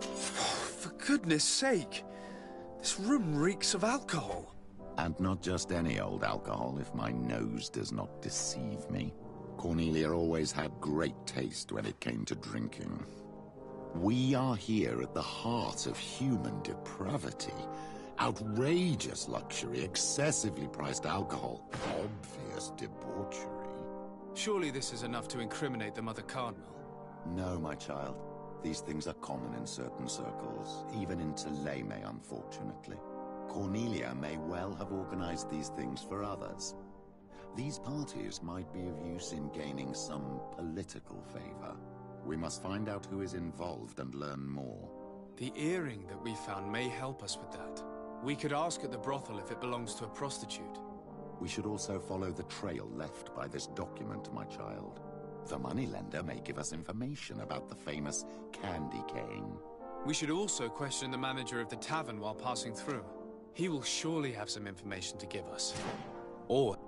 For goodness sake! This room reeks of alcohol. And not just any old alcohol, if my nose does not deceive me. Cornelia always had great taste when it came to drinking. We are here at the heart of human depravity. Outrageous luxury, excessively priced alcohol, obvious debauchery. Surely this is enough to incriminate the Mother Cardinal. No, my child. These things are common in certain circles, even in Thélème, unfortunately. Cornelia may well have organized these things for others. These parties might be of use in gaining some political favor. We must find out who is involved and learn more. The earring that we found may help us with that. We could ask at the brothel if it belongs to a prostitute. We should also follow the trail left by this document, my child. The moneylender may give us information about the famous Candy Cane. We should also question the manager of the tavern while passing through. He will surely have some information to give us. Or...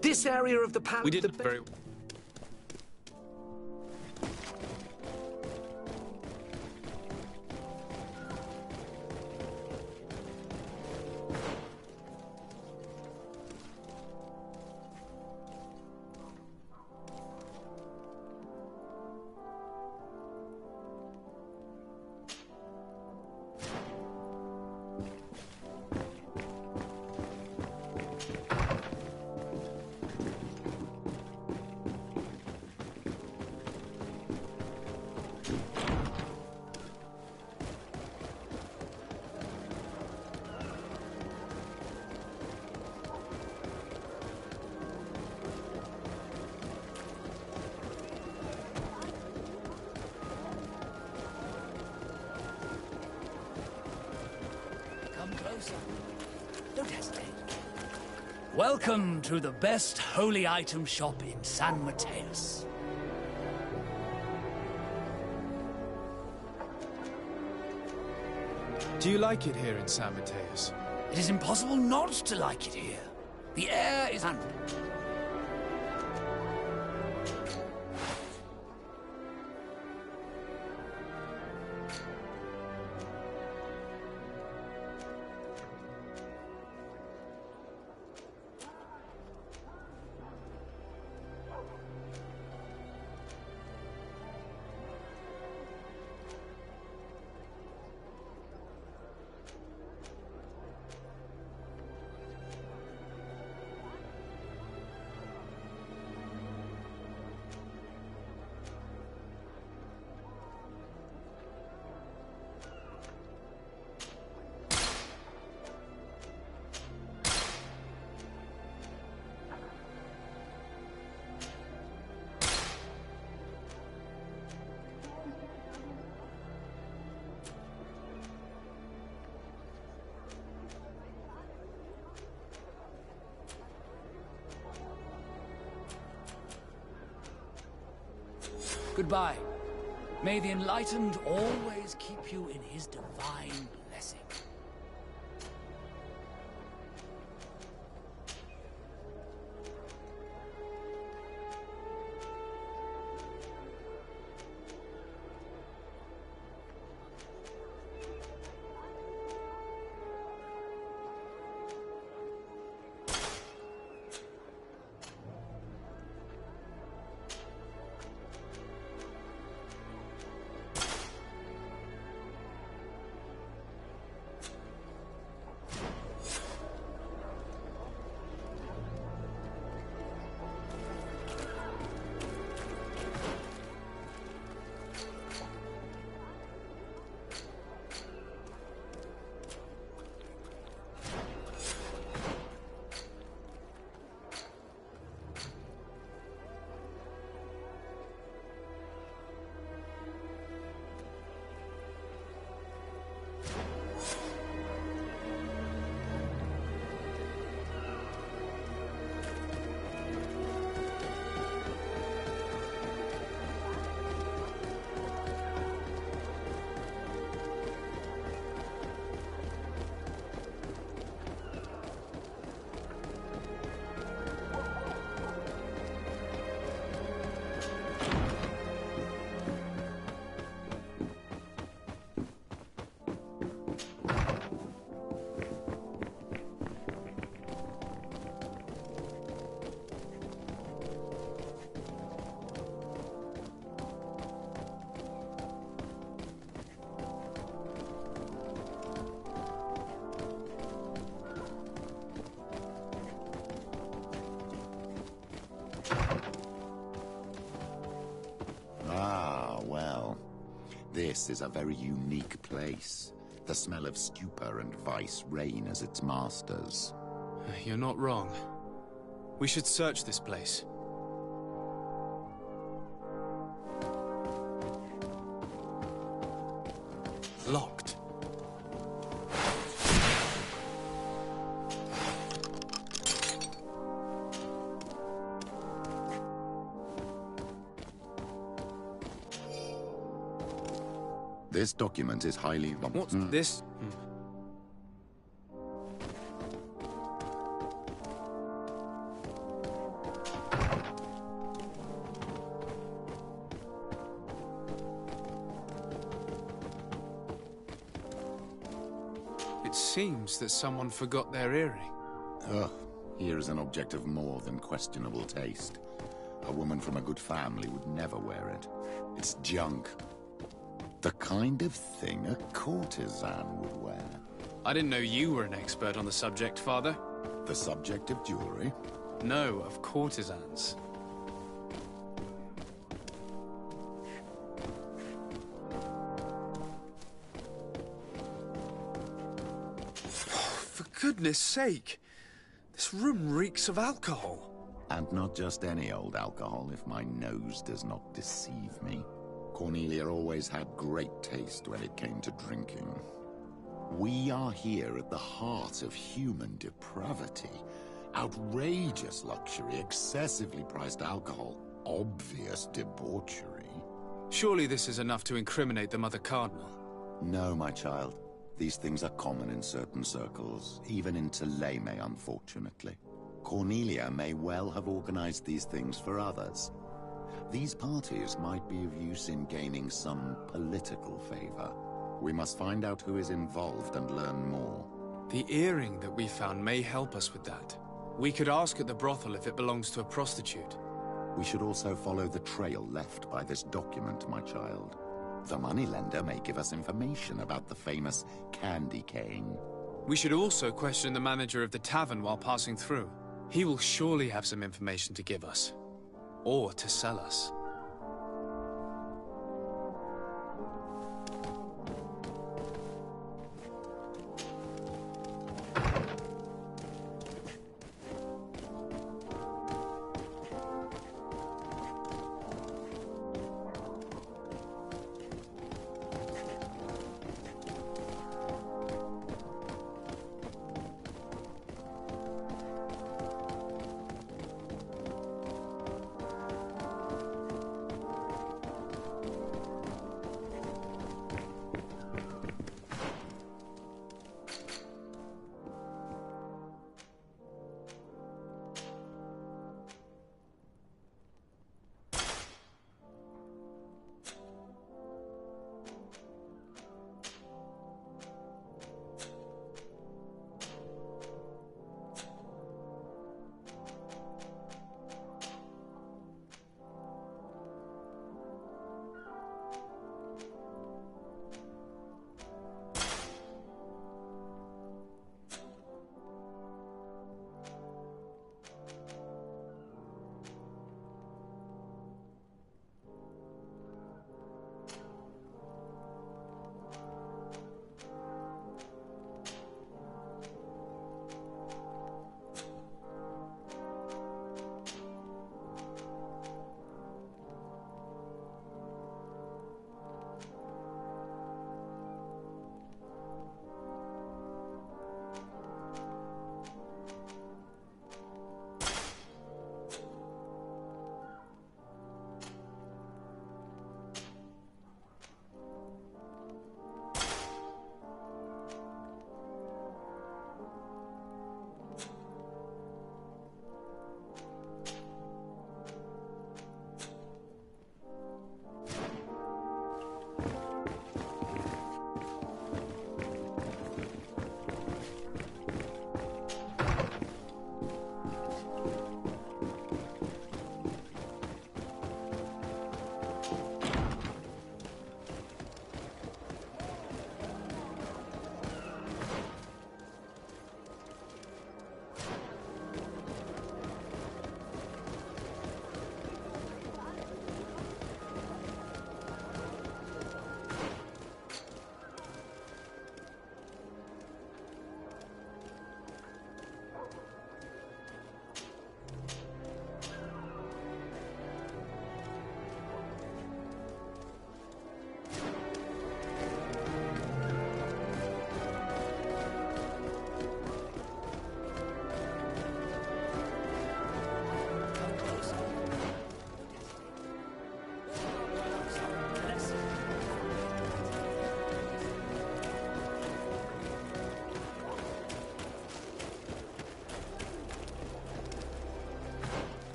This area of the palace... We did it very... sir. Don't hesitate. Welcome to the best holy item shop in San Mateus. Do you like it here in San Mateus? It is impossible not to like it here. The air is Goodbye. May the Enlightened always keep you in his divine blessing. This is a very unique place. The smell of stupor and vice reign as its masters. You're not wrong. We should search this place. Locked. This document is highly... What's this? It seems that someone forgot their earring. Ugh, here is an object of more than questionable taste. A woman from a good family would never wear it. It's junk. The kind of thing a courtesan would wear. I didn't know you were an expert on the subject, Father. The subject of jewelry? No, of courtesans. For goodness sake! This room reeks of alcohol. And not just any old alcohol, if my nose does not deceive me. Cornelia always had great taste when it came to drinking. We are here at the heart of human depravity. Outrageous luxury, excessively priced alcohol, obvious debauchery. Surely this is enough to incriminate the Mother Cardinal. No, my child. These things are common in certain circles, even in Thélème, unfortunately. Cornelia may well have organized these things for others. These parties might be of use in gaining some political favor. We must find out who is involved and learn more. The earring that we found may help us with that. We could ask at the brothel if it belongs to a prostitute. We should also follow the trail left by this document, my child. The moneylender may give us information about the famous candy cane. We should also question the manager of the tavern while passing through. He will surely have some information to give us. Or to sell us.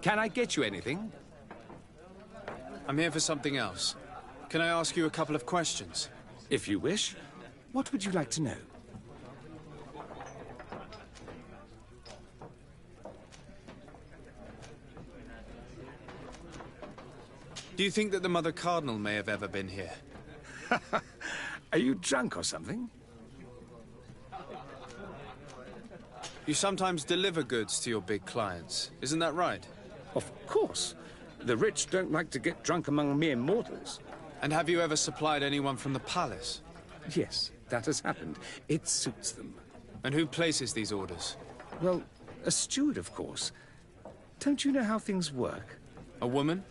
Can I get you anything? I'm here for something else. Can I ask you a couple of questions? If you wish. What would you like to know? Do you think that the Mother Cardinal may have ever been here? Are you drunk or something? You sometimes deliver goods to your big clients, isn't that right? Of course. The rich don't like to get drunk among mere mortals. And have you ever supplied anyone from the palace? Yes, that has happened. It suits them. And who places these orders? Well, a steward, of course. Don't you know how things work? A woman?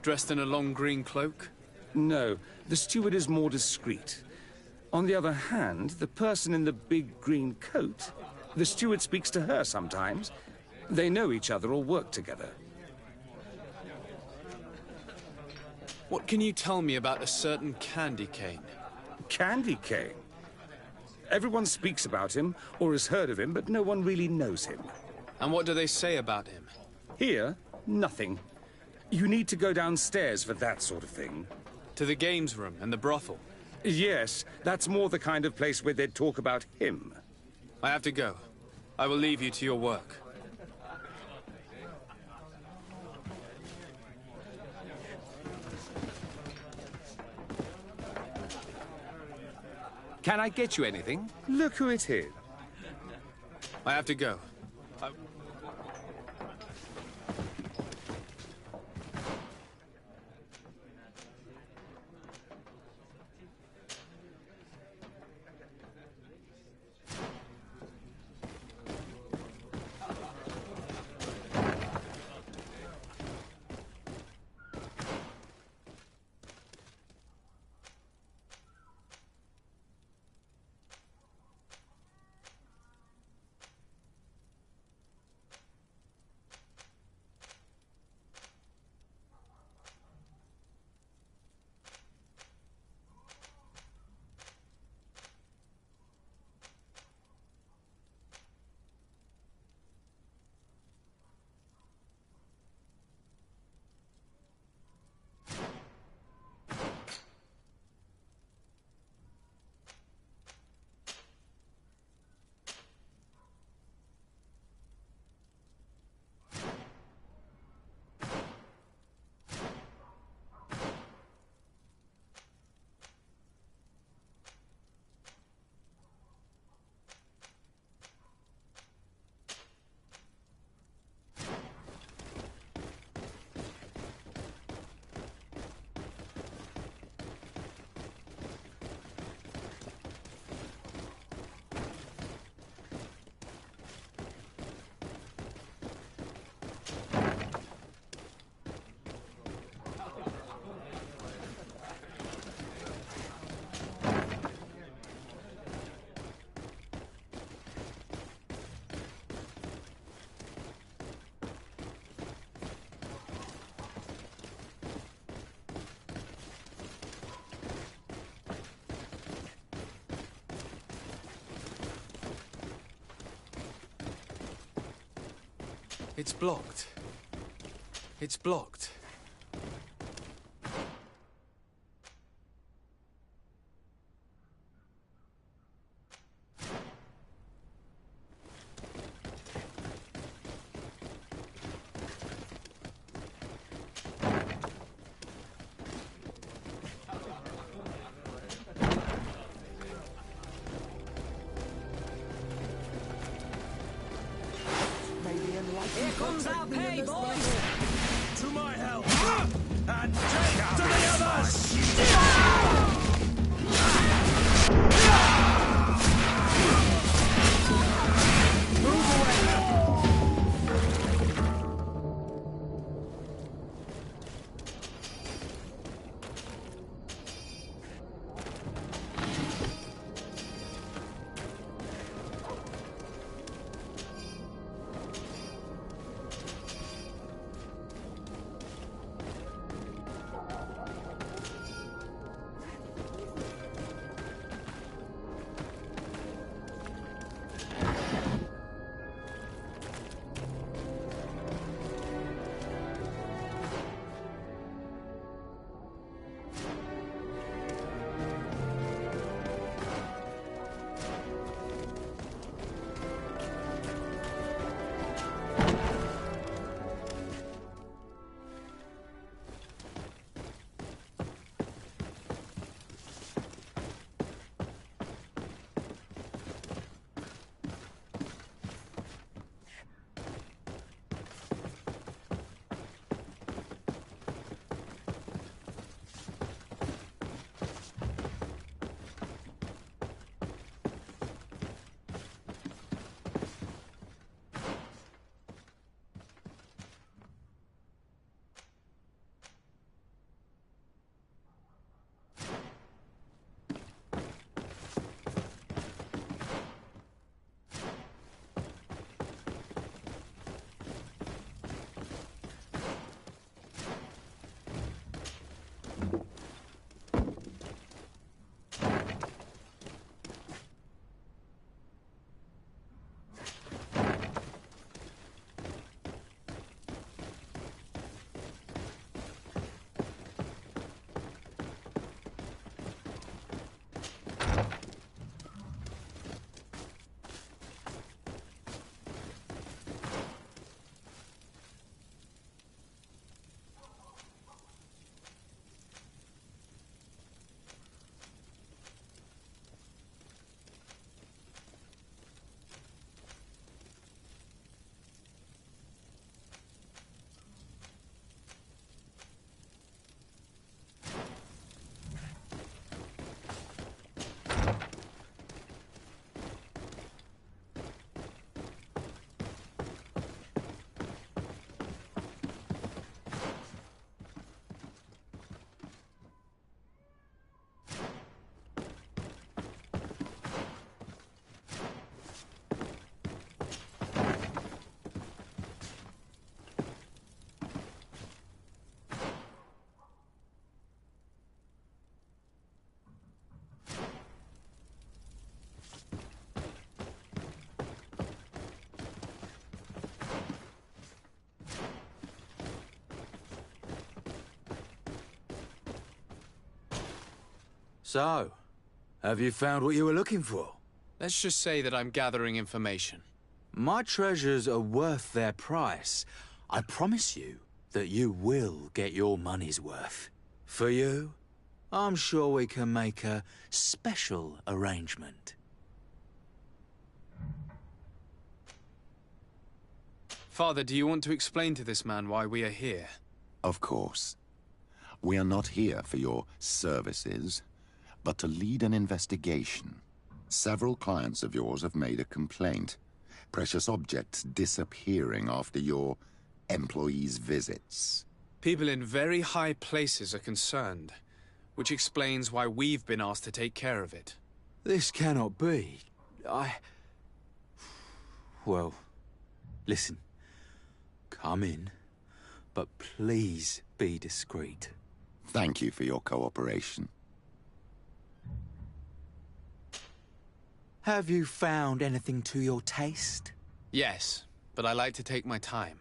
Dressed in a long green cloak? No, the steward is more discreet. On the other hand, the person in the big green coat, the steward speaks to her sometimes. They know each other or work together. What can you tell me about a certain Candy Cane? Candy Cane? Everyone speaks about him or has heard of him, but no one really knows him. And what do they say about him? Here, nothing. You need to go downstairs for that sort of thing. To the games room and the brothel? Yes, that's more the kind of place where they'd talk about him. I have to go. I will leave you to your work. Can I get you anything? Look who it is. I have to go. It's blocked. It's blocked. Here comes our pay, boys! To my help! And take to the others! Move away! So, have you found what you were looking for? Let's just say that I'm gathering information. My treasures are worth their price. I promise you that you will get your money's worth. For you, I'm sure we can make a special arrangement. Father, do you want to explain to this man why we are here? Of course. We are not here for your services, but to lead an investigation. Several clients of yours have made a complaint. Precious objects disappearing after your employees' visits. People in very high places are concerned, which explains why we've been asked to take care of it. This cannot be. Well, listen. Come in, but please be discreet. Thank you for your cooperation. Have you found anything to your taste? Yes, but I like to take my time.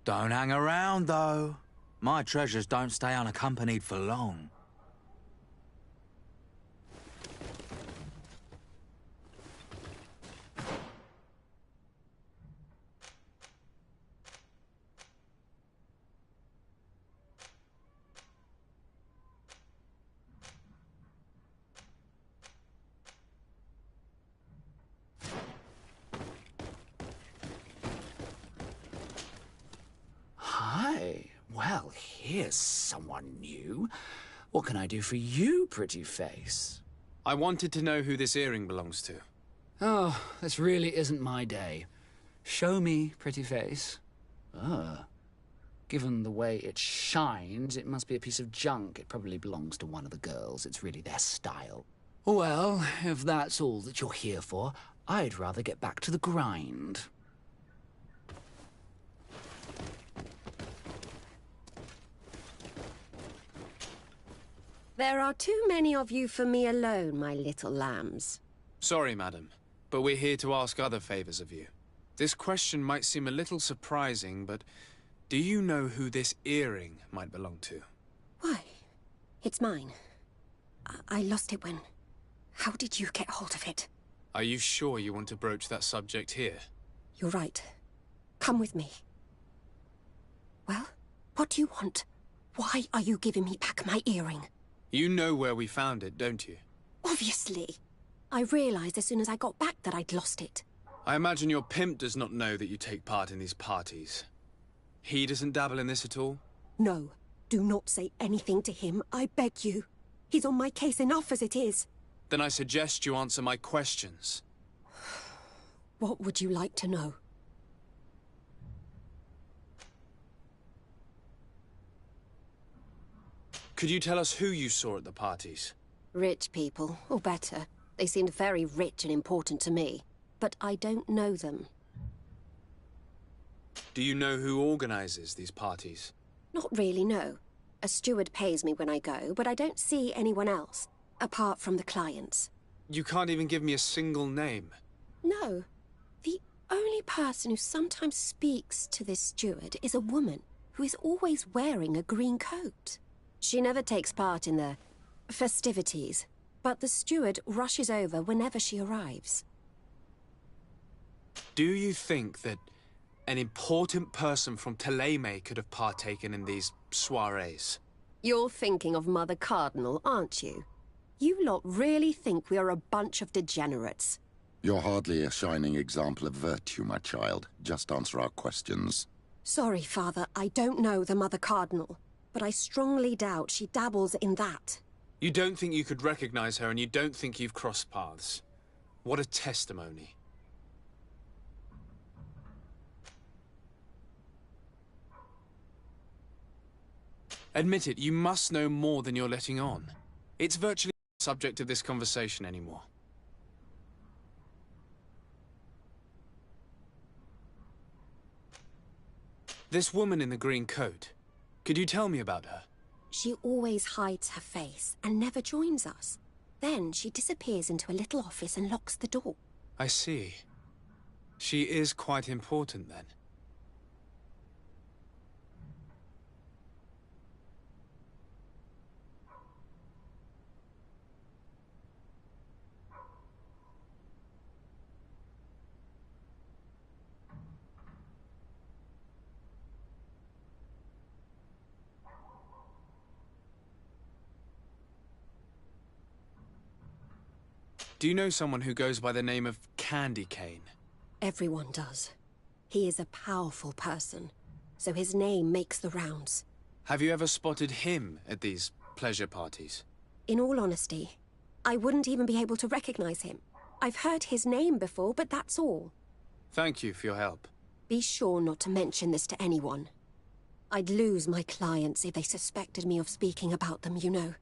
Don't hang around, though. My treasures don't stay unaccompanied for long. Hi. Well, here's someone new. What can I do for you, pretty face? I wanted to know who this earring belongs to. Oh, this really isn't my day. Show me, pretty face. Given the way it shines, it must be a piece of junk. It probably belongs to one of the girls. It's really their style. Well, if that's all that you're here for, I'd rather get back to the grind. There are too many of you for me alone, my little lambs. Sorry, madam, but we're here to ask other favors of you. This question might seem a little surprising, but do you know who this earring might belong to? Why? It's mine. I lost it when... How did you get hold of it? Are you sure you want to broach that subject here? You're right. Come with me. Well, what do you want? Why are you giving me back my earring? You know where we found it, don't you? Obviously. I realized as soon as I got back that I'd lost it. I imagine your pimp does not know that you take part in these parties. He doesn't dabble in this at all? No. Do not say anything to him, I beg you. He's on my case enough as it is. Then I suggest you answer my questions. What would you like to know? Could you tell us who you saw at the parties? Rich people, or better. They seemed very rich and important to me. But I don't know them. Do you know who organizes these parties? Not really, no. A steward pays me when I go, but I don't see anyone else, apart from the clients. You can't even give me a single name. No. The only person who sometimes speaks to this steward is a woman who is always wearing a green coat. She never takes part in the festivities, but the steward rushes over whenever she arrives. Do you think that an important person from Teleme could have partaken in these soirees? You're thinking of Mother Cardinal, aren't you? You lot really think we are a bunch of degenerates. You're hardly a shining example of virtue, my child. Just answer our questions. Sorry, Father, I don't know the Mother Cardinal, but I strongly doubt she dabbles in that. You don't think you could recognize her, and you don't think you've crossed paths. What a testimony. Admit it, you must know more than you're letting on. It's virtually not the subject of this conversation anymore. This woman in the green coat, could you tell me about her? She always hides her face and never joins us. Then she disappears into a little office and locks the door. I see. She is quite important then. Do you know someone who goes by the name of Candy Cane? Everyone does. He is a powerful person, so his name makes the rounds. Have you ever spotted him at these pleasure parties? In all honesty, I wouldn't even be able to recognize him. I've heard his name before, but that's all. Thank you for your help. Be sure not to mention this to anyone. I'd lose my clients if they suspected me of speaking about them, you know.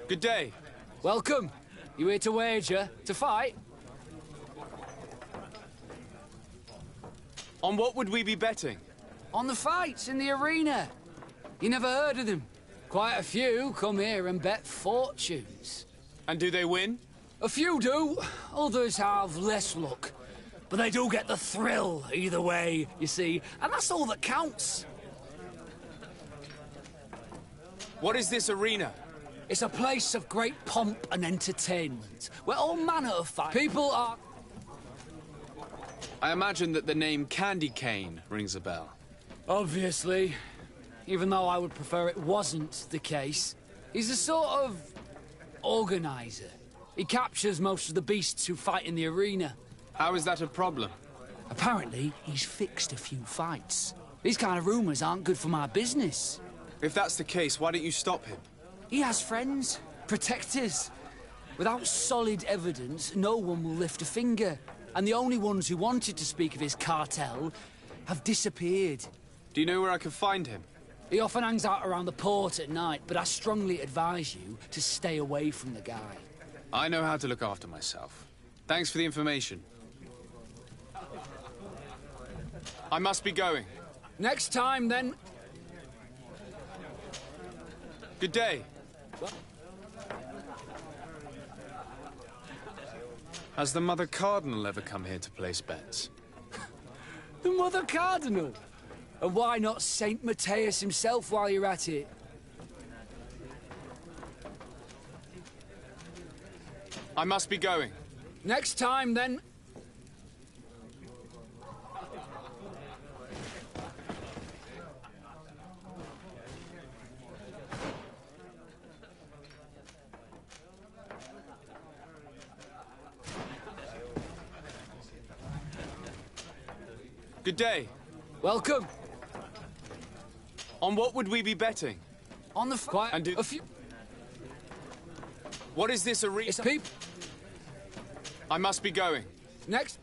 Good day. Welcome. You here to wager? To fight? On what would we be betting? On the fights in the arena. You never heard of them? Quite a few come here and bet fortunes. And do they win? A few do. Others have less luck. But they do get the thrill either way, you see. And that's all that counts. What is this arena? It's a place of great pomp and entertainment, where all manner of fight. People are... I imagine that the name Candy Cane rings a bell. Obviously. Even though I would prefer it wasn't the case. He's a sort of... organizer. He captures most of the beasts who fight in the arena. How is that a problem? Apparently, he's fixed a few fights. These kind of rumors aren't good for my business. If that's the case, why don't you stop him? He has friends, protectors. Without solid evidence, no one will lift a finger. And the only ones who wanted to speak of his cartel have disappeared. Do you know where I can find him? He often hangs out around the port at night, but I strongly advise you to stay away from the guy. I know how to look after myself. Thanks for the information. I must be going. Next time, then. Good day. Has the Mother Cardinal ever come here to place bets? The Mother Cardinal? And why not Saint Matthias himself while you're at it? I must be going. Next time, then. Good day. Welcome. On what would we be betting? On the fight. And a few. What is this arena? It's people. I must be going. Next.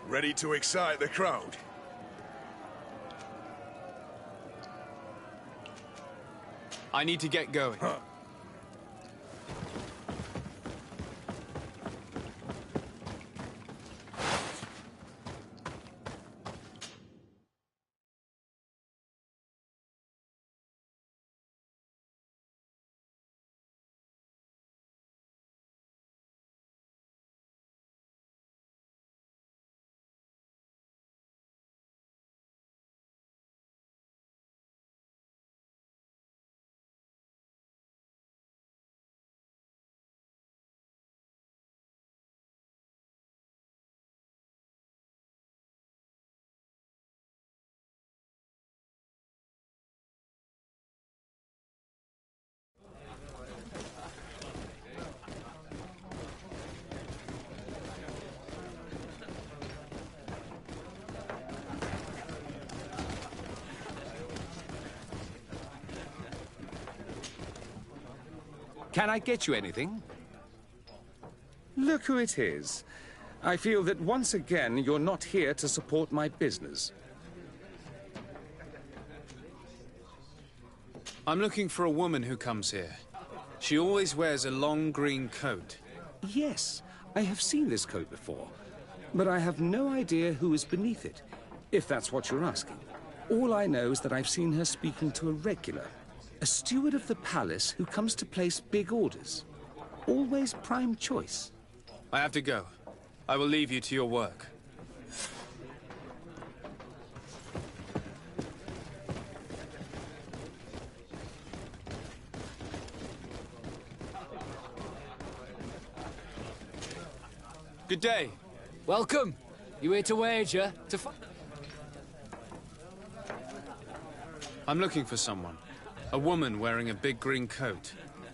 Ready to excite the crowd? I need to get going. Huh. Can I get you anything? Look who it is. I feel that once again you're not here to support my business. I'm looking for a woman who comes here. She always wears a long green coat. Yes, I have seen this coat before, but I have no idea who is beneath it, if that's what you're asking. All I know is that I've seen her speaking to a regular, a steward of the palace who comes to place big orders. Always prime choice. I have to go. I will leave you to your work. Good day. Welcome. You here to wager? I'm looking for someone. A woman wearing a big green coat.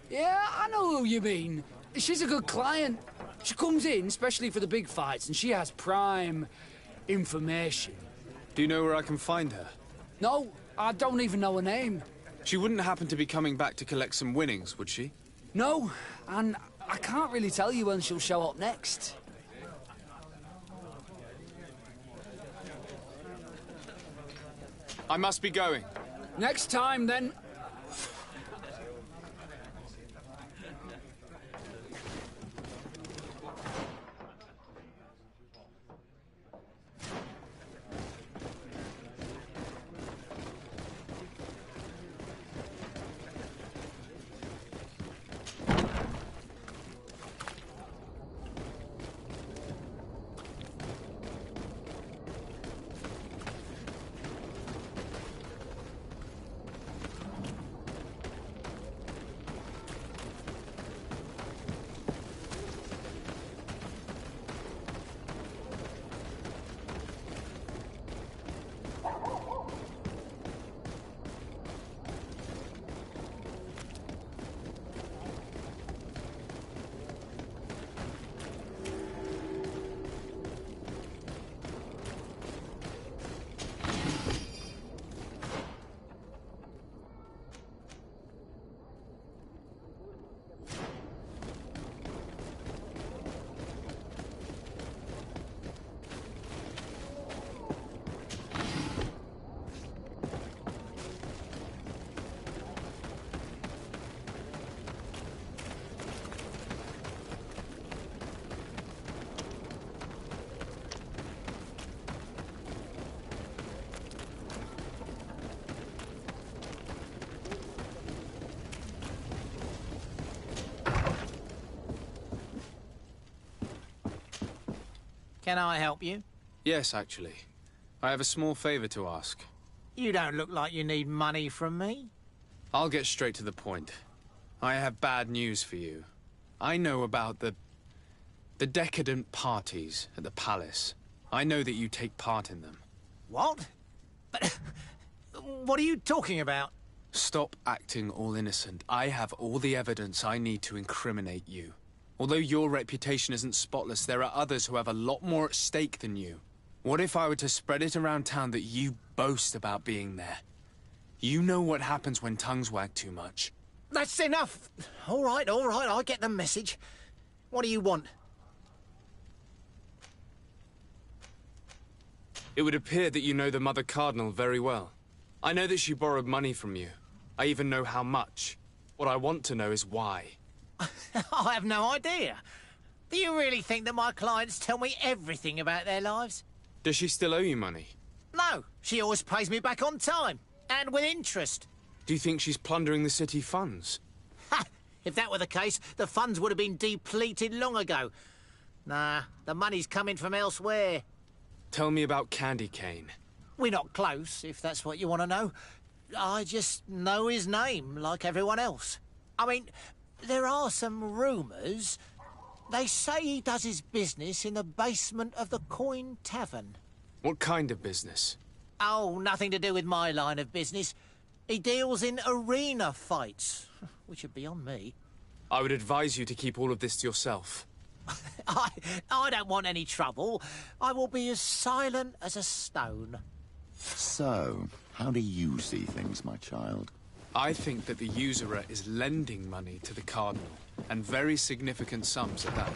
Yeah, I know who you mean. She's a good client. She comes in especially for the big fights, and she has prime information. Do you know where I can find her? No, I don't even know her name. She wouldn't happen to be coming back to collect some winnings, would she? No, and I can't really tell you when she'll show up next. I must be going. Next time, then. Can I help you? Yes, actually. I have a small favor to ask. You don't look like you need money from me. I'll get straight to the point. I have bad news for you. I know about the decadent parties at the palace. I know that you take part in them. What? But what are you talking about? Stop acting all innocent. I have all the evidence I need to incriminate you. Although your reputation isn't spotless, there are others who have a lot more at stake than you. What if I were to spread it around town that you boast about being there? You know what happens when tongues wag too much. That's enough. All right, I get the message. What do you want? It would appear that you know the Mother Cardinal very well. I know that she borrowed money from you. I even know how much. What I want to know is why. I have no idea. Do you really think that my clients tell me everything about their lives? Does she still owe you money? No, she always pays me back on time, and with interest. Do you think she's plundering the city funds? Ha! If that were the case, the funds would have been depleted long ago. Nah, the money's coming from elsewhere. Tell me about Candy Cane. We're not close, if that's what you want to know. I just know his name, like everyone else. I mean, there are some rumours. They say he does his business in the basement of the Coin Tavern. What kind of business? Oh, nothing to do with my line of business. He deals in arena fights, which would be on me. I would advise you to keep all of this to yourself. I don't want any trouble. I will be as silent as a stone. So, how do you see things, my child? I think that the usurer is lending money to the Cardinal, and very significant sums at that.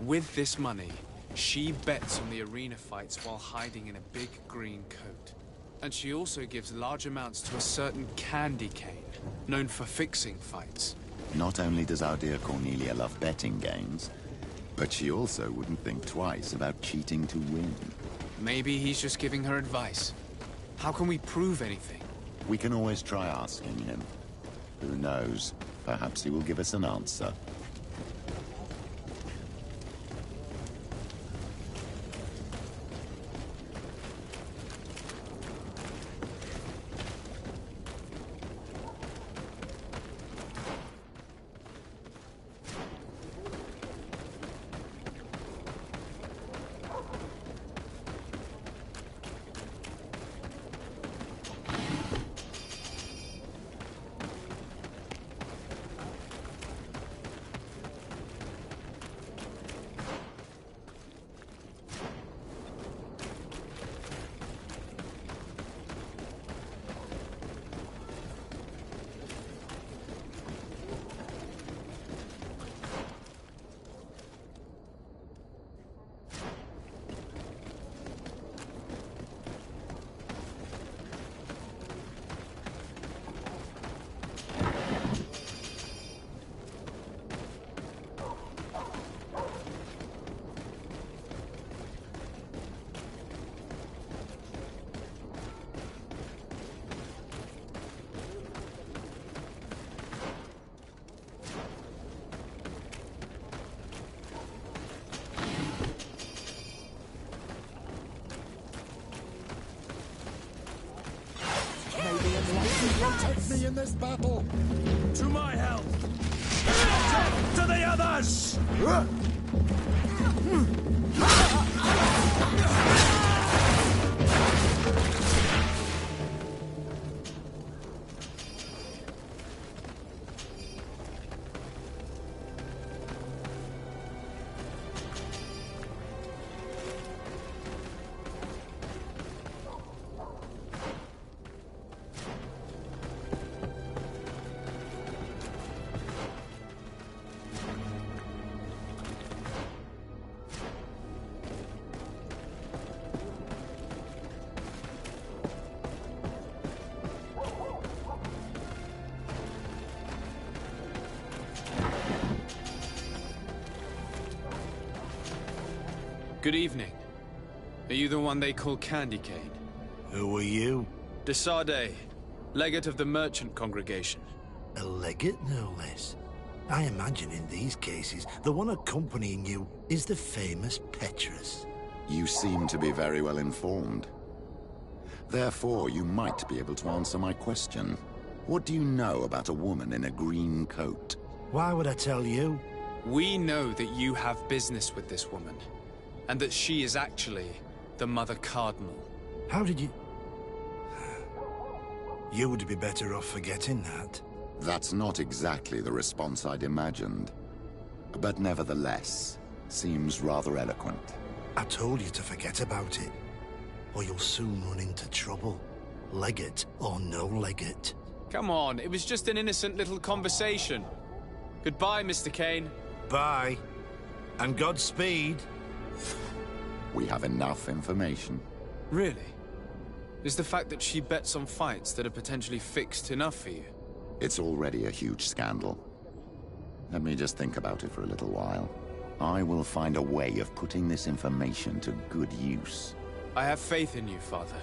With this money, she bets on the arena fights while hiding in a big green coat. And she also gives large amounts to a certain candy cane, known for fixing fights. Not only does our dear Cornelia love betting games, but she also wouldn't think twice about cheating to win. Maybe he's just giving her advice. How can we prove anything? We can always try asking him. Who knows? Perhaps he will give us an answer. Protect me in this battle! To my help! To the others! Good evening. Are you the one they call Candy Cane? Who are you? Desade, legate of the merchant congregation. A legate, no less. I imagine in these cases, the one accompanying you is the famous Petrus. You seem to be very well informed. Therefore, you might be able to answer my question. What do you know about a woman in a green coat? Why would I tell you? We know that you have business with this woman, and that she is actually the Mother Cardinal. How did you... You would be better off forgetting that. That's not exactly the response I'd imagined. But nevertheless, seems rather eloquent. I told you to forget about it, or you'll soon run into trouble. Legate or no legate. Come on, it was just an innocent little conversation. Goodbye, Mr. Kane. Bye. And Godspeed. We have enough information. Really? Is the fact that she bets on fights that are potentially fixed enough for you? It's already a huge scandal. Let me just think about it for a little while. I will find a way of putting this information to good use. I have faith in you, Father.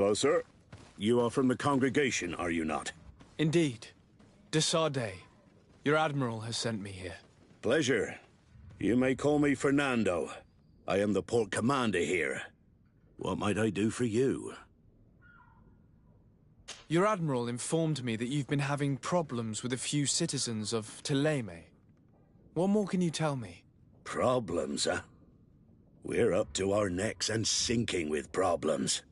Hello, sir. You are from the congregation, are you not? Indeed. De Sardet. Your admiral has sent me here. Pleasure. You may call me Fernando. I am the port commander here. What might I do for you? Your admiral informed me that you've been having problems with a few citizens of Thélème. What more can you tell me? Problems, huh? We're up to our necks and sinking with problems.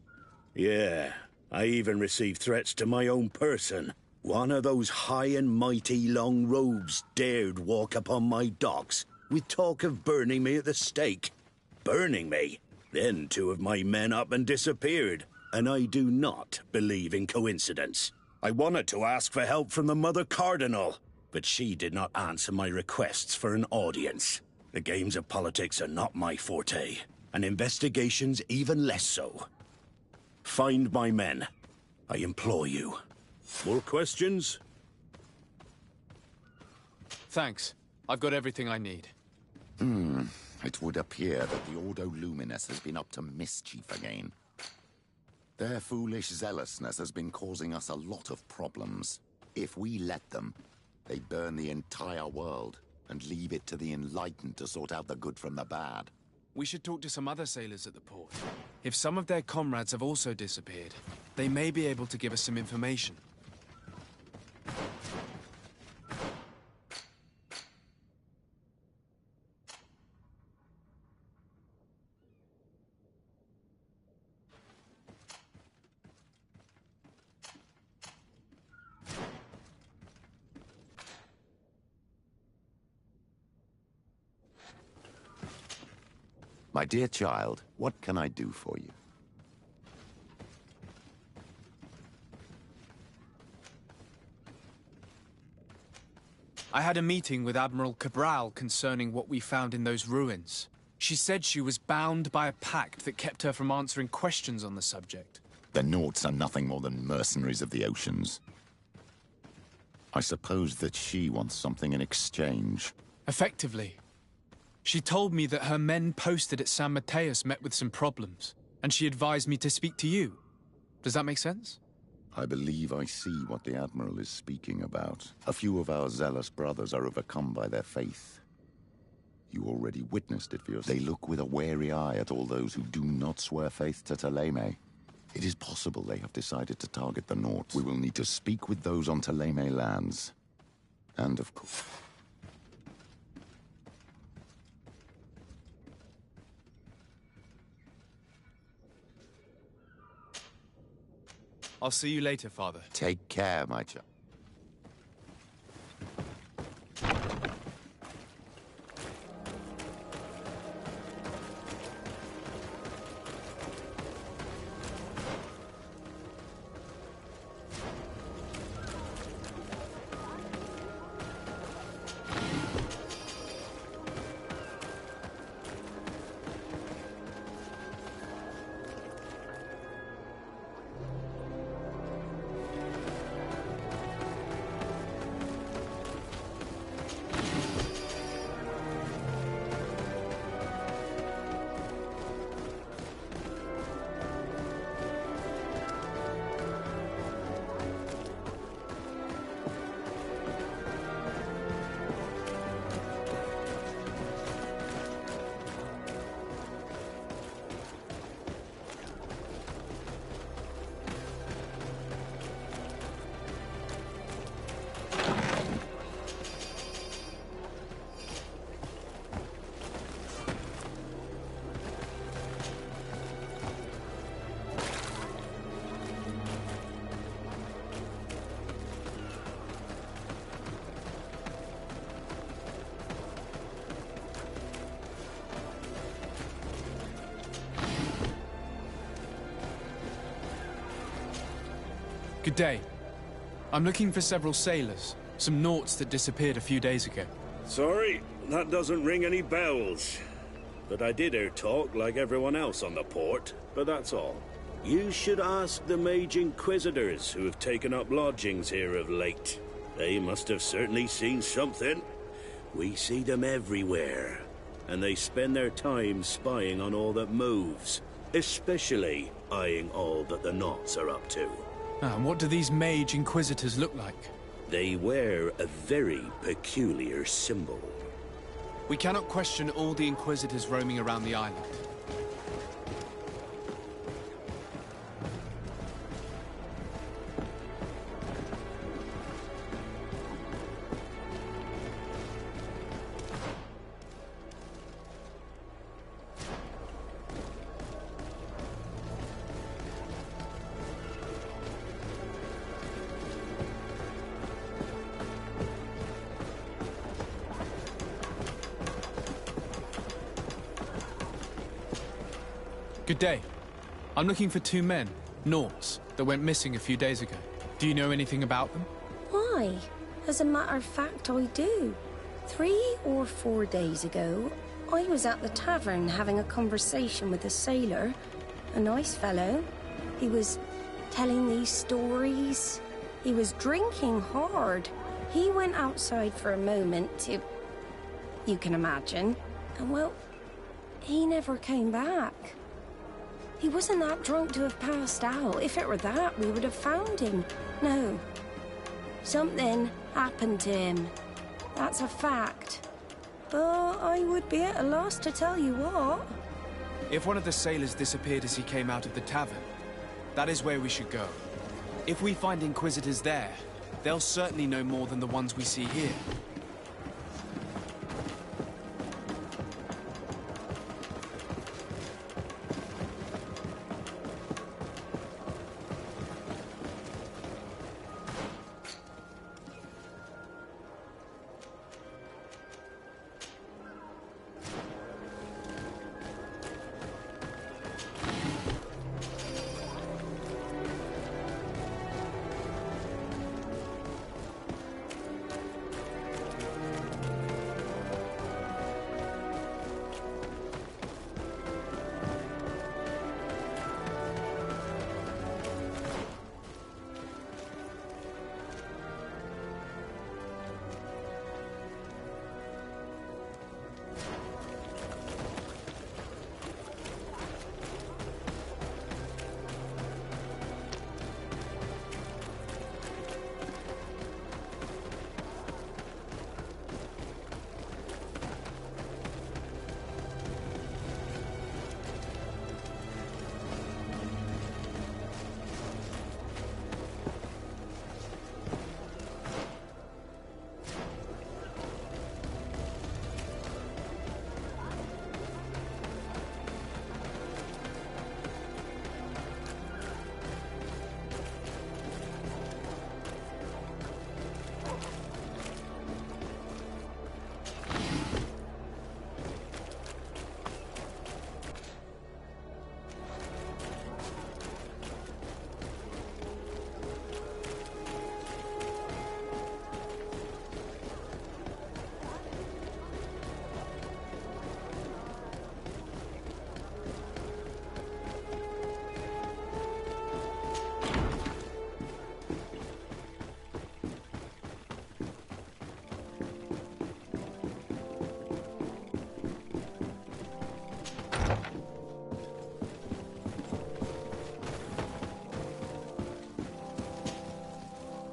Yeah, I even received threats to my own person. One of those high and mighty long robes dared walk upon my docks with talk of burning me at the stake. Burning me? Then 2 of my men up and disappeared, and I do not believe in coincidence. I wanted to ask for help from the Mother Cardinal, but she did not answer my requests for an audience. The games of politics are not my forte, and investigations even less so. Find my men. I implore you. More questions? Thanks. I've got everything I need. It would appear that the Ordo Luminous has been up to mischief again. Their foolish zealousness has been causing us a lot of problems. If we let them, they burn the entire world and leave it to the enlightened to sort out the good from the bad. We should talk to some other sailors at the port. If some of their comrades have also disappeared, they may be able to give us some information. My dear child, what can I do for you? I had a meeting with Admiral Cabral concerning what we found in those ruins. She said she was bound by a pact that kept her from answering questions on the subject. The Nauts are nothing more than mercenaries of the oceans. I suppose that she wants something in exchange. Effectively. She told me that her men posted at San Mateus met with some problems, and she advised me to speak to you. Does that make sense? I believe I see what the Admiral is speaking about. A few of our zealous brothers are overcome by their faith. You already witnessed it for yourself. They look with a wary eye at all those who do not swear faith to Thélème. It is possible they have decided to target the Nauts. We will need to speak with those on Thélème lands. And of course... I'll see you later, Father. Take care, my child. Good day. I'm looking for several sailors. Some Nauts that disappeared a few days ago. Sorry, that doesn't ring any bells. But I did hear talk like everyone else on the port, but that's all. You should ask the Mage Inquisitors who have taken up lodgings here of late. They must have certainly seen something. We see them everywhere, and they spend their time spying on all that moves. especially eyeing all that the Knots are up to. And what do these mage inquisitors look like? They wear a very peculiar symbol. We cannot question all the inquisitors roaming around the island. Good day. I'm looking for 2 men, Nauts, that went missing a few days ago. Do you know anything about them? Why? As a matter of fact, I do. 3 or 4 days ago, I was at the tavern having a conversation with a sailor. A nice fellow. He was telling these stories. He was drinking hard. He went outside for a moment to... you can imagine. And well, he never came back. He wasn't that drunk to have passed out. If it were that, we would have found him. No. Something happened to him. That's a fact. But I would be at a loss to tell you what. If one of the sailors disappeared as he came out of the tavern, that is where we should go. If we find inquisitors there, they'll certainly know more than the ones we see here.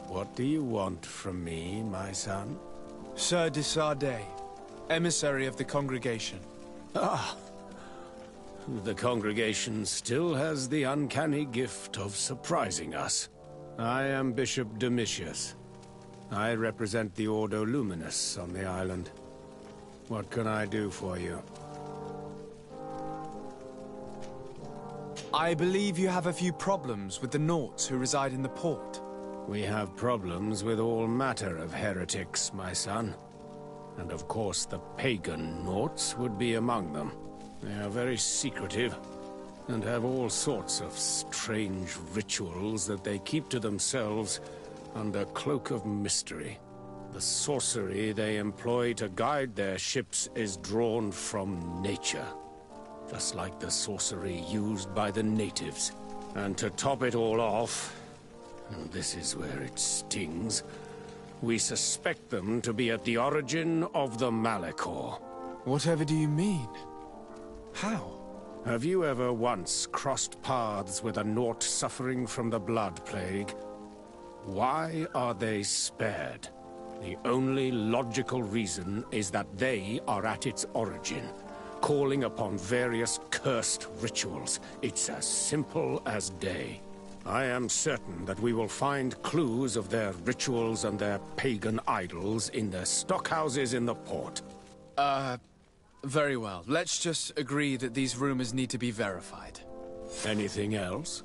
What do you want from me, my son? Sir de Sardet, emissary of the congregation. Ah, the congregation still has the uncanny gift of surprising us. I am Bishop Domitius. I represent the Ordo Luminous on the island. What can I do for you? I believe you have a few problems with the Nauts who reside in the port. We have problems with all matter of heretics, my son. And of course the pagan Nauts would be among them. They are very secretive, and have all sorts of strange rituals that they keep to themselves under cloak of mystery. The sorcery they employ to guide their ships is drawn from nature, just like the sorcery used by the natives. And to top it all off, and this is where it stings, we suspect them to be at the origin of the Malachor. Whatever do you mean? How? Have you ever once crossed paths with a Naut suffering from the blood plague? Why are they spared? The only logical reason is that they are at its origin, calling upon various cursed rituals. It's as simple as day. I am certain that we will find clues of their rituals and their pagan idols in the stockhouses in the port. Very well. Let's just agree that these rumors need to be verified. Anything else?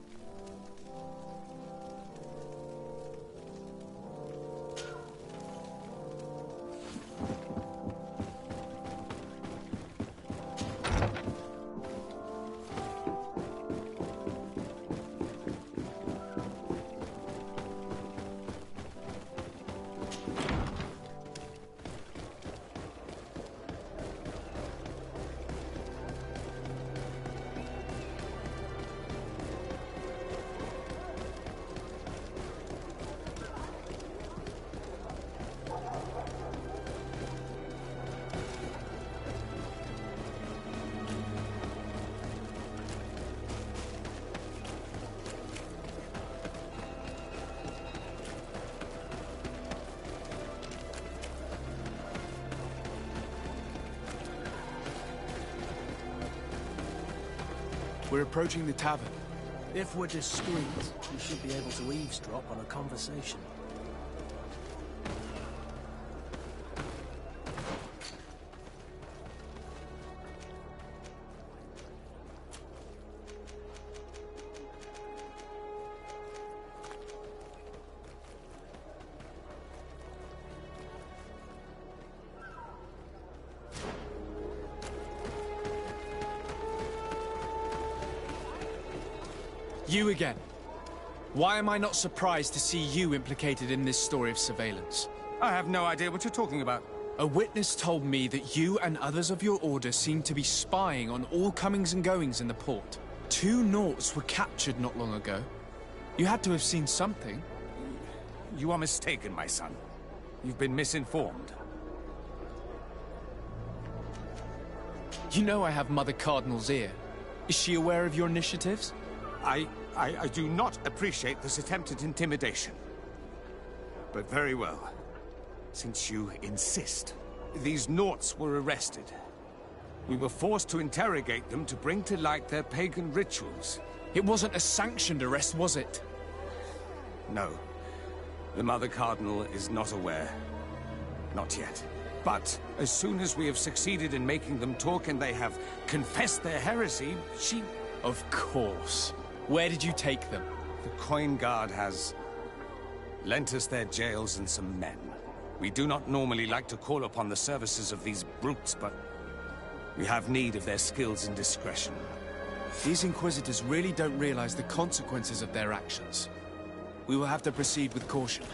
We're approaching the tavern. If we're discreet, we should be able to eavesdrop on a conversation. You again. Why am I not surprised to see you implicated in this story of surveillance? I have no idea what you're talking about. A witness told me that you and others of your order seem to be spying on all comings and goings in the port. 2 Nauts were captured not long ago. You had to have seen something. You are mistaken, my son. You've been misinformed. You know I have Mother Cardinal's ear. Is she aware of your initiatives? I do not appreciate this attempt at intimidation. But very well. Since you insist. These Nauts were arrested. We were forced to interrogate them to bring to light their pagan rituals. It wasn't a sanctioned arrest, was it? No. The Mother Cardinal is not aware. Not yet. But as soon as we have succeeded in making them talk and they have confessed their heresy, she... Of course. Where did you take them? The Coin Guard has lent us their jails and some men. We do not normally like to call upon the services of these brutes, but we have need of their skills and discretion. These Inquisitors really don't realize the consequences of their actions. We will have to proceed with caution.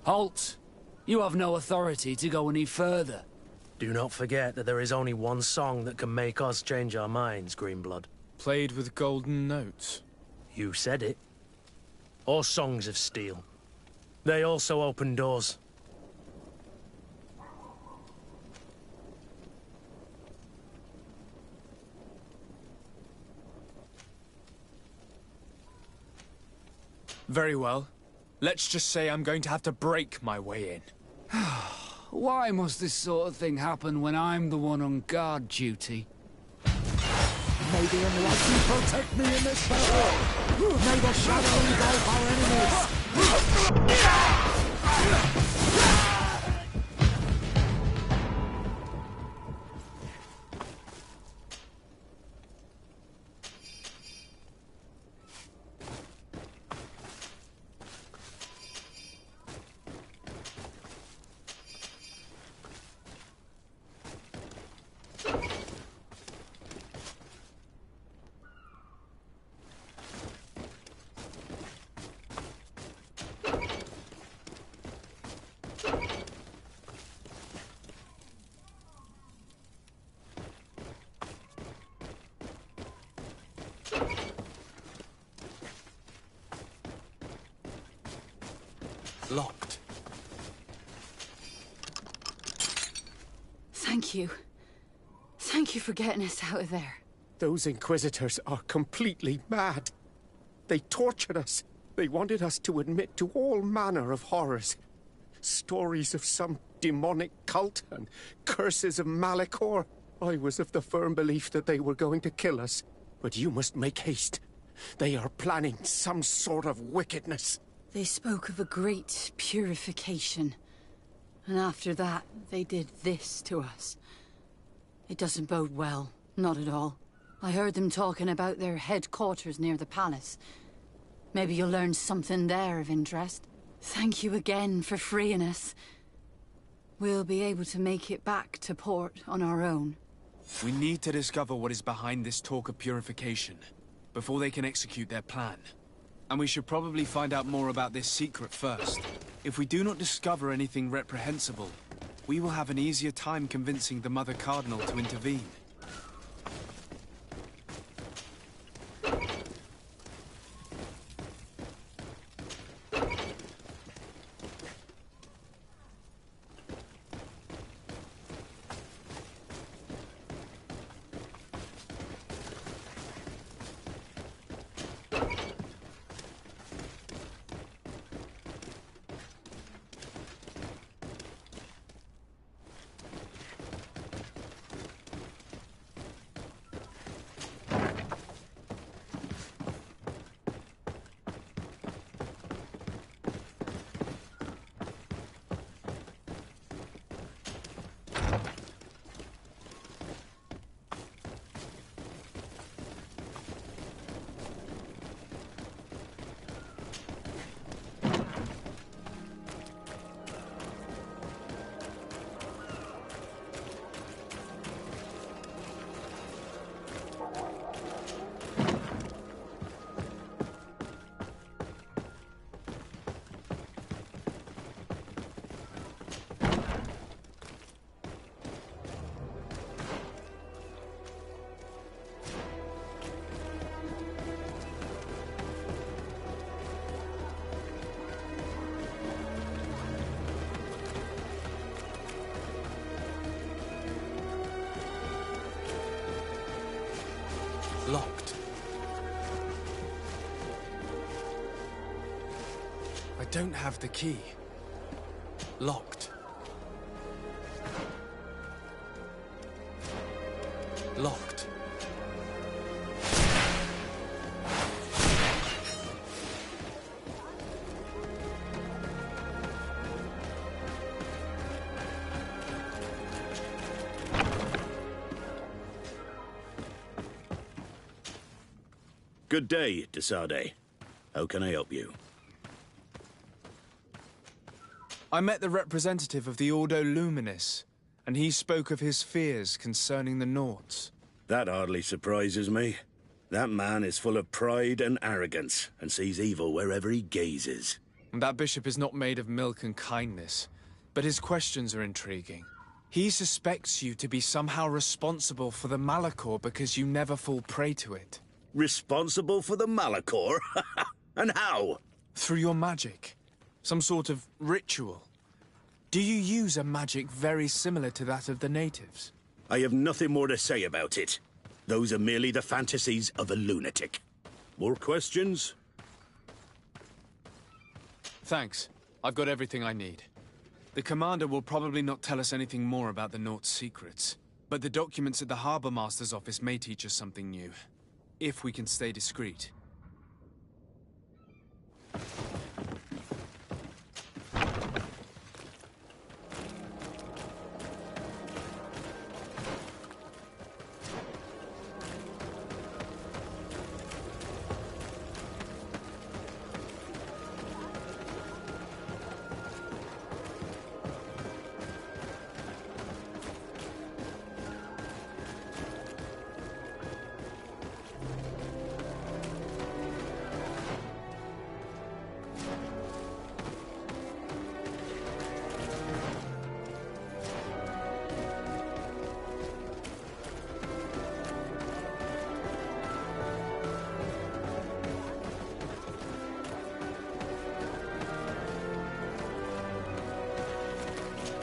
Halt! You have no authority to go any further. Do not forget that there is only one song that can make us change our minds, Greenblood. Played with golden notes. You said it. Or songs of steel. They also open doors. Very well. Let's just say I'm going to have to break my way in. Why must this sort of thing happen when I'm the one on guard duty? May the enlightened protect me in this battle! May the shadow engulf our enemies! Locked. Thank you. Thank you for getting us out of there. Those Inquisitors are completely mad. They tortured us. They wanted us to admit to all manner of horrors. Stories of some demonic cult and curses of Malachor. I was of the firm belief that they were going to kill us. But you must make haste. They are planning some sort of wickedness. They spoke of a great purification. And after that, they did this to us. It doesn't bode well. Not at all. I heard them talking about their headquarters near the palace. Maybe you'll learn something there of interest. Thank you again for freeing us. We'll be able to make it back to port on our own. We need to discover what is behind this talk of purification, before they can execute their plan. And we should probably find out more about this secret first. If we do not discover anything reprehensible, we will have an easier time convincing the Mother Cardinal to intervene. Locked. I don't have the key. Locked. Locked. Good day, Desade. How can I help you? I met the representative of the Ordo Luminis, and he spoke of his fears concerning the Nauts. That hardly surprises me. That man is full of pride and arrogance, and sees evil wherever he gazes. That bishop is not made of milk and kindness, but his questions are intriguing. He suspects you to be somehow responsible for the Malachor because you never fall prey to it. Responsible for the Malachor? And how? Through your magic. Some sort of ritual. Do you use a magic very similar to that of the natives? I have nothing more to say about it. Those are merely the fantasies of a lunatic. More questions? Thanks. I've got everything I need. The commander will probably not tell us anything more about the Naught's secrets, but the documents at the Harbour Master's office may teach us something new, if we can stay discreet.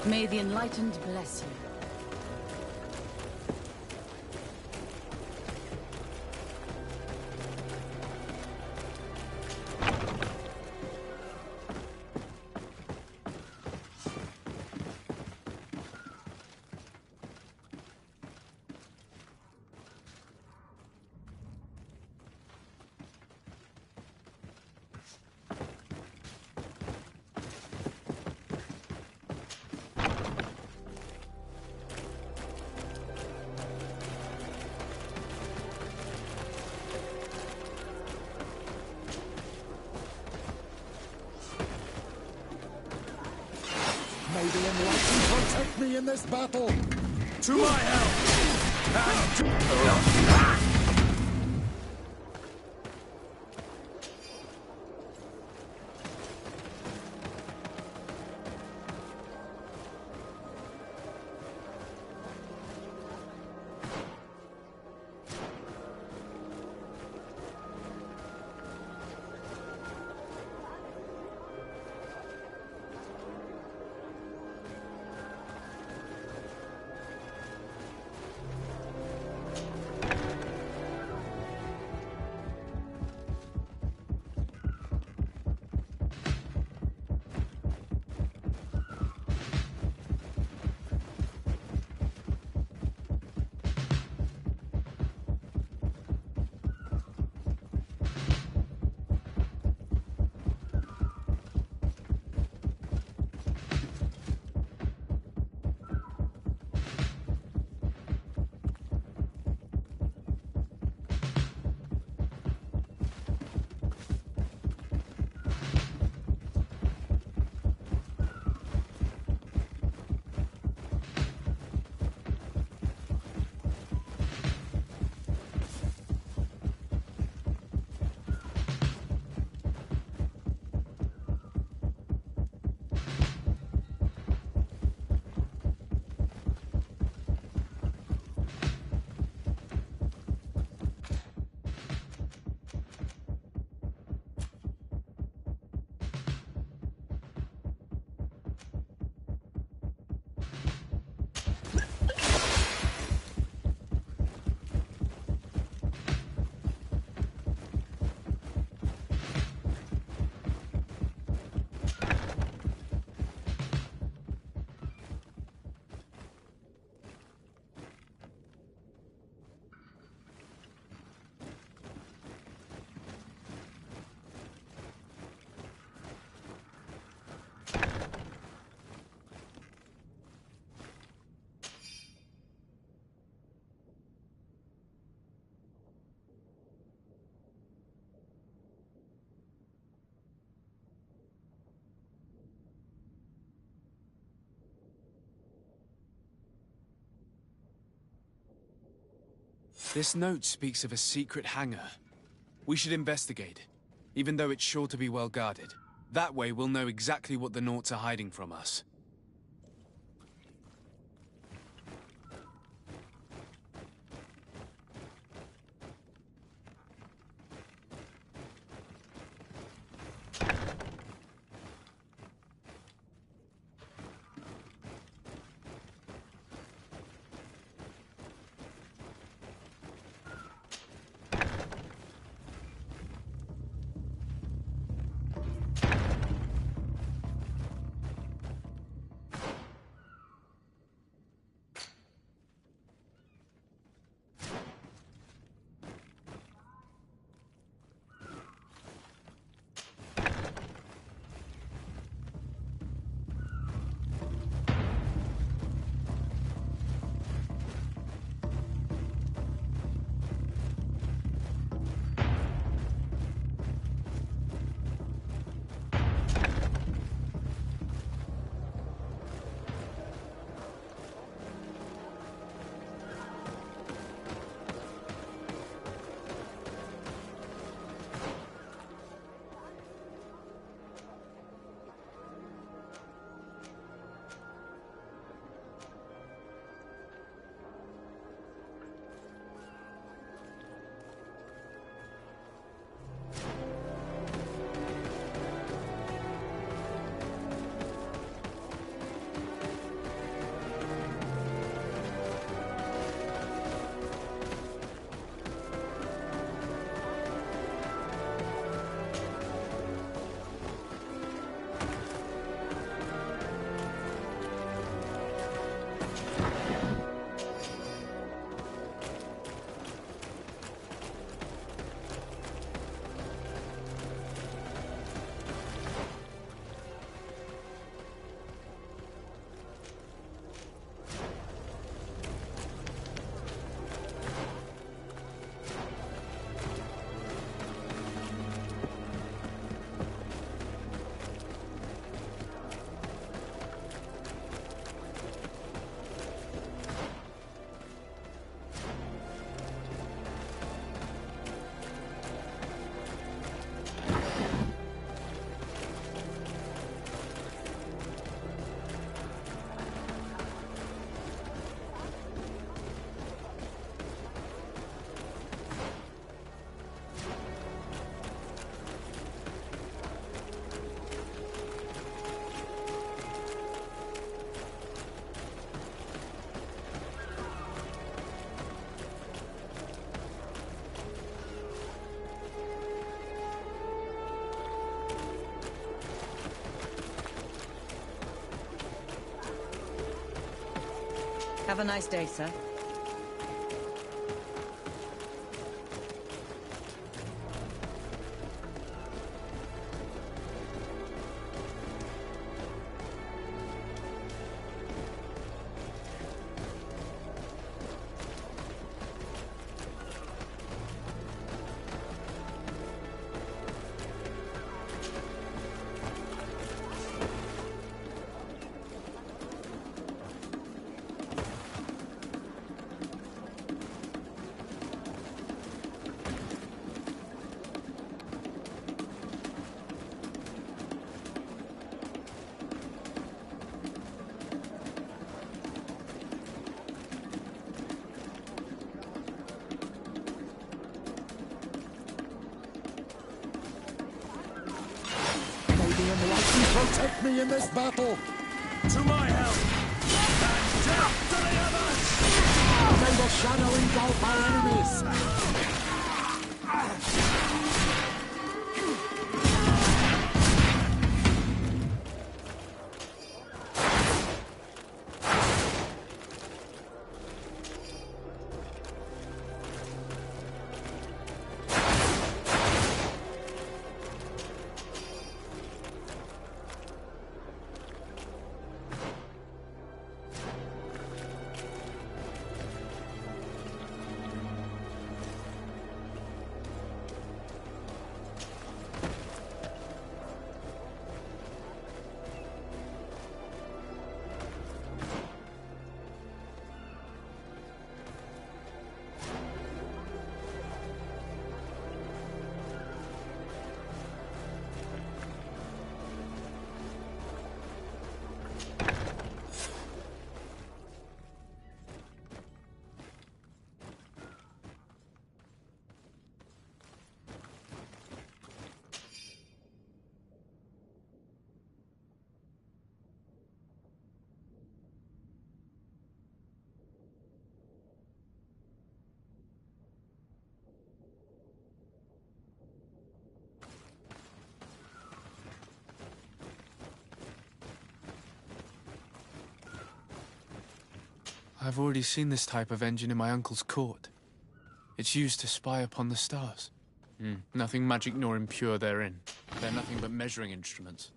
May the Enlightened bless you. May the Enlightened protect me in this battle! To my help! And this note speaks of a secret hangar. We should investigate, even though it's sure to be well guarded. That way we'll know exactly what the Naughts are hiding from us. Have a nice day, sir. Protect me in this battle! To my help! And death to the others! May the shadow engulf our enemies! I've already seen this type of engine in my uncle's court. It's used to spy upon the stars. Nothing magic nor impure therein. They're nothing but measuring instruments.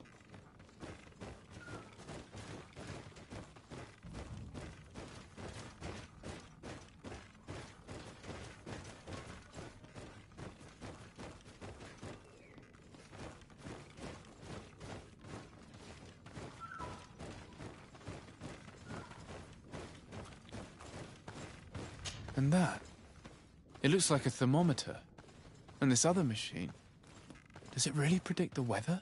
And that? It looks like a thermometer. And this other machine, does it really predict the weather?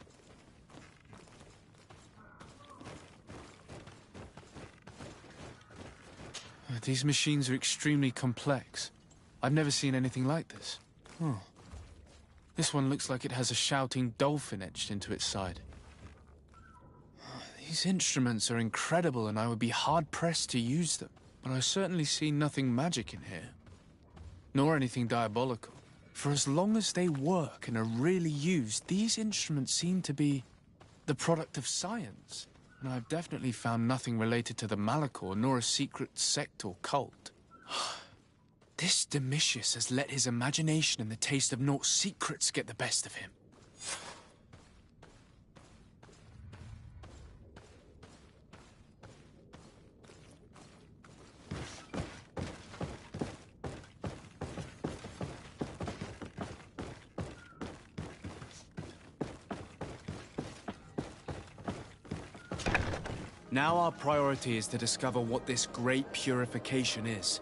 These machines are extremely complex. I've never seen anything like this. Oh. This one looks like it has a shouting dolphin etched into its side. These instruments are incredible, and I would be hard-pressed to use them. But I certainly see nothing magic in here. Nor anything diabolical. For as long as they work and are really used, these instruments seem to be the product of science. And I've definitely found nothing related to the Malachor, nor a secret sect or cult. This Domitius has let his imagination and the taste of Naught's secrets get the best of him. Now our priority is to discover what this great purification is.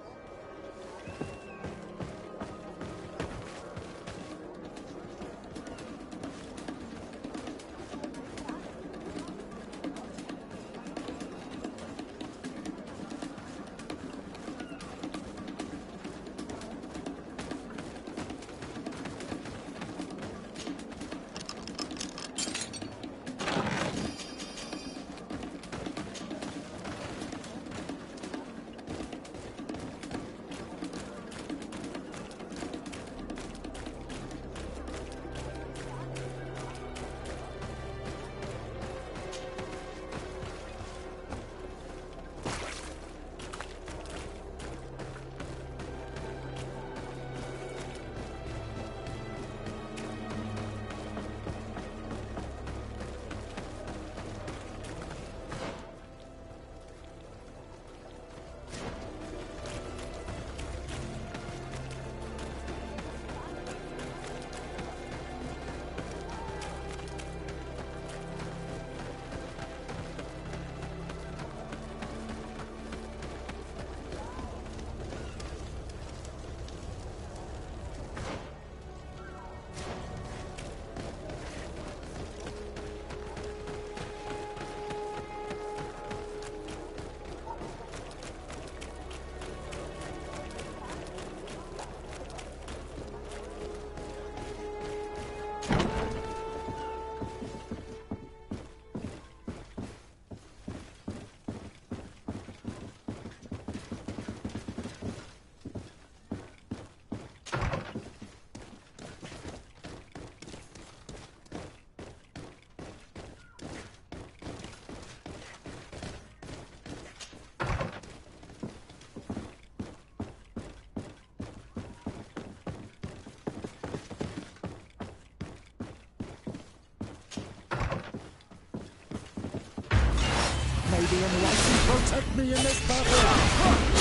Maybe enlighten protect me in this battle.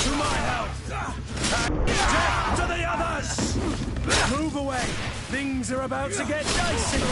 To my help! Death to the others! Move away! Things are about to get dicey!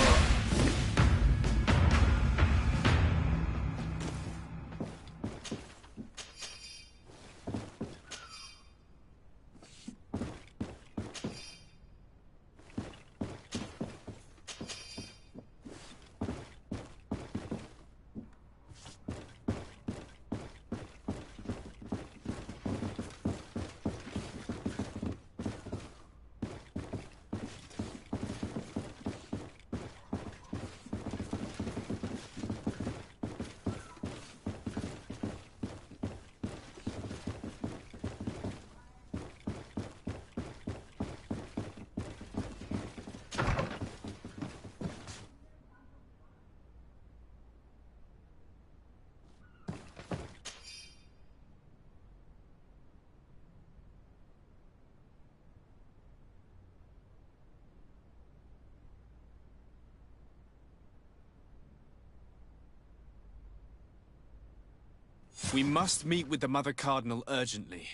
We must meet with the Mother Cardinal urgently.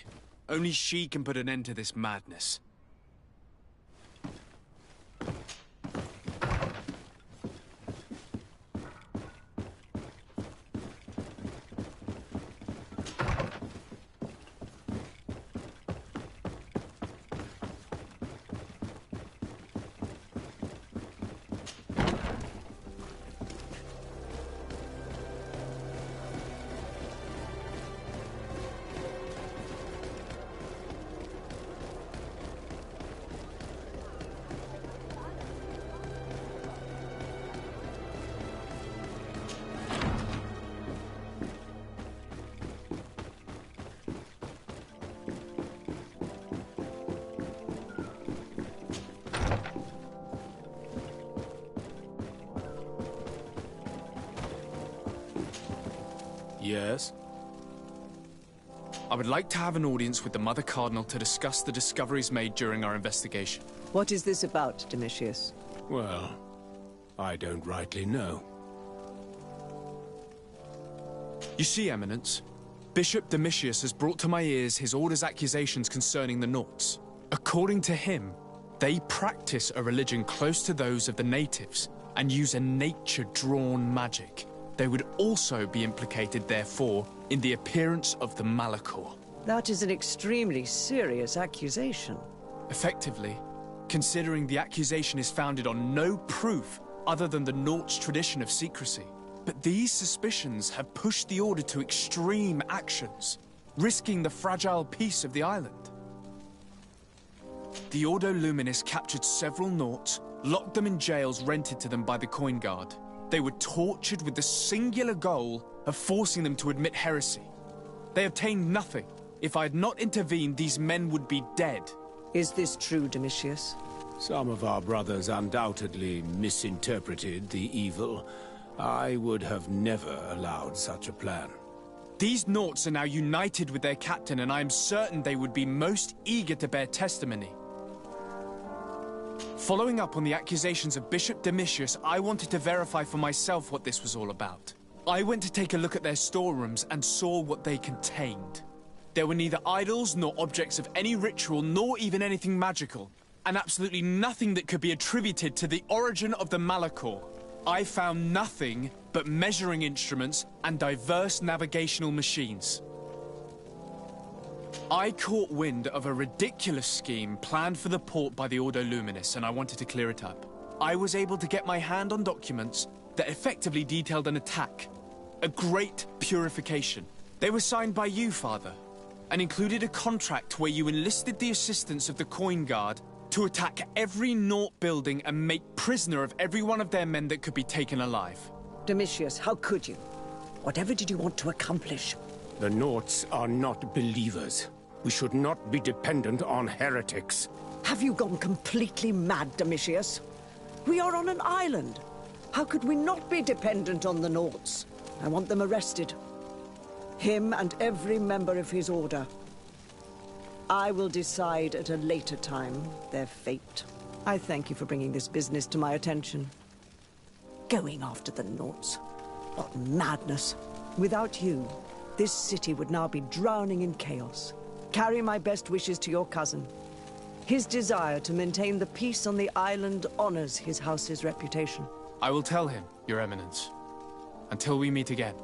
Only she can put an end to this madness. Yes? I would like to have an audience with the Mother Cardinal to discuss the discoveries made during our investigation. What is this about, Domitius? Well, I don't rightly know. You see, Eminence, Bishop Domitius has brought to my ears his order's accusations concerning the Nauts. According to him, they practice a religion close to those of the natives and use a nature-drawn magic. They would also be implicated, therefore, in the appearance of the Malachor. That is an extremely serious accusation. Effectively, considering the accusation is founded on no proof other than the Nauts' tradition of secrecy. But these suspicions have pushed the Order to extreme actions, risking the fragile peace of the island. The Ordo Luminis captured several Nauts, locked them in jails rented to them by the Coin Guard. They were tortured with the singular goal of forcing them to admit heresy. They obtained nothing. If I had not intervened, these men would be dead. Is this true, Domitius? Some of our brothers undoubtedly misinterpreted the evil. I would have never allowed such a plan. These Nauts are now united with their captain, and I am certain they would be most eager to bear testimony. Following up on the accusations of Bishop Domitius, I wanted to verify for myself what this was all about. I went to take a look at their storerooms and saw what they contained. There were neither idols nor objects of any ritual, nor even anything magical, and absolutely nothing that could be attributed to the origin of the Malachor. I found nothing but measuring instruments and diverse navigational machines. I caught wind of a ridiculous scheme planned for the port by the Ordo Luminis, and I wanted to clear it up. I was able to get my hand on documents that effectively detailed an attack. A great purification. They were signed by you, Father, and included a contract where you enlisted the assistance of the Coin Guard to attack every Naut building and make prisoner of every one of their men that could be taken alive. Domitius, how could you? Whatever did you want to accomplish? The Nauts are not believers. We should not be dependent on heretics. Have you gone completely mad, Domitius? We are on an island. How could we not be dependent on the Nauts? I want them arrested. Him and every member of his order. I will decide at a later time their fate. I thank you for bringing this business to my attention. Going after the Nauts. What madness. Without you, this city would now be drowning in chaos. Carry my best wishes to your cousin. His desire to maintain the peace on the island honors his house's reputation. I will tell him, Your Eminence. Until we meet again.